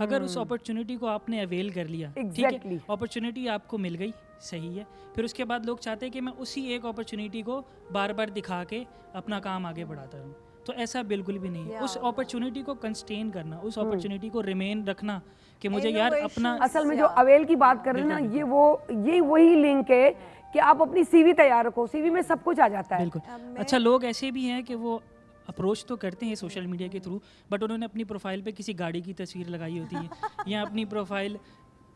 Speaker 7: अगर उस अपॉर्चुनिटी को आपने अवेल कर लिया, ठीक
Speaker 2: Exactly.
Speaker 7: है, अपॉर्चुनिटी आपको मिल गई, सही है, फिर उसके बाद लोग चाहते हैं कि मैं उसी एक अपॉर्चुनिटी को बार बार दिखा के अपना काम आगे बढ़ाता रहूँ। तो ऐसा बिल्कुल भी नहीं है। उस अपॉर्चुनिटी को कंस्टेन करना, उस अपॉर्चुनिटी को रिमेन रखना कि मुझे यार अपना
Speaker 2: असल में जो अवेल की बात कर रहे हैं ना, ये वही लिंक है कि आप अपनी सीवी तैयार रखो, सीवी में सब कुछ आ जाता है।
Speaker 7: बिल्कुल। अच्छा लोग ऐसे भी हैं कि वो अप्रोच तो करते हैं सोशल मीडिया के थ्रू, बट उन्होंने अपनी प्रोफाइल पे किसी गाड़ी की तस्वीर लगाई होती है या अपनी प्रोफाइल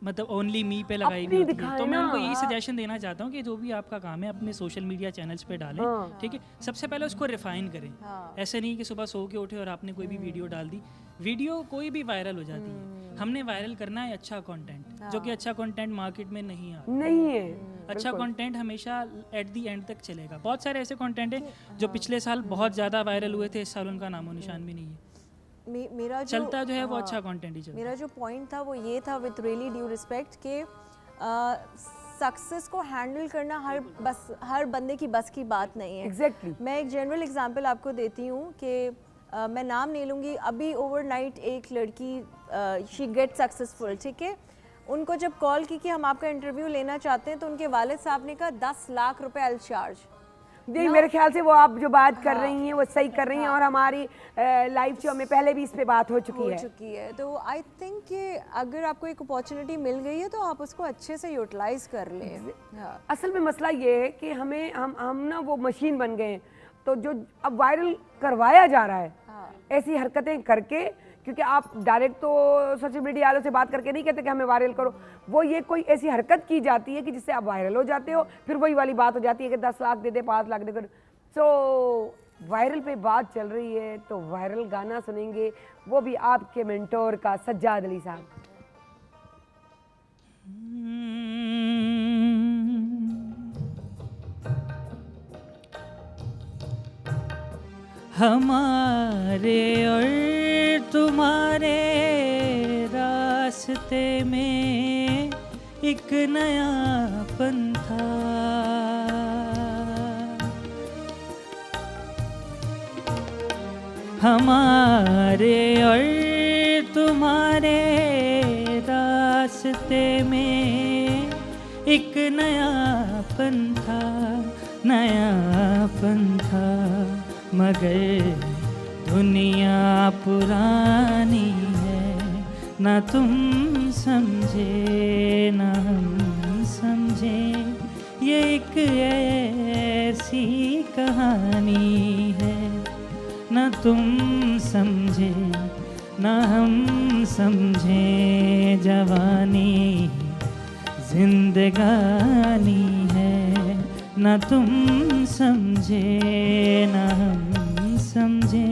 Speaker 7: मतलब ओनली मी पे लगाई हुई होती है। तो मैं उनको यही सजेशन देना चाहता हूँ कि जो भी आपका काम है अपने सोशल मीडिया चैनल्स पे डालें, ठीक है। सबसे पहले उसको रिफाइन करें। ऐसे नहीं कि सुबह सो के उठे और आपने कोई भी वीडियो डाल दी। वीडियो कोई भी वायरल हो जाती है, हमने वायरल करना है अच्छा कंटेंट, जो कि अच्छा कंटेंट मार्केट में नहीं आता।
Speaker 2: नहीं है
Speaker 7: अच्छा कंटेंट हमेशा एट दी एंड तक चलेगा। बहुत सारे ऐसे कंटेंट हैं जो पिछले साल बहुत ज़्यादा वायरल हुए थे, इस साल उनका नामो निशान भी नहीं है।
Speaker 6: मेरा
Speaker 7: चलता जो है वो अच्छा कंटेंट ही चलता है।
Speaker 6: मेरा जो पॉइंट था वो ये था, विद रियली ड्यू रिस्पेक्ट, कि सक्सेस को हैंडल करना हर बंदे की बस की बात नहीं है।
Speaker 2: एग्जैक्टली।
Speaker 6: मैं एक जनरल एग्जांपल आपको देती हूँ कि मैं नाम नहीं लूँगी। अभी ओवरनाइट एक लड़की शी गेट सक्सेसफुल, ठीक है। उनको जब कॉल की कि हम आपका इंटरव्यू लेना चाहते हैं, तो उनके वालिद साहब ने कहा 10 लाख रुपए आई चार्ज।
Speaker 2: जी, मेरे ख्याल से वो आप जो बात कर रही हैं वो सही कर रही हैं, और हमारी लाइव शो में पहले भी इस पे बात हो चुकी है।
Speaker 6: तो आई थिंक कि अगर आपको एक अपॉर्चुनिटी मिल गई है तो आप उसको अच्छे से यूटिलाइज कर लें।
Speaker 2: असल में मसला ये है कि हम ना वो मशीन बन गए हैं, तो जो अब वायरल करवाया जा रहा है ऐसी हरकतें करके, क्योंकि आप डायरेक्ट तो सोशल मीडिया वालों से बात करके नहीं कहते कि हमें वायरल करो, वो ये कोई ऐसी हरकत की जाती है कि जिससे आप वायरल हो जाते हो। फिर वही वाली बात हो जाती है कि 10 लाख दे दे, 5 लाख दे दे। सो वायरल पे बात चल रही है तो वायरल गाना सुनेंगे, वो भी आपके मेंटोर का, सज्जाद अली साहब।
Speaker 7: हमारे और तुम्हारे रास्ते में एक नया पंथा, हमारे और तुम्हारे रास्ते में एक नया पंथा, नया पंथा, मगर दुनिया पुरानी है, ना तुम समझे ना हम समझे, ये एक ऐसी कहानी है, ना तुम समझे ना हम समझे, जवानी जिंदगानी है, ना तुम समझे ना हम समझे।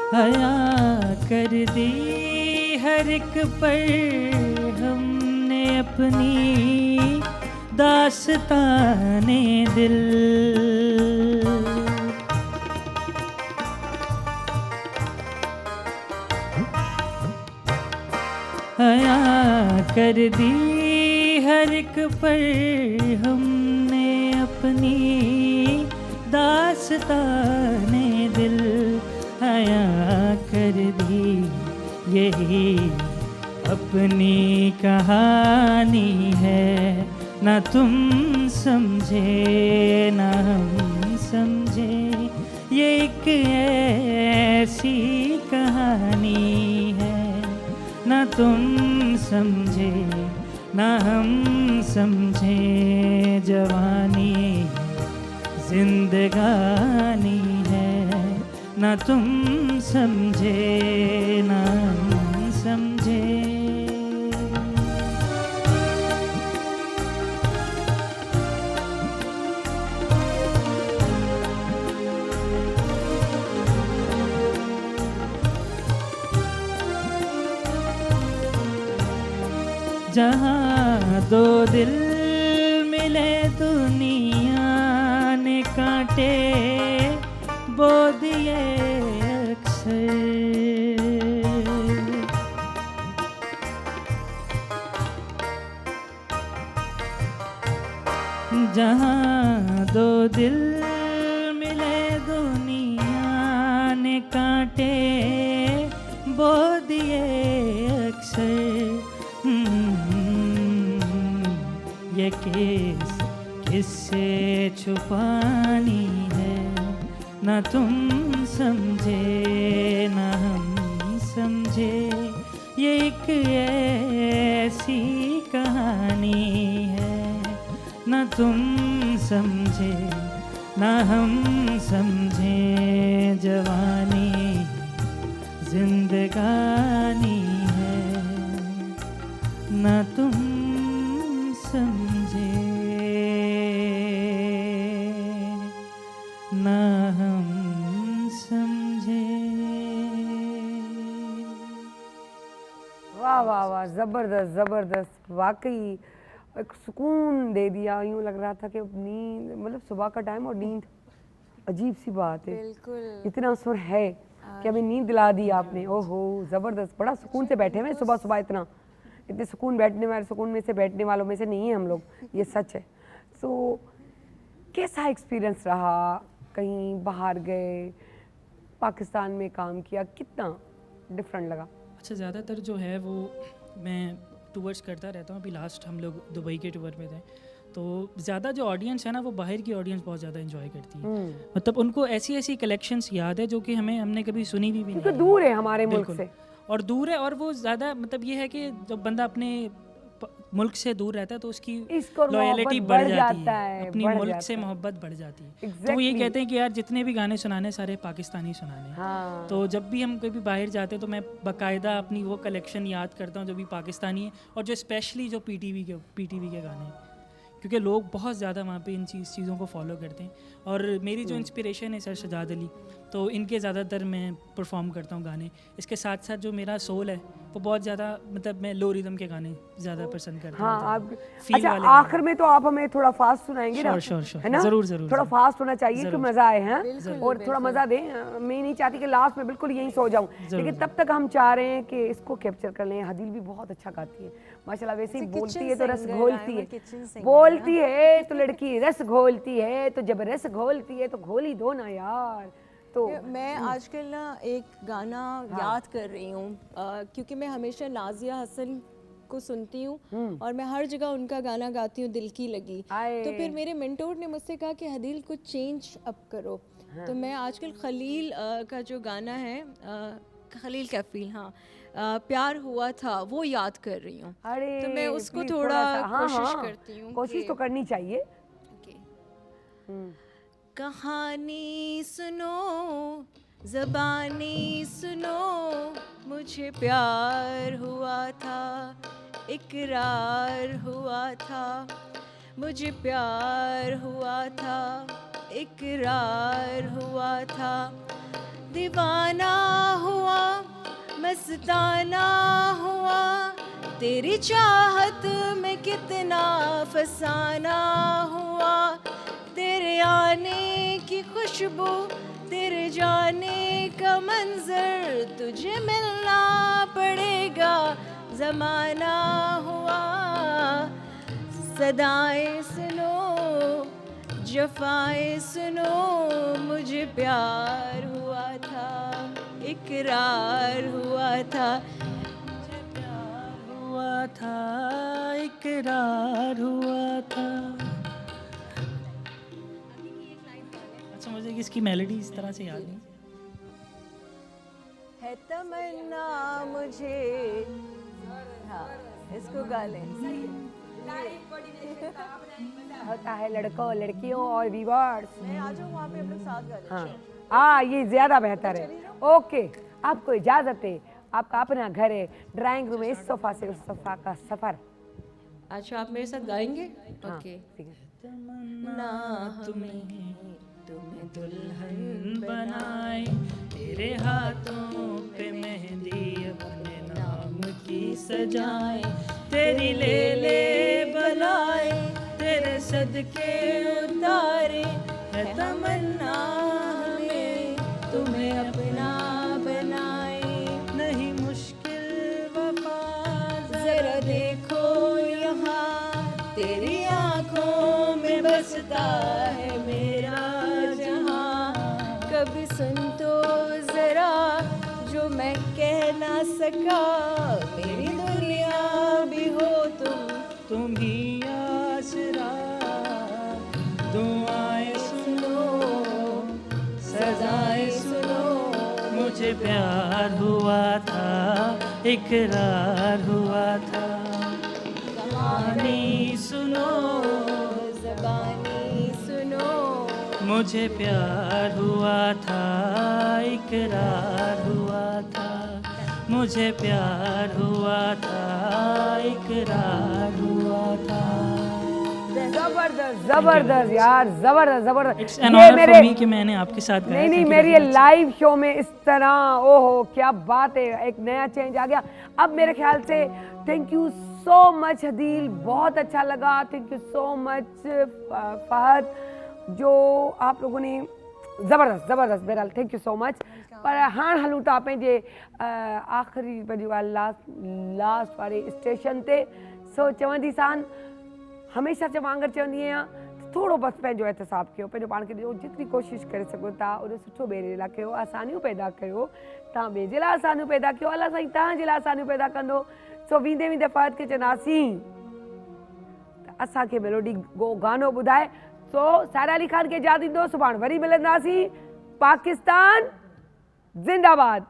Speaker 7: हया कर दी हर एक पर हमने अपनी दास्ताने दिल, हया कर दी हर एक पर हमने अपनी दास्ताने दिल, हया कर दी यही अपनी कहानी है, ना तुम समझे ना हम समझे, ये एक ऐसी कहानी है, ना तुम समझे ना हम समझे, जवानी जिंदगानी है, ना तुम समझे ना हम समझे। जहाँ दो दिल मिले दुनिया ने कांटे बो दिए अक्सर। जहाँ दो दिल मिले दुनिया ने कांटे बो दिए अक्सर। ये किससे छुपानी है, ना तुम समझे ना हम समझे। ये एक ऐसी कहानी है, ना तुम समझे ना हम समझे। जवानी जिंदगानी है, ना तुम समझे ना हम समझे।
Speaker 2: वाह वाह वाह, ज़बरदस्त ज़बरदस्त, वाकई एक सुकून दे दिया। यूँ लग रहा था कि नींद, मतलब सुबह का टाइम और नींद, अजीब सी बात है।
Speaker 6: बिल्कुल।
Speaker 2: इतना सुर है कि हमें नींद दिला दी आपने। ओहो ज़बरदस्त, बड़ा सुकून से बैठे हुए हैं सुबह सुबह। इतने सुकून में से बैठने वालों में से नहीं है हम लोग, ये सच है। सो कैसा एक्सपीरियंस रहा? कहीं बाहर गए, पाकिस्तान में काम किया, कितना डिफरेंट लगा?
Speaker 7: अच्छा, ज़्यादातर जो है वो मैं टूर्स करता रहता हूँ। अभी लास्ट हम लोग दुबई के टूर में थे, तो ज़्यादा जो ऑडियंस है ना, वो बाहर की ऑडियंस बहुत ज़्यादा एंजॉय करती है। मतलब उनको ऐसी ऐसी कलेक्शंस याद है जो कि हमने कभी सुनी भी
Speaker 2: क्योंकि
Speaker 7: नहीं।
Speaker 2: दूर है हमारे मुल्क
Speaker 7: बिल्कुल।
Speaker 2: से,
Speaker 7: और दूर है, और वो ज़्यादा मतलब ये है कि जब बंदा अपने मुल्क से दूर रहता है तो उसकी
Speaker 2: इसको
Speaker 7: लॉयल्टी
Speaker 2: मोहब्बत
Speaker 7: बढ़ जाती
Speaker 2: जाता
Speaker 7: है, अपनी
Speaker 2: बढ़
Speaker 7: मुल्क
Speaker 2: जाता
Speaker 7: से
Speaker 2: है।
Speaker 7: मोहब्बत बढ़ जाती है। तो वो
Speaker 2: Exactly.
Speaker 7: ये कहते हैं कि यार जितने भी गाने सुनाने सारे पाकिस्तानी सुनाने।
Speaker 2: हाँ।
Speaker 7: तो जब भी हम कभी बाहर जाते हैं तो मैं बाकायदा अपनी वो कलेक्शन याद करता हूँ जो भी पाकिस्तानी है, और जो स्पेशली जो पीटीवी के गाने हैं, क्योंकि लोग बहुत ज़्यादा वहाँ पे इन चीज़ों को फॉलो करते हैं। और मेरी जो इंस्पिरेशन है सर सजाद अली, तो इनके ज़्यादातर मैं परफॉर्म करता हूँ गाने। इसके साथ साथ जो मेरा सोल है वो बहुत ज़्यादा, मतलब मैं लो रिदम के गाने ज़्यादा पसंद करता हूँ।
Speaker 2: हाँ, आप
Speaker 7: Feel
Speaker 2: अच्छा
Speaker 7: वाले
Speaker 2: आखिर में तो आप हमें थोड़ा फास्ट सुनाएंगे ना?
Speaker 7: Sure.
Speaker 2: है ना?
Speaker 7: ज़रूर, ज़रूर,
Speaker 2: थोड़ा
Speaker 7: ज़रूर।
Speaker 2: फास्ट होना चाहिए कि
Speaker 7: ज़रूर।
Speaker 2: मजा आए हैं, और थोड़ा मजा दें। मैं नहीं चाहती कि लास्ट में बिल्कुल यहीं सो जाऊं, लेकिन तब तक हम चाह रहे हैं कि इसको कैप्चर कर लें। हदील भी बहुत अच्छा गाती है माशाल्लाह, वैसे ही बोलती है तो रस घोलती है, बोलती है तो लड़की रस घोलती है, तो जब रस घोलती है तो घोल ही दो ना यार। तो
Speaker 6: मैं आजकल ना एक गाना याद कर रही हूँ, क्योंकि मैं हमेशा नाजिया हसन को सुनती हूँ और मैं हर जगह उनका गाना गाती हूँ, दिल की लगी। तो फिर मेरे मेंटोर ने मुझसे कहा कि हदील कुछ चेंज अप करो। तो मैं आजकल खलील का जो गाना है, खलील कैफील, हाँ, प्यार हुआ था, वो याद कर रही हूँ।
Speaker 2: अरे
Speaker 6: तो मैं उसको
Speaker 2: please
Speaker 6: थोड़ा
Speaker 2: हाँ,
Speaker 6: कोशिश
Speaker 2: हाँ,
Speaker 6: करती हूँ।
Speaker 2: कोशिश तो करनी चाहिए।
Speaker 6: कहानी सुनो, ज़बानी सुनो, मुझे प्यार हुआ था, इकरार हुआ था, मुझे प्यार हुआ था, इकरार हुआ था, दीवाना हुआ, मस्ताना हुआ, तेरी चाहत में कितना फसाना हुआ, तेरे आने की खुशबू, तेरे जाने का मंजर, तुझे मिलना पड़ेगा, ज़माना हुआ, सदाएं सुनो, जफ़ाएं सुनो, मुझे प्यार हुआ था, इकरार हुआ था, मुझे प्यार
Speaker 7: हुआ था, इकरार हुआ था। अच्छा, मुझे इसकी मेलोडी इस तरह से याद नहीं
Speaker 6: है, तमन्ना मुझे, हाँ, इसको गा लें।
Speaker 2: होता है लड़कों लड़कियों और व्यूअर्स।
Speaker 6: मैं आ जाऊँ वहाँ पे, हम लोग साथ गा लें।
Speaker 2: हाँ, ये ज्यादा बेहतर है। ओके, आपको इजाजत है, आपका अपना घर है, ड्राइंग रूम है, इस सोफा से उस सोफा का सफर।
Speaker 6: अच्छा, आप मेरे साथ गाएंगे? ओके।
Speaker 2: ठीक है।
Speaker 7: ना तुम्हें दुल्हन बनाए, तेरे हाथों पे मेहंदी अपने नाम की सजाए, तेरी ले ले बलाए, तेरे सदके उतारे, है तमन्ना हमें तुम्हें अपना बनाए। नहीं मुश्किल वफा जरा देखो यहाँ, तेरी आंखों में बसता है मेरा जहाँ।
Speaker 6: कभी सुन तो जरा जो मैं कह ना सका, मेरी दुनिया भी हो
Speaker 7: तुम ही आसरा। दुआएं सुनो, सजाएं सुनो, मुझे प्यार हुआ था, इकरार हुआ था। कहानी सुनो,
Speaker 6: ज़बानी सुनो,
Speaker 7: मुझे प्यार हुआ था, इकरार हुआ था। मुझे प्यार हुआ था, इकरार हुआ था।
Speaker 2: जबरदस्त जबरदस्त यार, जबरदस्त जबरदस्त।
Speaker 7: It's an honour for me कि मैंने आपके साथ गाया।
Speaker 2: नहीं मेरी ये लाइव शो में इस तरह, ओहो क्या बात है, एक नया चेंज आ गया। अब मेरे ख्याल से thank you so much Hadeel, बहुत अच्छा लगा। Thank you so much Fahad, जो आप लोगों ने ज़बरदस्त ज़बरदस्त बहरहाल थैंक यू सो मच। पर हाणे हलूं था पंहिंजे आख़िरी लास्ट वारे स्टेशन ते। सो चवंदीसान, हमेशा वांगुरु चवंदी आहियां, थोरो बसि पंहिंजो एहतिसाब कयो, पंहिंजो पाण खे ॾियो, जेतिरी कोशिशि करे सघो था उन सुठो ॿिए जे लाइ कयो, आसानियूं पैदा कयो। तव्हां ॿिए जे लाइ आसानियूं पैदा कयो, अलाह साईं तव्हांजे लाइ आसानियूं पैदा कंदो। सो वेंदे वेंदे फहद खे चवंदासीं त असांखे मेलोडी गानो ॿुधाए। सो सारा अली ख़ान खे इजाज़त ॾींदो, सुभाणे वरी मिलंदासीं। पाकिस्तान जिंदाबाद।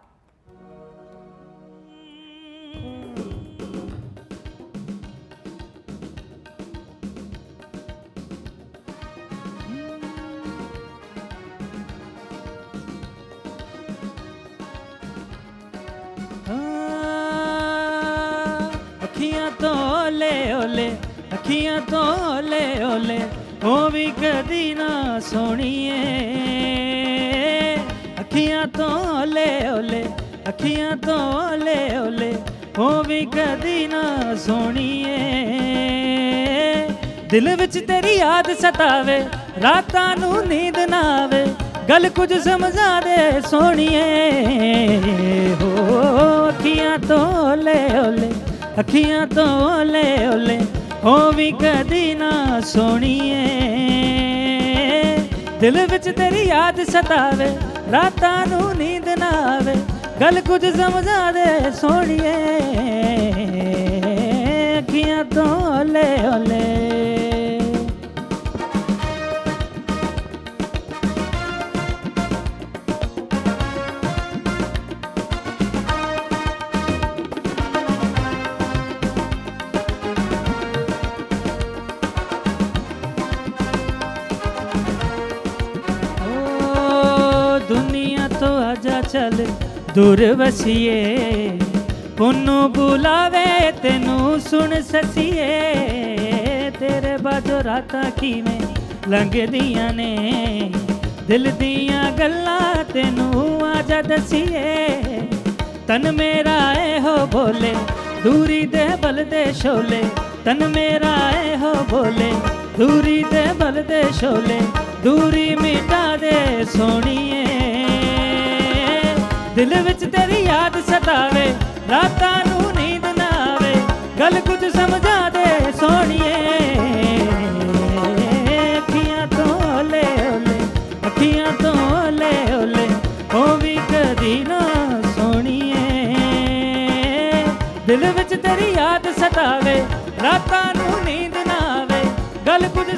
Speaker 7: अखियां तो ओले ओले, अखियां तो ओले ओले, ओ भी कदी ना सोनिए। अखियां तो ओले ओले, अखियां तो ओले ओले, ओ भी कदी ना सोनिए। दिल विच तेरी याद सतावे, रातां नू नींद ना आवे, गल कुछ समझा दे सोनिए। हो अखियां तो ओले ओले, अखियां तो ओले ओले, हो भी कदी ना सोनिए। दिल विच तेरी याद सतावे, रातां नू नींद ना आवे, गल कुछ समझा दे सोनिए। अखियां तो ओले ओले। दुनिया तो आजा चल दूर वसीए, पुन्नू बुलावे तेनू सुन ससीए। तेरे बाजो रातां किवें लंघदियां ने, दिल दियां गल्लां तेनू आजा दसीए। तन मेरा ए हो बोले, दूरी दे बल दे शोले, तन मेरा ए हो बोले, दूरी दे बल दे शोले, दूरी मिटा दे सोनिए। दिल विच तेरी याद सतावे, रातां नू नींद ना आवे, गल कुछ समझा दे सोनिए। अखियां तो ओले ओले, अखियां तो ओले ओले, ओ भी कदी ना सोनिए। दिल विच तेरी याद सतावे, रातां नू नींद ना आवे, गल कुछ